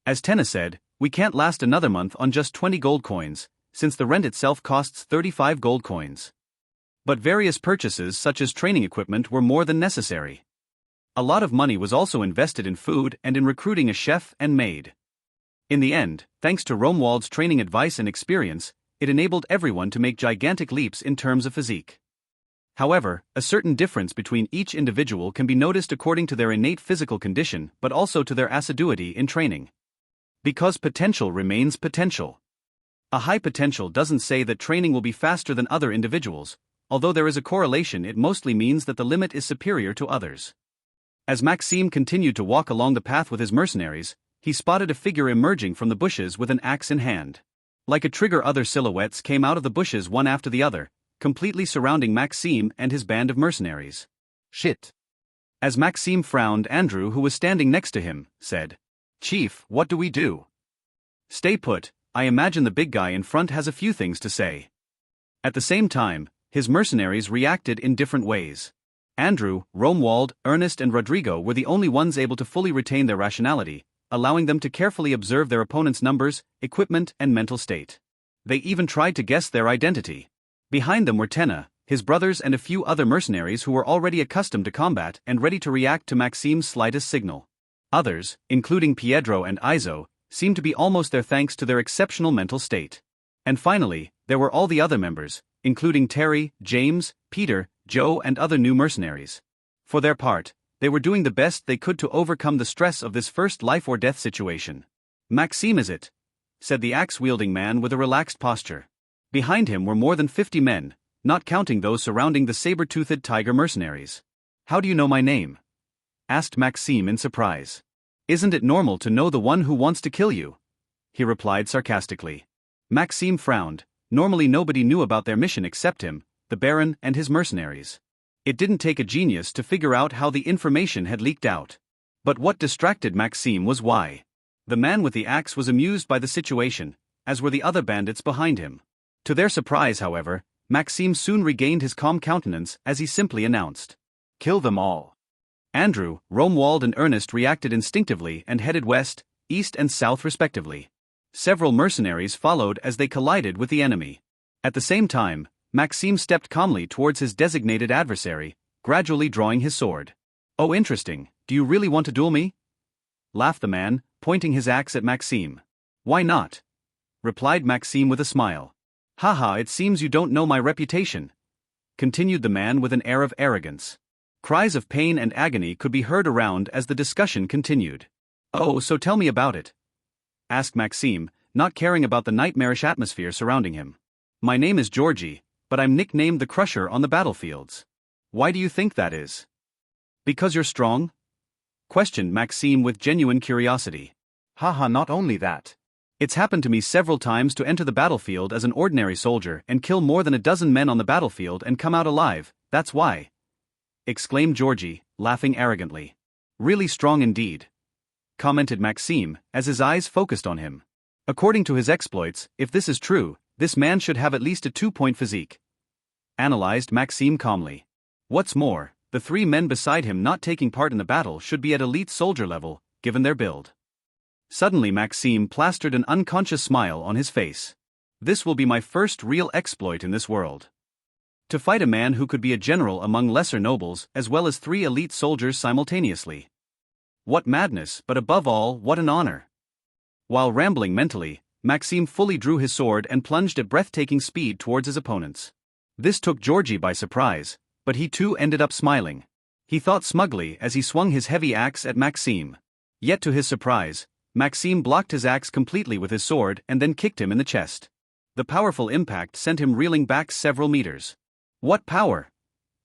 As Tenna said, we can't last another month on just 20 gold coins, since the rent itself costs 35 gold coins. But various purchases such as training equipment were more than necessary. A lot of money was also invested in food and in recruiting a chef and maid. In the end, thanks to Romuald's training advice and experience, it enabled everyone to make gigantic leaps in terms of physique. However, a certain difference between each individual can be noticed according to their innate physical condition but also to their assiduity in training. Because potential remains potential. A high potential doesn't say that training will be faster than other individuals, although there is a correlation. It mostly means that the limit is superior to others. As Maxime continued to walk along the path with his mercenaries, he spotted a figure emerging from the bushes with an axe in hand. Like a trigger, other silhouettes came out of the bushes one after the other, completely surrounding Maxime and his band of mercenaries. Shit. As Maxime frowned, Andrew, who was standing next to him, said, "Chief, what do we do?" "Stay put, I imagine the big guy in front has a few things to say." At the same time, his mercenaries reacted in different ways. Andrew, Romuald, Ernest and Rodrigo were the only ones able to fully retain their rationality, allowing them to carefully observe their opponent's numbers, equipment and mental state. They even tried to guess their identity. Behind them were Tenna, his brothers and a few other mercenaries who were already accustomed to combat and ready to react to Maxime's slightest signal. Others, including Pietro and Izo, seemed to be almost there thanks to their exceptional mental state. And finally, there were all the other members, including Terry, James, Peter, Joe and other new mercenaries. For their part, they were doing the best they could to overcome the stress of this first life-or-death situation. "Maxime is it?" said the axe-wielding man with a relaxed posture. Behind him were more than 50 men, not counting those surrounding the saber-toothed tiger mercenaries. "How do you know my name?" asked Maxime in surprise. "Isn't it normal to know the one who wants to kill you?" he replied sarcastically. Maxime frowned. Normally nobody knew about their mission except him, the Baron and his mercenaries. It didn't take a genius to figure out how the information had leaked out. But what distracted Maxime was why. The man with the axe was amused by the situation, as were the other bandits behind him. To their surprise, however, Maxime soon regained his calm countenance as he simply announced, "Kill them all." Andrew, Romuald and Ernest reacted instinctively and headed west, east and south respectively. Several mercenaries followed as they collided with the enemy. At the same time, Maxime stepped calmly towards his designated adversary, gradually drawing his sword. "Oh, interesting, do you really want to duel me?" laughed the man, pointing his axe at Maxime. "Why not?" replied Maxime with a smile. "Haha, it seems you don't know my reputation," continued the man with an air of arrogance. Cries of pain and agony could be heard around as the discussion continued. "Oh, so tell me about it," asked Maxime, not caring about the nightmarish atmosphere surrounding him. "My name is Georgie, but I'm nicknamed the Crusher on the battlefields." "Why do you think that is?" "Because you're strong?" questioned Maxime with genuine curiosity. "Haha, not only that. It's happened to me several times to enter the battlefield as an ordinary soldier and kill more than a dozen men on the battlefield and come out alive, that's why," exclaimed Georgie, laughing arrogantly. "Really strong indeed," commented Maxime, as his eyes focused on him. "According to his exploits, if this is true, this man should have at least a 2-point physique," analyzed Maxime calmly. "What's more, the 3 men beside him not taking part in the battle should be at elite soldier level, given their build." Suddenly Maxime plastered an unconscious smile on his face. "This will be my first real exploit in this world. To fight a man who could be a general among lesser nobles as well as 3 elite soldiers simultaneously. What madness, but above all, what an honor." While rambling mentally, Maxime fully drew his sword and plunged at breathtaking speed towards his opponents. This took Georgie by surprise, but he too ended up smiling. He thought smugly as he swung his heavy axe at Maxime. Yet to his surprise, Maxime blocked his axe completely with his sword and then kicked him in the chest. The powerful impact sent him reeling back several meters. "What power!"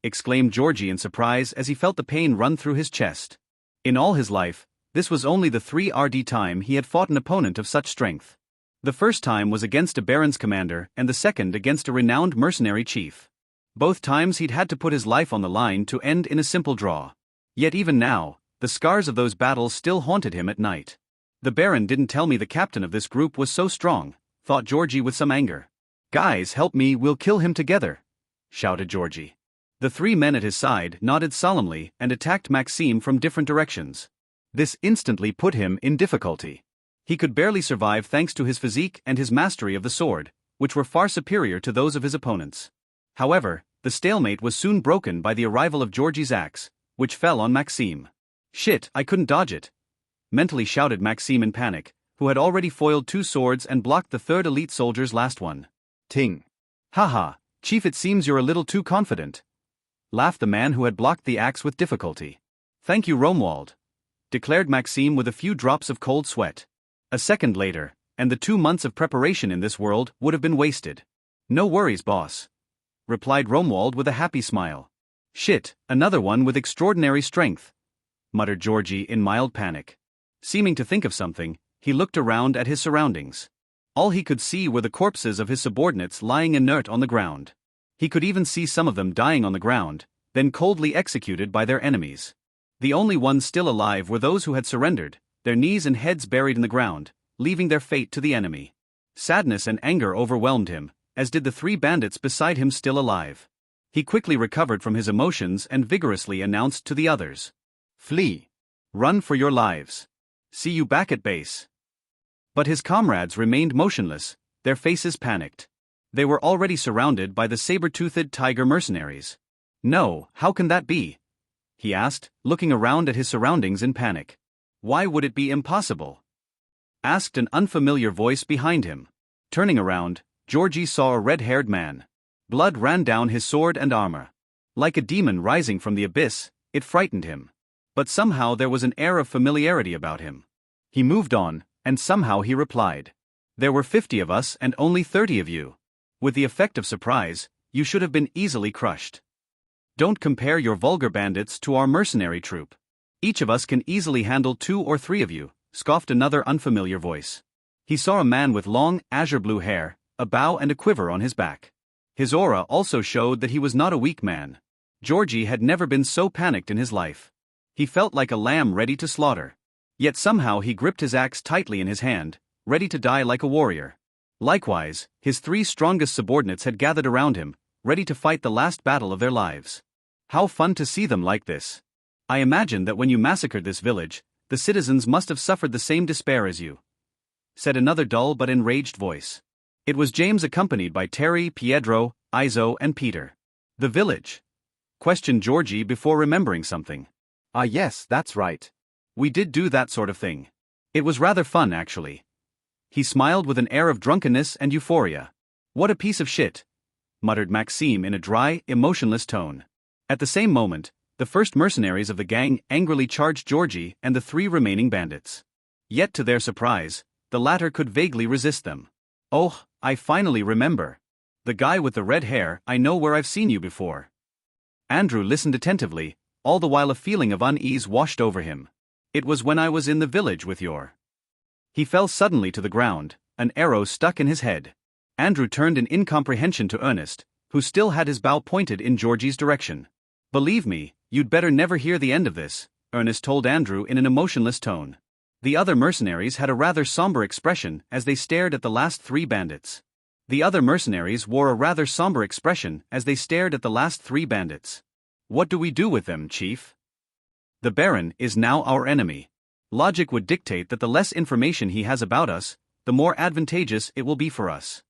exclaimed Georgie in surprise as he felt the pain run through his chest. In all his life, this was only the 3rd time he had fought an opponent of such strength. The first time was against a baron's commander and the second against a renowned mercenary chief. Both times he'd had to put his life on the line to end in a simple draw. Yet even now, the scars of those battles still haunted him at night. "The baron didn't tell me the captain of this group was so strong," thought Georgie with some anger. "Guys, help me, we'll kill him together," shouted Georgie. The 3 men at his side nodded solemnly and attacked Maxime from different directions. This instantly put him in difficulty. He could barely survive thanks to his physique and his mastery of the sword, which were far superior to those of his opponents. However, the stalemate was soon broken by the arrival of Georgie's axe, which fell on Maxime. "Shit, I couldn't dodge it," mentally shouted Maxime in panic, who had already foiled 2 swords and blocked the 3rd elite soldier's last one. "Ting. Haha, Chief, it seems you're a little too confident," laughed the man who had blocked the axe with difficulty. "Thank you, Romuald," declared Maxime with a few drops of cold sweat. A second later, and the 2 months of preparation in this world would have been wasted. "No worries, boss," replied Romuald with a happy smile. "Shit, another one with extraordinary strength," muttered Georgie in mild panic. Seeming to think of something, he looked around at his surroundings. All he could see were the corpses of his subordinates lying inert on the ground. He could even see some of them dying on the ground, then coldly executed by their enemies. The only ones still alive were those who had surrendered, their knees and heads buried in the ground, leaving their fate to the enemy. Sadness and anger overwhelmed him, as did the 3 bandits beside him still alive. He quickly recovered from his emotions and vigorously announced to the others, "Flee! Run for your lives! See you back at base." But his comrades remained motionless, their faces panicked. They were already surrounded by the saber-toothed tiger mercenaries. "No, how can that be?" he asked, looking around at his surroundings in panic. "Why would it be impossible?" asked an unfamiliar voice behind him. Turning around, Georgie saw a red-haired man. Blood ran down his sword and armor. Like a demon rising from the abyss, it frightened him. But somehow there was an air of familiarity about him. He moved on, and somehow he replied, "There were 50 of us and only 30 of you. With the effect of surprise, you should have been easily crushed. Don't compare your vulgar bandits to our mercenary troop. Each of us can easily handle 2 or 3 of you," scoffed another unfamiliar voice. He saw a man with long, azure-blue hair, a bow and a quiver on his back. His aura also showed that he was not a weak man. Georgie had never been so panicked in his life. He felt like a lamb ready to slaughter. Yet somehow he gripped his axe tightly in his hand, ready to die like a warrior. Likewise, his 3 strongest subordinates had gathered around him, ready to fight the last battle of their lives. "How fun to see them like this. I imagine that when you massacred this village, the citizens must have suffered the same despair as you," said another dull but enraged voice. It was James accompanied by Terry, Pietro, Izo, and Peter. The village? Questioned Georgie before remembering something. Ah, yes, that's right. We did do that sort of thing. It was rather fun, actually. He smiled with an air of drunkenness and euphoria. What a piece of shit, muttered Maxime in a dry, emotionless tone. At the same moment, the first mercenaries of the gang angrily charged Georgie and the 3 remaining bandits. Yet to their surprise, the latter could vaguely resist them. Oh, I finally remember. The guy with the red hair, I know where I've seen you before. Andrew listened attentively, all the while a feeling of unease washed over him. It was when I was in the village with your... He fell suddenly to the ground, an arrow stuck in his head. Andrew turned in incomprehension to Ernest, who still had his bow pointed in Georgie's direction. Believe me, you'd better never hear the end of this, Ernest told Andrew in an emotionless tone. The other mercenaries had a rather somber expression as they stared at the last 3 bandits. What do we do with them, Chief? The Baron is now our enemy. Logic would dictate that the less information he has about us, the more advantageous it will be for us.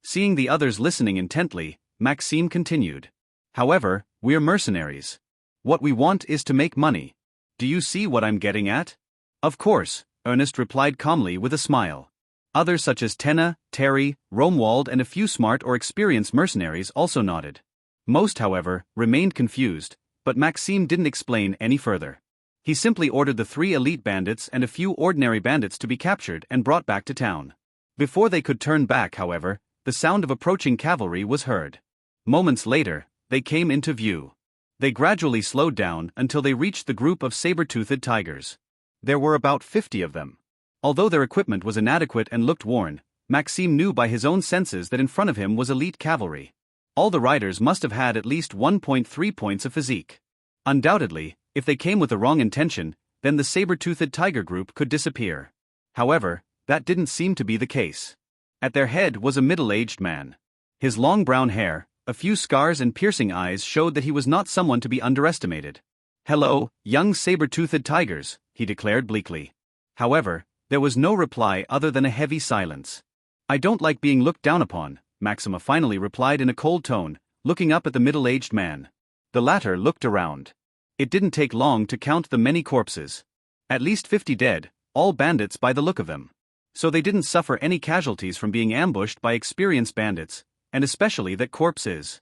Seeing the others listening intently, Maxime continued. However, we're mercenaries. What we want is to make money. Do you see what I'm getting at? Of course, Ernest replied calmly with a smile. Others such as Tenna, Terry, Romuald and a few smart or experienced mercenaries also nodded. Most, however, remained confused, but Maxime didn't explain any further. He simply ordered the 3 elite bandits and a few ordinary bandits to be captured and brought back to town. Before they could turn back, however, the sound of approaching cavalry was heard. Moments later, they came into view. They gradually slowed down until they reached the group of saber-toothed tigers. There were about 50 of them. Although their equipment was inadequate and looked worn, Maxime knew by his own senses that in front of him was elite cavalry. All the riders must have had at least 1.3 points of physique. Undoubtedly, if they came with the wrong intention, then the saber-toothed tiger group could disappear. However, that didn't seem to be the case. At their head was a middle-aged man. His long brown hair, a few scars and piercing eyes showed that he was not someone to be underestimated. "Hello, young saber-toothed tigers," he declared bleakly. However, there was no reply other than a heavy silence. "I don't like being looked down upon," Maxima finally replied in a cold tone, looking up at the middle-aged man. The latter looked around. It didn't take long to count the many corpses. At least 50 dead, all bandits by the look of them. So they didn't suffer any casualties from being ambushed by experienced bandits, and especially that corpses.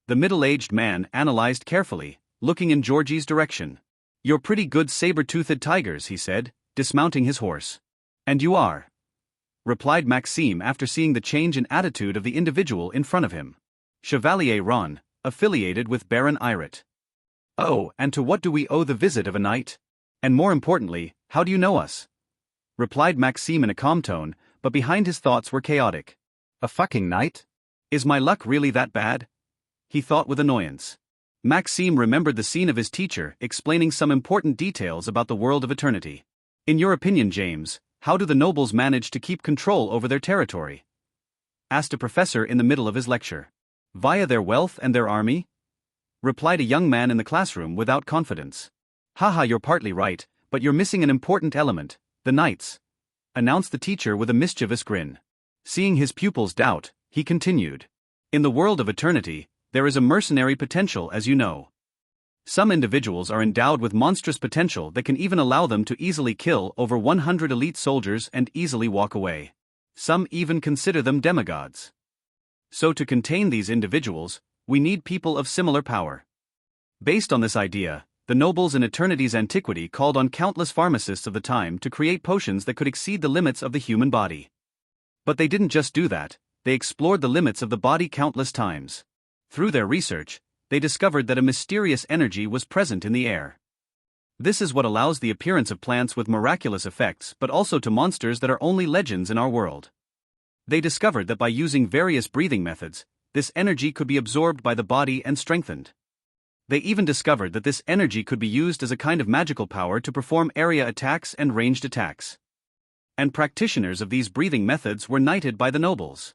The middle-aged man analyzed carefully, looking in Georgie's direction. "You're pretty good saber-toothed tigers," he said, dismounting his horse. "And you are," replied Maxime after seeing the change in attitude of the individual in front of him. "Chevalier Ron, affiliated with Baron Irit." "Oh, and to what do we owe the visit of a knight? And more importantly, how do you know us?" replied Maxime in a calm tone, but behind his thoughts were chaotic. A fucking knight? Is my luck really that bad? He thought with annoyance. Maxime remembered the scene of his teacher explaining some important details about the world of eternity. "In your opinion, James, how do the nobles manage to keep control over their territory?" asked a professor in the middle of his lecture. "Via their wealth and their army?" replied a young man in the classroom without confidence. "Haha, you're partly right, but you're missing an important element, the knights," announced the teacher with a mischievous grin. Seeing his pupil's doubt, he continued. "In the world of eternity, there is a mercenary potential, as you know. Some individuals are endowed with monstrous potential that can even allow them to easily kill over 100 elite soldiers and easily walk away. Some even consider them demigods. So to contain these individuals, we need people of similar power. Based on this idea, the nobles in eternity's antiquity called on countless pharmacists of the time to create potions that could exceed the limits of the human body. But they didn't just do that, they explored the limits of the body countless times. Through their research, they discovered that a mysterious energy was present in the air. This is what allows the appearance of plants with miraculous effects but also to monsters that are only legends in our world. They discovered that by using various breathing methods, this energy could be absorbed by the body and strengthened. They even discovered that this energy could be used as a kind of magical power to perform area attacks and ranged attacks. And practitioners of these breathing methods were knighted by the nobles.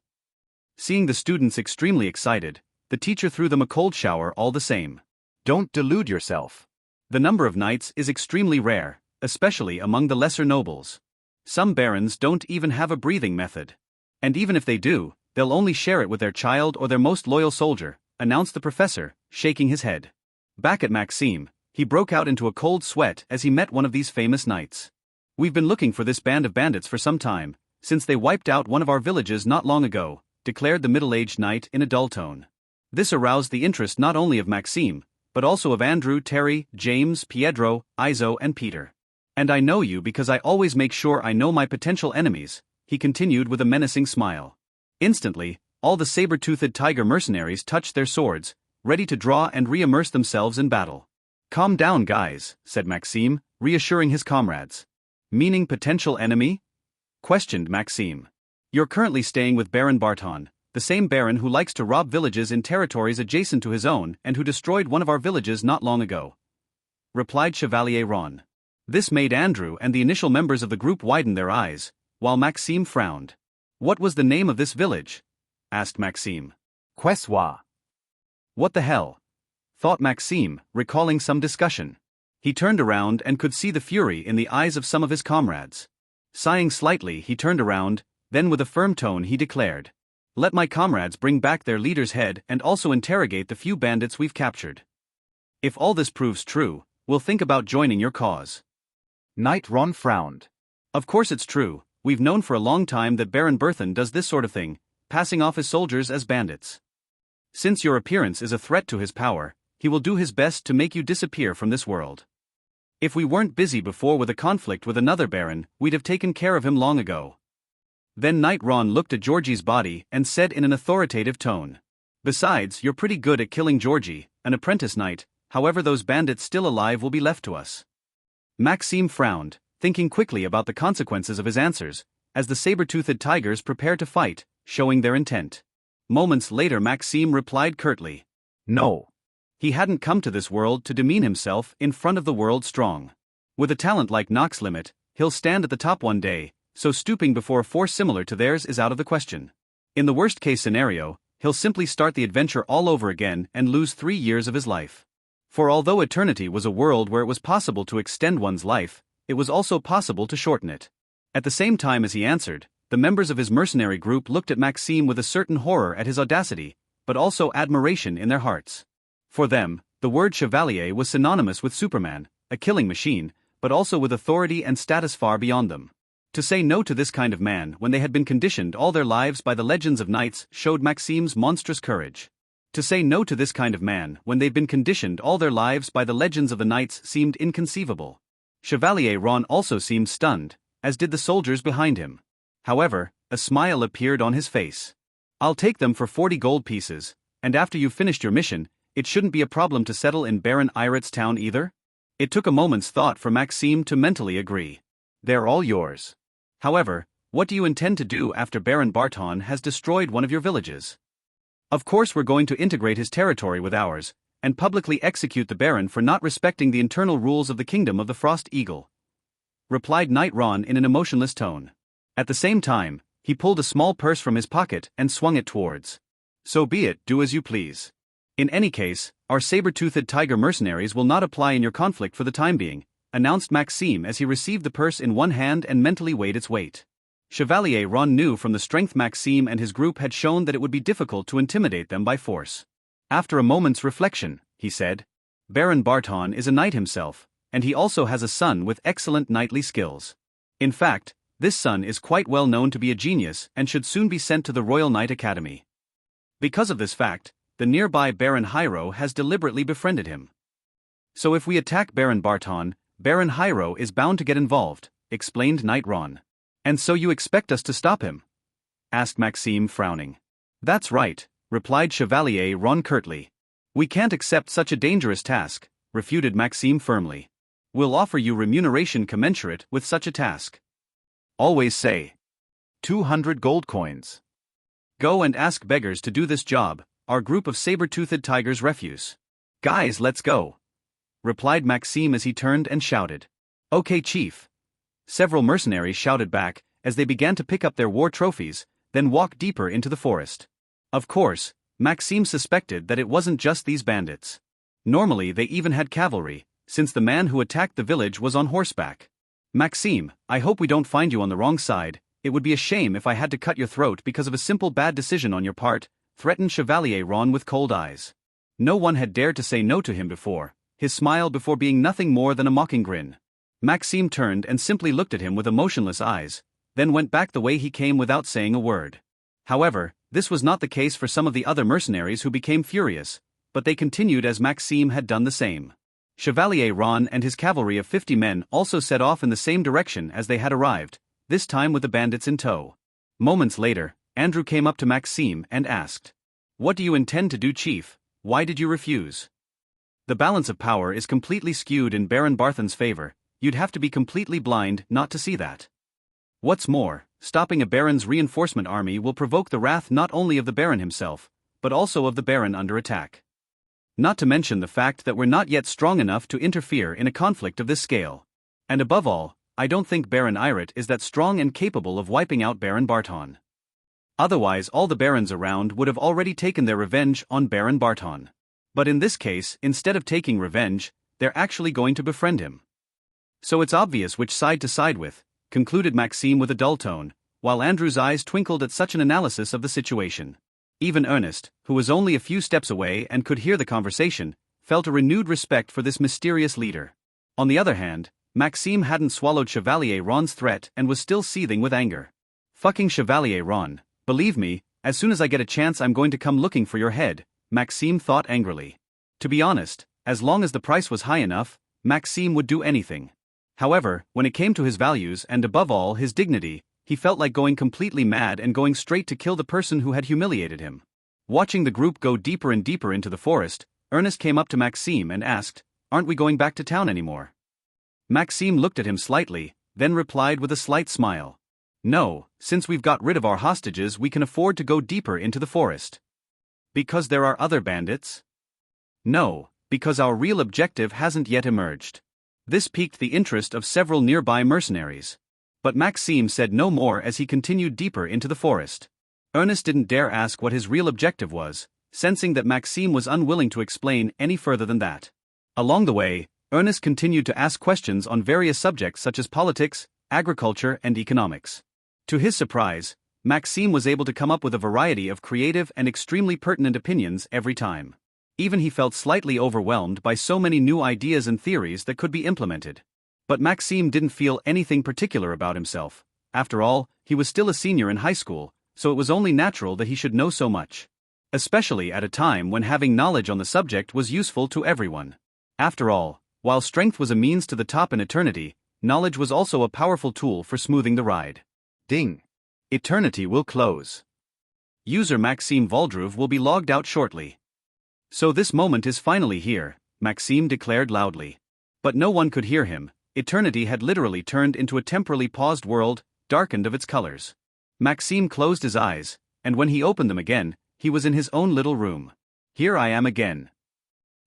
Seeing the students extremely excited, the teacher threw them a cold shower all the same. Don't delude yourself. The number of knights is extremely rare, especially among the lesser nobles. Some barons don't even have a breathing method. And even if they do, they'll only share it with their child or their most loyal soldier, announced the professor, shaking his head. Back at Maxime, he broke out into a cold sweat as he met one of these famous knights. We've been looking for this band of bandits for some time, since they wiped out one of our villages not long ago, declared the middle-aged knight in a dull tone. This aroused the interest not only of Maxime, but also of Andrew, Terry, James, Pietro, Izo and Peter. And I know you because I always make sure I know my potential enemies, he continued with a menacing smile. Instantly, all the saber-toothed tiger mercenaries touched their swords, ready to draw and re-immerse themselves in battle. Calm down, guys, said Maxime, reassuring his comrades. Meaning potential enemy? Questioned Maxime. You're currently staying with Baron Barton, the same baron who likes to rob villages in territories adjacent to his own and who destroyed one of our villages not long ago, replied Chevalier Ron. This made Andrew and the initial members of the group widen their eyes, while Maxime frowned. What was the name of this village? Asked Maxime. Quessois. What the hell? Thought Maxime, recalling some discussion. He turned around and could see the fury in the eyes of some of his comrades. Sighing slightly, he turned around, then with a firm tone he declared, "Let my comrades bring back their leader's head and also interrogate the few bandits we've captured. If all this proves true, we'll think about joining your cause." Knight Ron frowned. Of course it's true, we've known for a long time that Baron Berthon does this sort of thing, passing off his soldiers as bandits. Since your appearance is a threat to his power, he will do his best to make you disappear from this world. If we weren't busy before with a conflict with another baron, we'd have taken care of him long ago. Then Knight Ron looked at Georgie's body and said in an authoritative tone, "Besides, you're pretty good at killing Georgie, an apprentice knight, however those bandits still alive will be left to us." Maxime frowned, thinking quickly about the consequences of his answers, as the saber-toothed tigers prepared to fight, showing their intent. Moments later Maxime replied curtly, "No." He hadn't come to this world to demean himself in front of the world strong. With a talent like Nox Limit, he'll stand at the top one day, so stooping before a force similar to theirs is out of the question. In the worst-case scenario, he'll simply start the adventure all over again and lose 3 years of his life. For although eternity was a world where it was possible to extend one's life, it was also possible to shorten it. At the same time as he answered, the members of his mercenary group looked at Maxime with a certain horror at his audacity, but also admiration in their hearts. For them, the word chevalier was synonymous with Superman, a killing machine, but also with authority and status far beyond them. To say no to this kind of man when they had been conditioned all their lives by the legends of knights showed Maxime's monstrous courage. To say no to this kind of man when they'd been conditioned all their lives by the legends of the knights seemed inconceivable. Chevalier Ron also seemed stunned, as did the soldiers behind him. However, a smile appeared on his face. "I'll take them for 40 gold pieces, and after you've finished your mission, it shouldn't be a problem to settle in Baron Iret's town either?" It took a moment's thought for Maxime to mentally agree. "They're all yours. However, what do you intend to do after Baron Barton has destroyed one of your villages?" "Of course we're going to integrate his territory with ours, and publicly execute the Baron for not respecting the internal rules of the Kingdom of the Frost Eagle," replied Knight Ron in an emotionless tone. At the same time, he pulled a small purse from his pocket and swung it towards. "So be it, do as you please. In any case, our saber-toothed tiger mercenaries will not apply in your conflict for the time being," announced Maxime as he received the purse in one hand and mentally weighed its weight. Chevalier Ron knew from the strength Maxime and his group had shown that it would be difficult to intimidate them by force. After a moment's reflection, he said, "Baron Barton is a knight himself, and he also has a son with excellent knightly skills. In fact, this son is quite well known to be a genius and should soon be sent to the Royal Knight Academy. Because of this fact, the nearby Baron Hyro has deliberately befriended him. So if we attack Baron Barton, Baron Hyro is bound to get involved," explained Knight Ron. "And so you expect us to stop him?" asked Maxime frowning. "That's right," replied Chevalier Ron curtly. "We can't accept such a dangerous task," refuted Maxime firmly. "We'll offer you remuneration commensurate with such a task. Always say 200 gold coins. Go and ask beggars to do this job, our group of saber-toothed tigers refuse." "Guys, let's go," replied Maxime as he turned and shouted. "Okay, chief." Several mercenaries shouted back, as they began to pick up their war trophies, then walk deeper into the forest. Of course, Maxime suspected that it wasn't just these bandits. Normally they even had cavalry, since the man who attacked the village was on horseback. "Maxime, I hope we don't find you on the wrong side," It would be a shame if I had to cut your throat because of a simple bad decision on your part, threatened Chevalier Ron with cold eyes. No one had dared to say no to him before, his smile before being nothing more than a mocking grin. Maxime turned and simply looked at him with emotionless eyes, then went back the way he came without saying a word. However, this was not the case for some of the other mercenaries who became furious, but they continued as Maxime had done the same. Chevalier Ron and his cavalry of 50 men also set off in the same direction as they had arrived, this time with the bandits in tow. Moments later, Andrew came up to Maxime and asked, "What do you intend to do, Chief? Why did you refuse?" The balance of power is completely skewed in Baron Barthen's favor, you'd have to be completely blind not to see that. What's more, stopping a Baron's reinforcement army will provoke the wrath not only of the Baron himself, but also of the Baron under attack. Not to mention the fact that we're not yet strong enough to interfere in a conflict of this scale. And above all, I don't think Baron Irit is that strong and capable of wiping out Baron Barton. Otherwise all the barons around would have already taken their revenge on Baron Barton. But in this case, instead of taking revenge, they're actually going to befriend him. So it's obvious which side to side with, concluded Maxime with a dull tone, while Andrew's eyes twinkled at such an analysis of the situation. Even Ernest, who was only a few steps away and could hear the conversation, felt a renewed respect for this mysterious leader. On the other hand, Maxime hadn't swallowed Chevalier Ron's threat and was still seething with anger. Fucking Chevalier Ron, believe me, as soon as I get a chance I'm going to come looking for your head, Maxime thought angrily. To be honest, as long as the price was high enough, Maxime would do anything. However, when it came to his values and above all his dignity, he felt like going completely mad and going straight to kill the person who had humiliated him. Watching the group go deeper and deeper into the forest, Ernest came up to Maxime and asked, "Aren't we going back to town anymore?" Maxime looked at him slightly, then replied with a slight smile. "No, since we've got rid of our hostages we can afford to go deeper into the forest." "Because there are other bandits?" "No, because our real objective hasn't yet emerged." This piqued the interest of several nearby mercenaries. But Maxime said no more as he continued deeper into the forest. Ernest didn't dare ask what his real objective was, sensing that Maxime was unwilling to explain any further than that. Along the way, Ernest continued to ask questions on various subjects such as politics, agriculture and economics. To his surprise, Maxime was able to come up with a variety of creative and extremely pertinent opinions every time. Even he felt slightly overwhelmed by so many new ideas and theories that could be implemented. But Maxime didn't feel anything particular about himself. After all, he was still a senior in high school, so it was only natural that he should know so much. Especially at a time when having knowledge on the subject was useful to everyone. After all, while strength was a means to the top in eternity, knowledge was also a powerful tool for smoothing the ride. Ding. Eternity will close. User Maxime Voldruv will be logged out shortly. So this moment is finally here, Maxime declared loudly. But no one could hear him. Eternity had literally turned into a temporally paused world, darkened of its colors. Maxime closed his eyes, and when he opened them again, he was in his own little room. "Here I am again,"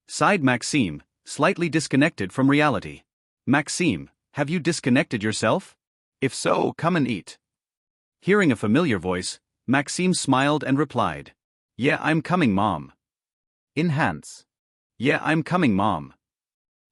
sighed Maxime, slightly disconnected from reality. "Maxime, have you disconnected yourself? If so, come and eat." Hearing a familiar voice, Maxime smiled and replied, "Yeah, I'm coming, Mom." Enhance. "Yeah, I'm coming, Mom."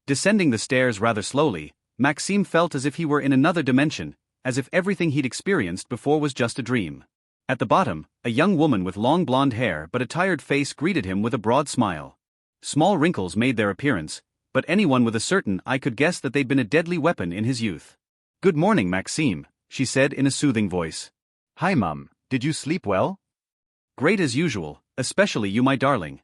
Descending the stairs rather slowly, Maxime felt as if he were in another dimension, as if everything he'd experienced before was just a dream. At the bottom, a young woman with long blonde hair but a tired face greeted him with a broad smile. Small wrinkles made their appearance, but anyone with a certain eye could guess that they'd been a deadly weapon in his youth. "Good morning, Maxime," she said in a soothing voice. "Hi, Mum, did you sleep well?" "Great as usual, especially you, my darling,"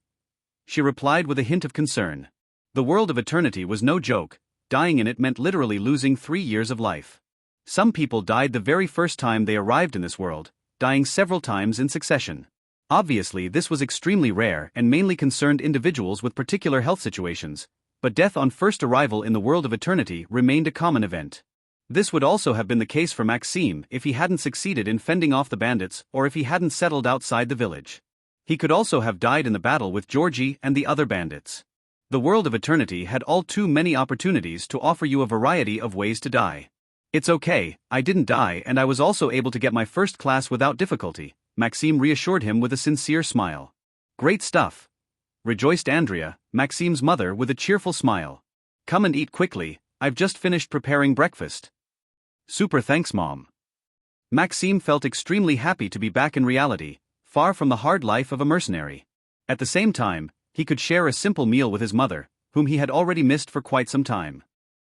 she replied with a hint of concern. The world of eternity was no joke. Dying in it meant literally losing 3 years of life. Some people died the very first time they arrived in this world, dying several times in succession. Obviously this was extremely rare and mainly concerned individuals with particular health situations, but death on first arrival in the world of eternity remained a common event. This would also have been the case for Maxime if he hadn't succeeded in fending off the bandits or if he hadn't settled outside the village. He could also have died in the battle with Georgie and the other bandits. The world of eternity had all too many opportunities to offer you a variety of ways to die. "It's okay, I didn't die and I was also able to get my first class without difficulty," Maxime reassured him with a sincere smile. "Great stuff," rejoiced Andrea, Maxime's mother, with a cheerful smile. "Come and eat quickly, I've just finished preparing breakfast." "Super thanks, Mom." Maxime felt extremely happy to be back in reality, far from the hard life of a mercenary. At the same time, he could share a simple meal with his mother, whom he had already missed for quite some time.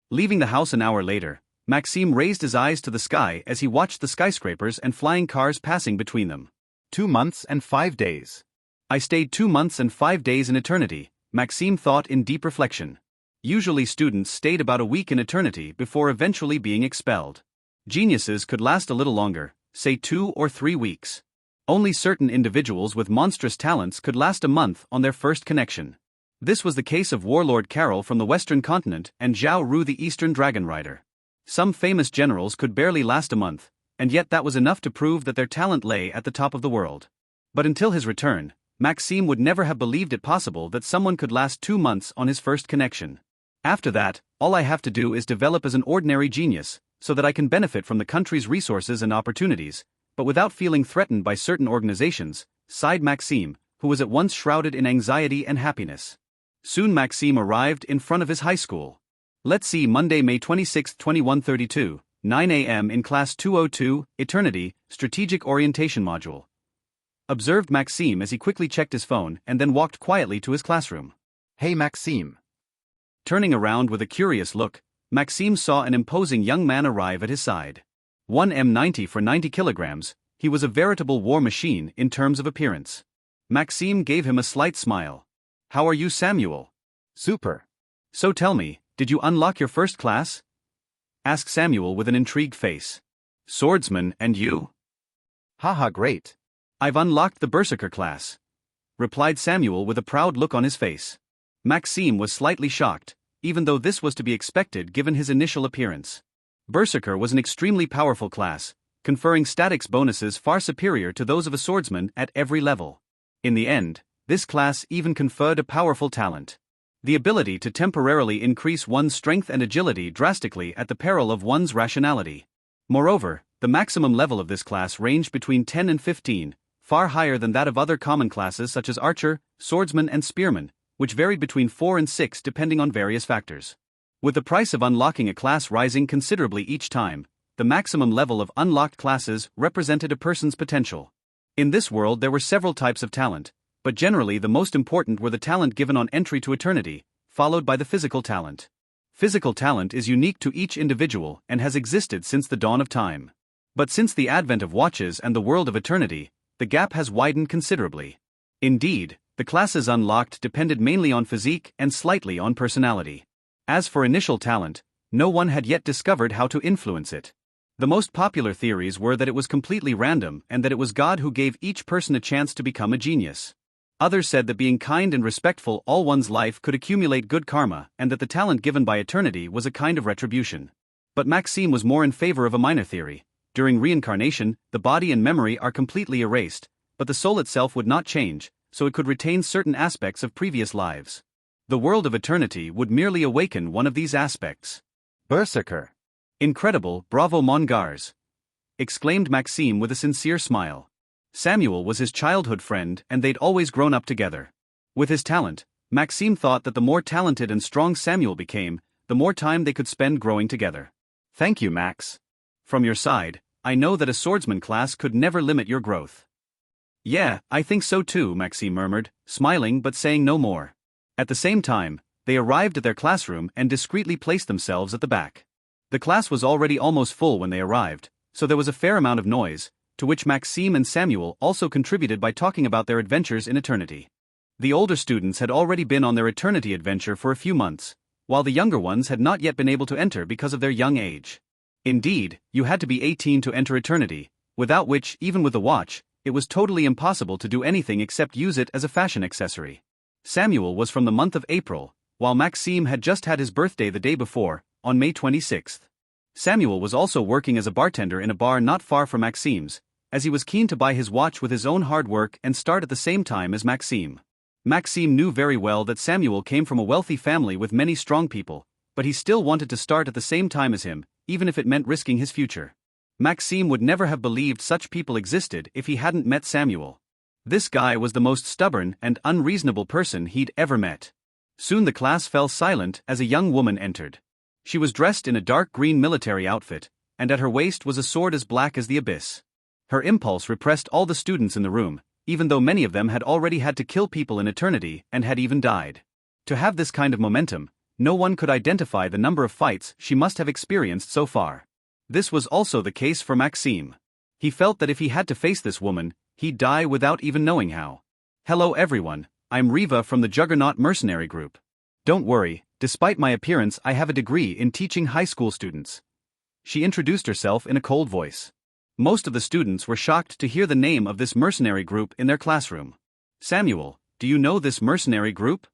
Leaving the house an hour later, Maxime raised his eyes to the sky as he watched the skyscrapers and flying cars passing between them. 2 months and 5 days. I stayed 2 months and 5 days in eternity, Maxime thought in deep reflection. Usually students stayed about a week in eternity before eventually being expelled. Geniuses could last a little longer, say 2 or 3 weeks. Only certain individuals with monstrous talents could last a month on their first connection. This was the case of Warlord Carol from the Western Continent and Zhao Ru the Eastern Dragon Rider. Some famous generals could barely last a month, and yet that was enough to prove that their talent lay at the top of the world. But until his return, Maxime would never have believed it possible that someone could last 2 months on his first connection. After that, all I have to do is develop as an ordinary genius, so that I can benefit from the country's resources and opportunities, but without feeling threatened by certain organizations, sighed Maxime, who was at once shrouded in anxiety and happiness. Soon Maxime arrived in front of his high school. Let's see, Monday, May 26, 2132, 9 a.m. in Class 202, Eternity, Strategic Orientation Module. Observed Maxime as he quickly checked his phone and then walked quietly to his classroom. Hey Maxime. Turning around with a curious look, Maxime saw an imposing young man arrive at his side. 1m90 for 90 kilograms, he was a veritable war machine in terms of appearance. Maxime gave him a slight smile. How are you, Samuel? Super. So tell me, did you unlock your first class? Asked Samuel with an intrigued face. Swordsman, and you? Haha, great. I've unlocked the Berserker class, replied Samuel with a proud look on his face. Maxime was slightly shocked, even though this was to be expected given his initial appearance. Berserker was an extremely powerful class, conferring statics bonuses far superior to those of a swordsman at every level. In the end, this class even conferred a powerful talent: the ability to temporarily increase one's strength and agility drastically at the peril of one's rationality. Moreover, the maximum level of this class ranged between 10 and 15, far higher than that of other common classes such as archer, swordsman and spearman, which varied between 4 and 6 depending on various factors. With the price of unlocking a class rising considerably each time, the maximum level of unlocked classes represented a person's potential. In this world there were several types of talent, but generally the most important were the talent given on entry to eternity, followed by the physical talent. Physical talent is unique to each individual and has existed since the dawn of time. But since the advent of watches and the world of eternity, the gap has widened considerably. Indeed, the classes unlocked depended mainly on physique and slightly on personality. As for initial talent, no one had yet discovered how to influence it. The most popular theories were that it was completely random and that it was God who gave each person a chance to become a genius. Others said that being kind and respectful all one's life could accumulate good karma and that the talent given by eternity was a kind of retribution. But Maxime was more in favor of a minor theory. During reincarnation, the body and memory are completely erased, but the soul itself would not change, so it could retain certain aspects of previous lives. The world of eternity would merely awaken one of these aspects. Berserker. Incredible, bravo mon gars! Exclaimed Maxime with a sincere smile. Samuel was his childhood friend and they'd always grown up together. With his talent, Maxime thought that the more talented and strong Samuel became, the more time they could spend growing together. Thank you, Max. From your side, I know that a swordsman class could never limit your growth. Yeah, I think so too, Maxime murmured, smiling but saying no more. At the same time, they arrived at their classroom and discreetly placed themselves at the back. The class was already almost full when they arrived, so there was a fair amount of noise, to which Maxime and Samuel also contributed by talking about their adventures in eternity. The older students had already been on their eternity adventure for a few months, while the younger ones had not yet been able to enter because of their young age. Indeed, you had to be 18 to enter eternity, without which, even with a watch, it was totally impossible to do anything except use it as a fashion accessory. Samuel was from the month of April, while Maxime had just had his birthday the day before, on May 26th. Samuel was also working as a bartender in a bar not far from Maxime's, as he was keen to buy his watch with his own hard work and start at the same time as Maxime. Maxime knew very well that Samuel came from a wealthy family with many strong people, but he still wanted to start at the same time as him, even if it meant risking his future. Maxime would never have believed such people existed if he hadn't met Samuel. This guy was the most stubborn and unreasonable person he'd ever met. Soon the class fell silent as a young woman entered. She was dressed in a dark green military outfit, and at her waist was a sword as black as the abyss. Her impulse repressed all the students in the room, even though many of them had already had to kill people in eternity and had even died. To have this kind of momentum, no one could identify the number of fights she must have experienced so far. This was also the case for Maxime. He felt that if he had to face this woman, he'd die without even knowing how. Hello everyone, I'm Riva from the Juggernaut Mercenary Group. Don't worry, despite my appearance I have a degree in teaching high school students. She introduced herself in a cold voice. Most of the students were shocked to hear the name of this mercenary group in their classroom. Samuel, do you know this mercenary group?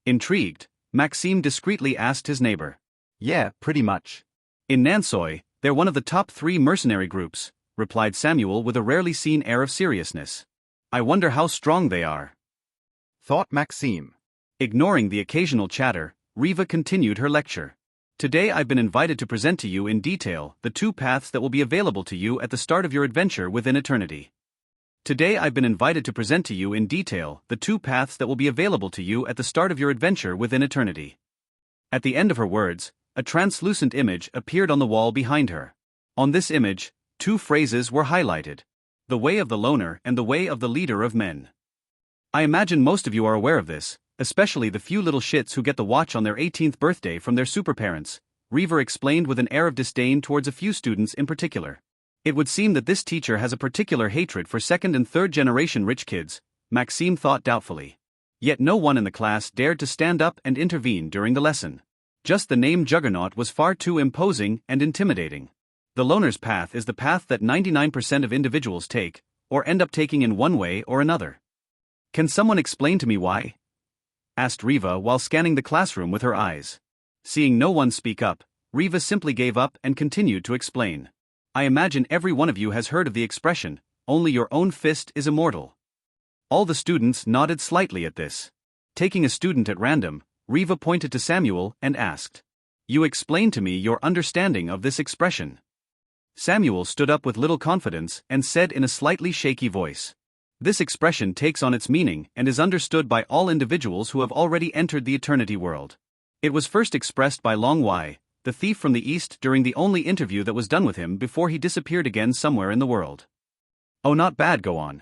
Intrigued, Maxime discreetly asked his neighbor. Yeah, pretty much. In Nansoy, they're one of the top 3 mercenary groups, replied Samuel with a rarely seen air of seriousness. I wonder how strong they are, thought Maxime. Ignoring the occasional chatter, Riva continued her lecture. Today I've been invited to present to you in detail the 2 paths that will be available to you at the start of your adventure within eternity. Today I've been invited to present to you in detail the 2 paths that will be available to you at the start of your adventure within eternity. At the end of her words, a translucent image appeared on the wall behind her. On this image, 2 phrases were highlighted: the way of the loner and the way of the leader of men. I imagine most of you are aware of this, especially the few little shits who get the watch on their 18th birthday from their superparents, Riva explained with an air of disdain towards a few students in particular. It would seem that this teacher has a particular hatred for 2nd and 3rd generation rich kids, Maxime thought doubtfully. Yet no one in the class dared to stand up and intervene during the lesson. Just the name Juggernaut was far too imposing and intimidating. The loner's path is the path that 99% of individuals take, or end up taking in one way or another. Can someone explain to me why? Asked Riva while scanning the classroom with her eyes. Seeing no one speak up, Riva simply gave up and continued to explain. I imagine every one of you has heard of the expression, only your own fist is immortal. All the students nodded slightly at this. Taking a student at random, Riva pointed to Samuel and asked, You explain to me your understanding of this expression. Samuel stood up with little confidence and said in a slightly shaky voice, This expression takes on its meaning and is understood by all individuals who have already entered the eternity world. It was first expressed by Long Wai, the thief from the east, during the only interview that was done with him before he disappeared again somewhere in the world. Oh, not bad, go on,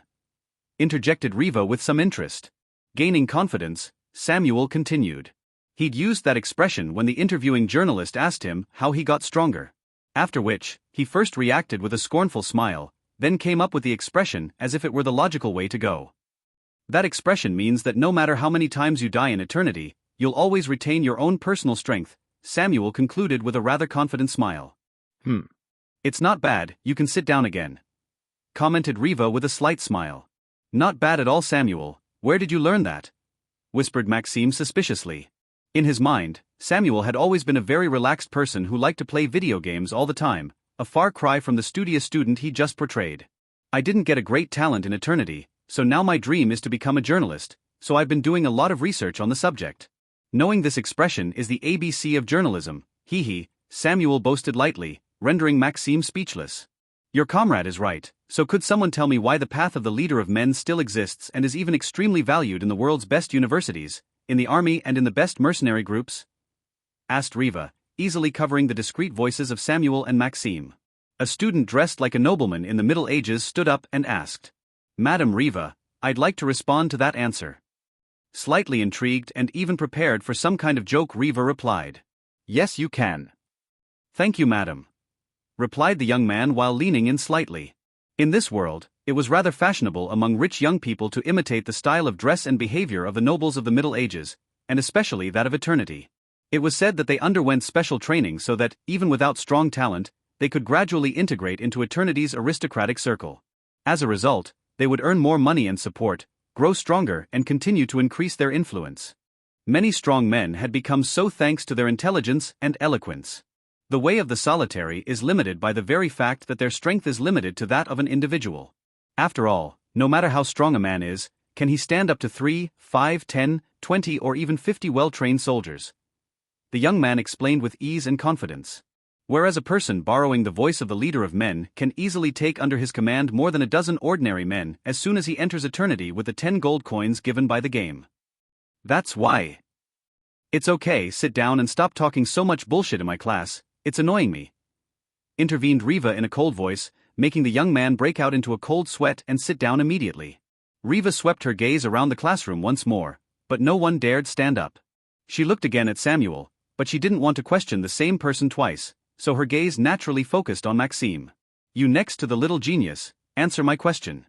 interjected Riva with some interest. Gaining confidence, Samuel continued. He'd used that expression when the interviewing journalist asked him how he got stronger. After which, he first reacted with a scornful smile, then came up with the expression as if it were the logical way to go. That expression means that no matter how many times you die in eternity, you'll always retain your own personal strength, Samuel concluded with a rather confident smile. It's not bad, you can sit down again, commented Riva with a slight smile. Not bad at all, Samuel, where did you learn that? Whispered Maxime suspiciously. In his mind, Samuel had always been a very relaxed person who liked to play video games all the time, a far cry from the studious student he just portrayed. I didn't get a great talent in eternity, so now my dream is to become a journalist, so I've been doing a lot of research on the subject. Knowing this expression is the ABC of journalism, Samuel boasted lightly, rendering Maxime speechless. Your comrade is right, so could someone tell me why the path of the leader of men still exists and is even extremely valued in the world's best universities, in the army and in the best mercenary groups? Asked Riva, easily covering the discreet voices of Samuel and Maxime. A student dressed like a nobleman in the Middle Ages stood up and asked, Madam Riva, I'd like to respond to that answer. Slightly intrigued and even prepared for some kind of joke, Riva replied, Yes, you can. Thank you, madam, replied the young man while leaning in slightly. In this world, it was rather fashionable among rich young people to imitate the style of dress and behavior of the nobles of the Middle Ages, and especially that of eternity. It was said that they underwent special training so that, even without strong talent, they could gradually integrate into eternity's aristocratic circle. As a result, they would earn more money and support, grow stronger and continue to increase their influence. Many strong men had become so thanks to their intelligence and eloquence. The way of the solitary is limited by the very fact that their strength is limited to that of an individual. After all, no matter how strong a man is, can he stand up to 3, 5, 10, 20 or even 50 well-trained soldiers? The young man explained with ease and confidence. Whereas a person borrowing the voice of the leader of men can easily take under his command more than a dozen ordinary men as soon as he enters eternity with the 10 gold coins given by the game. That's why. It's okay, sit down and stop talking so much bullshit in my class, it's annoying me. intervened Riva in a cold voice, making the young man break out into a cold sweat and sit down immediately. Riva swept her gaze around the classroom once more, but no one dared stand up. She looked again at Samuel, but she didn't want to question the same person twice, so her gaze naturally focused on Maxime. You next to the little genius, answer my question.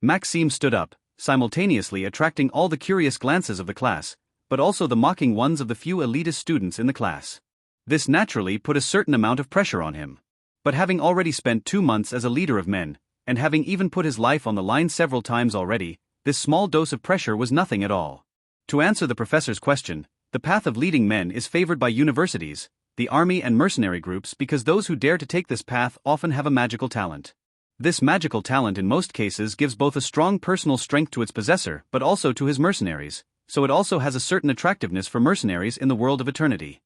Maxime stood up, simultaneously attracting all the curious glances of the class, but also the mocking ones of the few elitist students in the class. This naturally put a certain amount of pressure on him. But having already spent 2 months as a leader of men, and having even put his life on the line several times already, this small dose of pressure was nothing at all. To answer the professor's question, the path of leading men is favored by universities, the army and mercenary groups because those who dare to take this path often have a magical talent. This magical talent in most cases gives both a strong personal strength to its possessor but also to his mercenaries, so it also has a certain attractiveness for mercenaries in the world of eternity.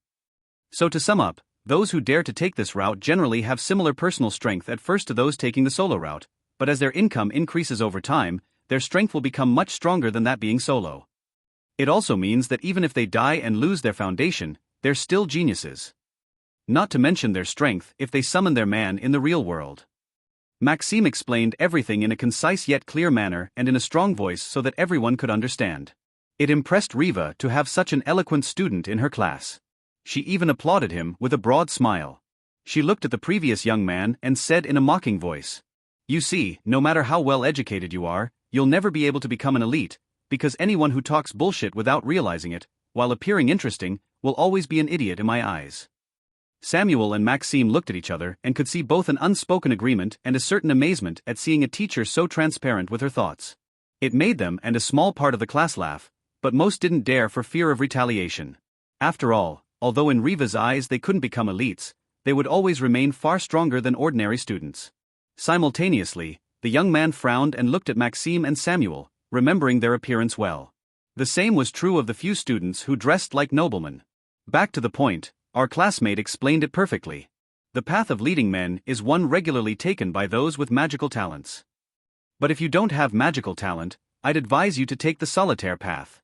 So to sum up, those who dare to take this route generally have similar personal strength at first to those taking the solo route, but as their income increases over time, their strength will become much stronger than that being solo. It also means that even if they die and lose their foundation, they're still geniuses. Not to mention their strength if they summon their man in the real world. Maxime explained everything in a concise yet clear manner and in a strong voice so that everyone could understand. It impressed Riva to have such an eloquent student in her class. She even applauded him with a broad smile. She looked at the previous young man and said in a mocking voice, "You see, no matter how well educated you are, you'll never be able to become an elite, because anyone who talks bullshit without realizing it, while appearing interesting, will always be an idiot in my eyes." Samuel and Maxime looked at each other and could see both an unspoken agreement and a certain amazement at seeing a teacher so transparent with her thoughts. It made them and a small part of the class laugh, but most didn't dare for fear of retaliation. After all, although in Riva's eyes they couldn't become elites, they would always remain far stronger than ordinary students. Simultaneously, the young man frowned and looked at Maxime and Samuel, remembering their appearance well. The same was true of the few students who dressed like noblemen. Back to the point, our classmate explained it perfectly. The path of leading men is one regularly taken by those with magical talents. But if you don't have magical talent, I'd advise you to take the solitaire path.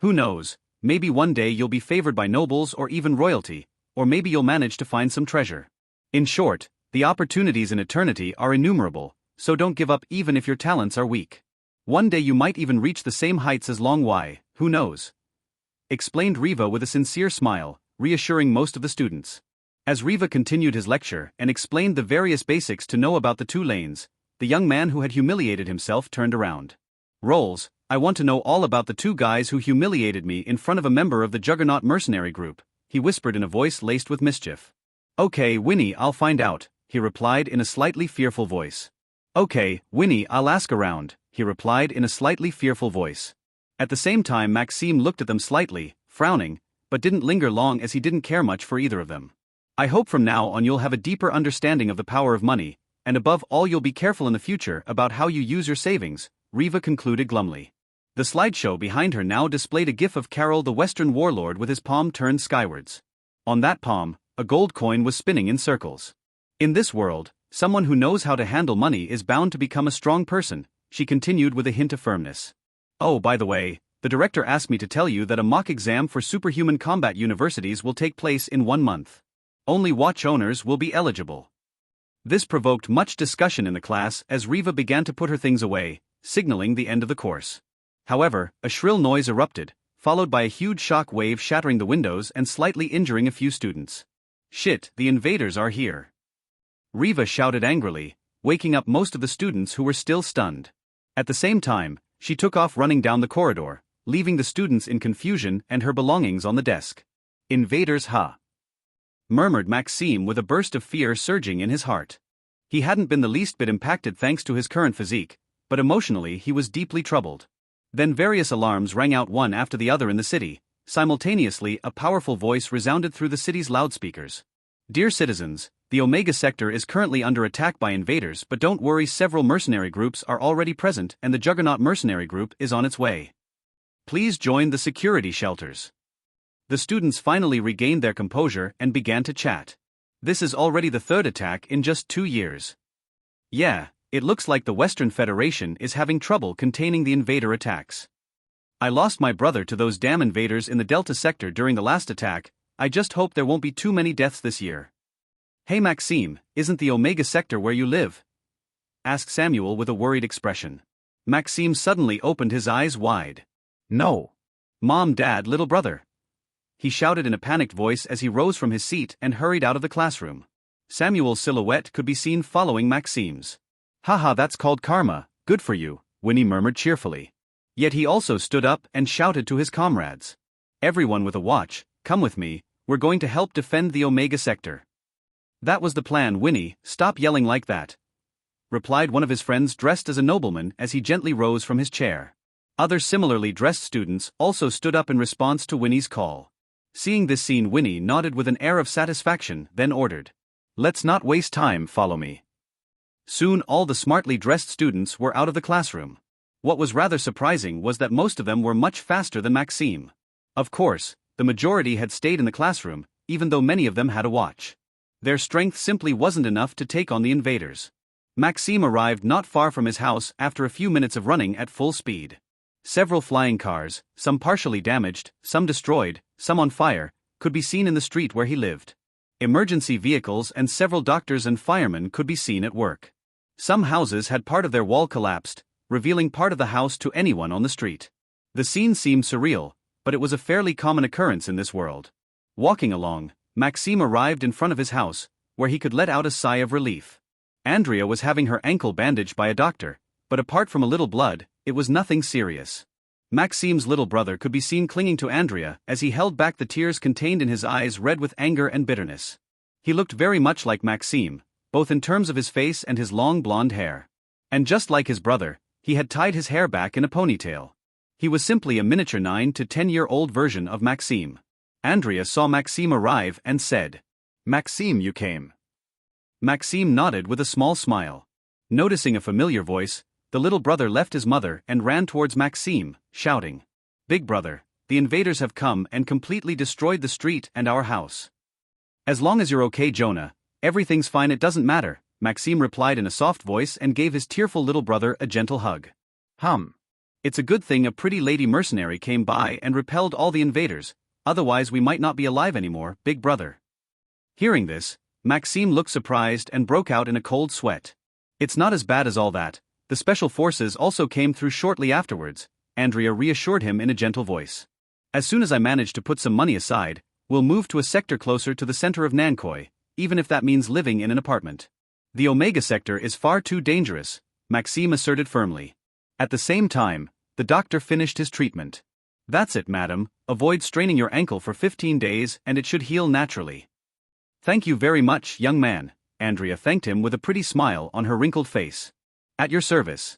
Who knows, maybe one day you'll be favored by nobles or even royalty, or maybe you'll manage to find some treasure. In short, the opportunities in eternity are innumerable, so don't give up even if your talents are weak. One day you might even reach the same heights as Long Y, who knows? Explained Riva with a sincere smile, reassuring most of the students. As Riva continued his lecture and explained the various basics to know about the 2 lanes, the young man who had humiliated himself turned around. "Rolls, I want to know all about the 2 guys who humiliated me in front of a member of the Juggernaut mercenary group," he whispered in a voice laced with mischief. "Okay, Winnie, I'll find out," he replied in a slightly fearful voice. "Okay, Winnie, I'll ask around," he replied in a slightly fearful voice. At the same time Maxime looked at them slightly, frowning, but didn't linger long as he didn't care much for either of them. "I hope from now on you'll have a deeper understanding of the power of money, and above all you'll be careful in the future about how you use your savings," Riva concluded glumly. The slideshow behind her now displayed a gif of Carol the Western warlord with his palm turned skywards. On that palm, a gold coin was spinning in circles. "In this world, someone who knows how to handle money is bound to become a strong person," she continued with a hint of firmness. "Oh, by the way, the director asked me to tell you that a mock exam for superhuman combat universities will take place in 1 month. Only watch owners will be eligible." This provoked much discussion in the class as Riva began to put her things away, signaling the end of the course. However, a shrill noise erupted, followed by a huge shock wave shattering the windows and slightly injuring a few students. "Shit, the invaders are here!" Riva shouted angrily, waking up most of the students who were still stunned. At the same time, she took off running down the corridor, leaving the students in confusion and her belongings on the desk. "Invaders, ha!" murmured Maxime with a burst of fear surging in his heart. He hadn't been the least bit impacted thanks to his current physique, but emotionally he was deeply troubled. Then various alarms rang out one after the other in the city. Simultaneously a powerful voice resounded through the city's loudspeakers. "Dear citizens, the Omega sector is currently under attack by invaders, but don't worry, several mercenary groups are already present and the Juggernaut mercenary group is on its way. Please join the security shelters." The students finally regained their composure and began to chat. "This is already the 3rd attack in just 2 years. Yeah, it looks like the Western Federation is having trouble containing the invader attacks. I lost my brother to those damn invaders in the Delta sector during the last attack. I just hope there won't be too many deaths this year. Hey Maxime, isn't the Omega sector where you live? Asked Samuel with a worried expression. Maxime suddenly opened his eyes wide. No. Mom, Dad, little brother. He shouted in a panicked voice as he rose from his seat and hurried out of the classroom. Samuel's silhouette could be seen following Maxime's. Haha, that's called karma, good for you, Winnie murmured cheerfully. Yet he also stood up and shouted to his comrades. Everyone with a watch, come with me, we're going to help defend the Omega sector. That was the plan, Winnie, stop yelling like that, replied one of his friends dressed as a nobleman as he gently rose from his chair. Other similarly dressed students also stood up in response to Winnie's call. Seeing this scene, Winnie nodded with an air of satisfaction, then ordered, "Let's not waste time, follow me." Soon all the smartly dressed students were out of the classroom. What was rather surprising was that most of them were much faster than Maxime. Of course, the majority had stayed in the classroom, even though many of them had a watch. Their strength simply wasn't enough to take on the invaders. Maxime arrived not far from his house after a few minutes of running at full speed. Several flying cars, some partially damaged, some destroyed, some on fire, could be seen in the street where he lived. Emergency vehicles and several doctors and firemen could be seen at work. Some houses had part of their wall collapsed, revealing part of the house to anyone on the street. The scene seemed surreal, but it was a fairly common occurrence in this world. Walking along, Maxime arrived in front of his house, where he could let out a sigh of relief. Andrea was having her ankle bandaged by a doctor, but apart from a little blood, it was nothing serious. Maxime's little brother could be seen clinging to Andrea as he held back the tears contained in his eyes, red with anger and bitterness. He looked very much like Maxime, both in terms of his face and his long blonde hair. And just like his brother, he had tied his hair back in a ponytail. He was simply a miniature 9 to 10-year-old version of Maxime. Andrea saw Maxime arrive and said, "Maxime, you came." Maxime nodded with a small smile. Noticing a familiar voice, the little brother left his mother and ran towards Maxime, shouting, "Big brother, the invaders have come and completely destroyed the street and our house." "As long as you're okay, Jonah, everything's fine, it doesn't matter," Maxime replied in a soft voice and gave his tearful little brother a gentle hug. It's a good thing a pretty lady mercenary came by and repelled all the invaders, otherwise we might not be alive anymore, big brother." Hearing this, Maxime looked surprised and broke out in a cold sweat. "It's not as bad as all that, the special forces also came through shortly afterwards," Andrea reassured him in a gentle voice. "As soon as I manage to put some money aside, we'll move to a sector closer to the center of Nankoi, even if that means living in an apartment." "The Omega sector is far too dangerous," Maxime asserted firmly. At the same time, the doctor finished his treatment. "That's it, madam, avoid straining your ankle for 15 days and it should heal naturally." "Thank you very much, young man," Andrea thanked him with a pretty smile on her wrinkled face. "At your service,"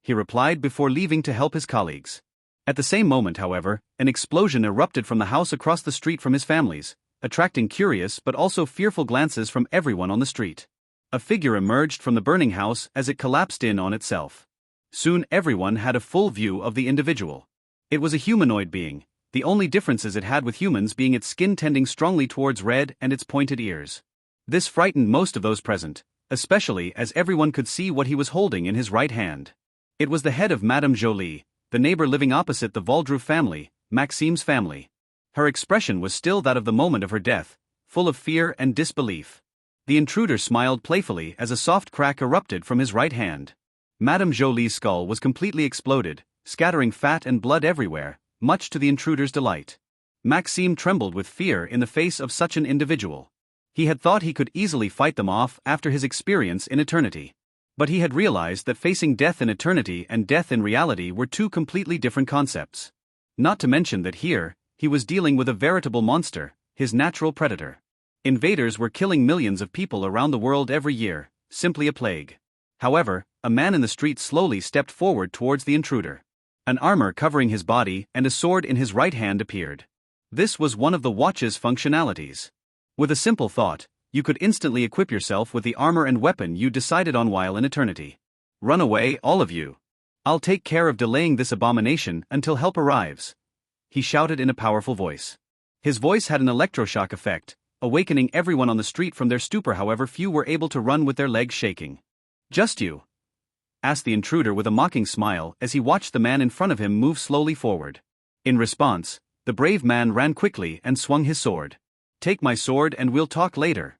he replied before leaving to help his colleagues. At the same moment, however, an explosion erupted from the house across the street from his family's, attracting curious but also fearful glances from everyone on the street. A figure emerged from the burning house as it collapsed in on itself. Soon everyone had a full view of the individual. It was a humanoid being, the only differences it had with humans being its skin tending strongly towards red and its pointed ears. This frightened most of those present, especially as everyone could see what he was holding in his right hand. It was the head of Madame Jolie, the neighbor living opposite the Vaudreuil family, Maxime's family. Her expression was still that of the moment of her death, full of fear and disbelief. The intruder smiled playfully as a soft crack erupted from his right hand. Madame Jolie's skull was completely exploded, scattering fat and blood everywhere, much to the intruder's delight. Maxime trembled with fear in the face of such an individual. He had thought he could easily fight them off after his experience in eternity. But he had realized that facing death in eternity and death in reality were two completely different concepts. Not to mention that here, he was dealing with a veritable monster, his natural predator. Invaders were killing millions of people around the world every year, simply a plague. However, a man in the street slowly stepped forward towards the intruder. An armor covering his body and a sword in his right hand appeared. This was one of the watch's functionalities. With a simple thought, you could instantly equip yourself with the armor and weapon you decided on while in eternity. "Run away, all of you. I'll take care of delaying this abomination until help arrives," he shouted in a powerful voice. His voice had an electroshock effect, awakening everyone on the street from their stupor. However, few were able to run with their legs shaking. "Just you?" asked the intruder with a mocking smile as he watched the man in front of him move slowly forward. In response, the brave man ran quickly and swung his sword. "Take my sword and we'll talk later."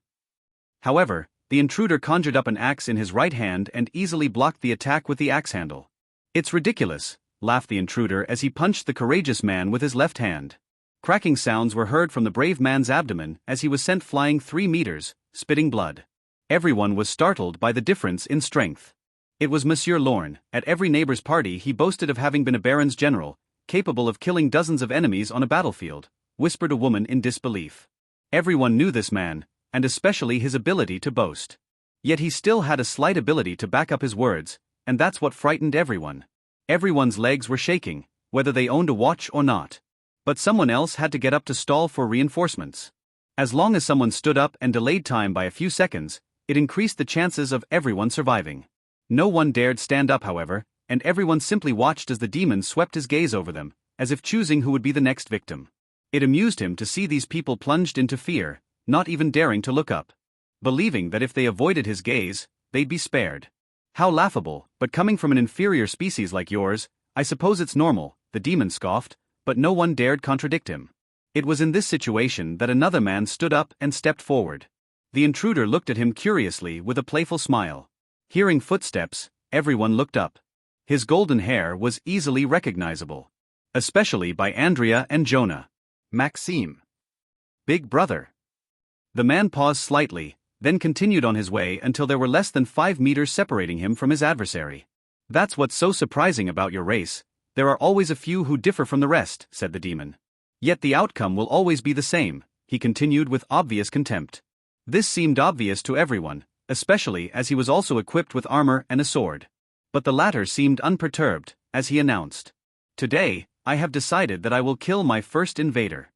However, the intruder conjured up an axe in his right hand and easily blocked the attack with the axe handle. "It's ridiculous," laughed the intruder as he punched the courageous man with his left hand. Cracking sounds were heard from the brave man's abdomen as he was sent flying 3 meters, spitting blood. Everyone was startled by the difference in strength. It was Monsieur Lorne. At every neighbor's party he boasted of having been a baron's general, capable of killing dozens of enemies on a battlefield, whispered a woman in disbelief. Everyone knew this man, and especially his ability to boast. Yet he still had a slight ability to back up his words, and that's what frightened everyone. Everyone's legs were shaking, whether they owned a watch or not. But someone else had to get up to stall for reinforcements. As long as someone stood up and delayed time by a few seconds, it increased the chances of everyone surviving. No one dared stand up, however, and everyone simply watched as the demon swept his gaze over them, as if choosing who would be the next victim. It amused him to see these people plunged into fear, not even daring to look up. Believing that if they avoided his gaze, they'd be spared. "How laughable, but coming from an inferior species like yours, I suppose it's normal," the demon scoffed, but no one dared contradict him. It was in this situation that another man stood up and stepped forward. The intruder looked at him curiously with a playful smile. Hearing footsteps, everyone looked up. His golden hair was easily recognizable, especially by Andrea and Jonah. "Maxime. Big brother." The man paused slightly, then continued on his way until there were less than 5 meters separating him from his adversary. "That's what's so surprising about your race. There are always a few who differ from the rest," said the demon. "Yet the outcome will always be the same," he continued with obvious contempt. This seemed obvious to everyone, especially as he was also equipped with armor and a sword. But the latter seemed unperturbed, as he announced, "Today, I have decided that I will kill my first invader."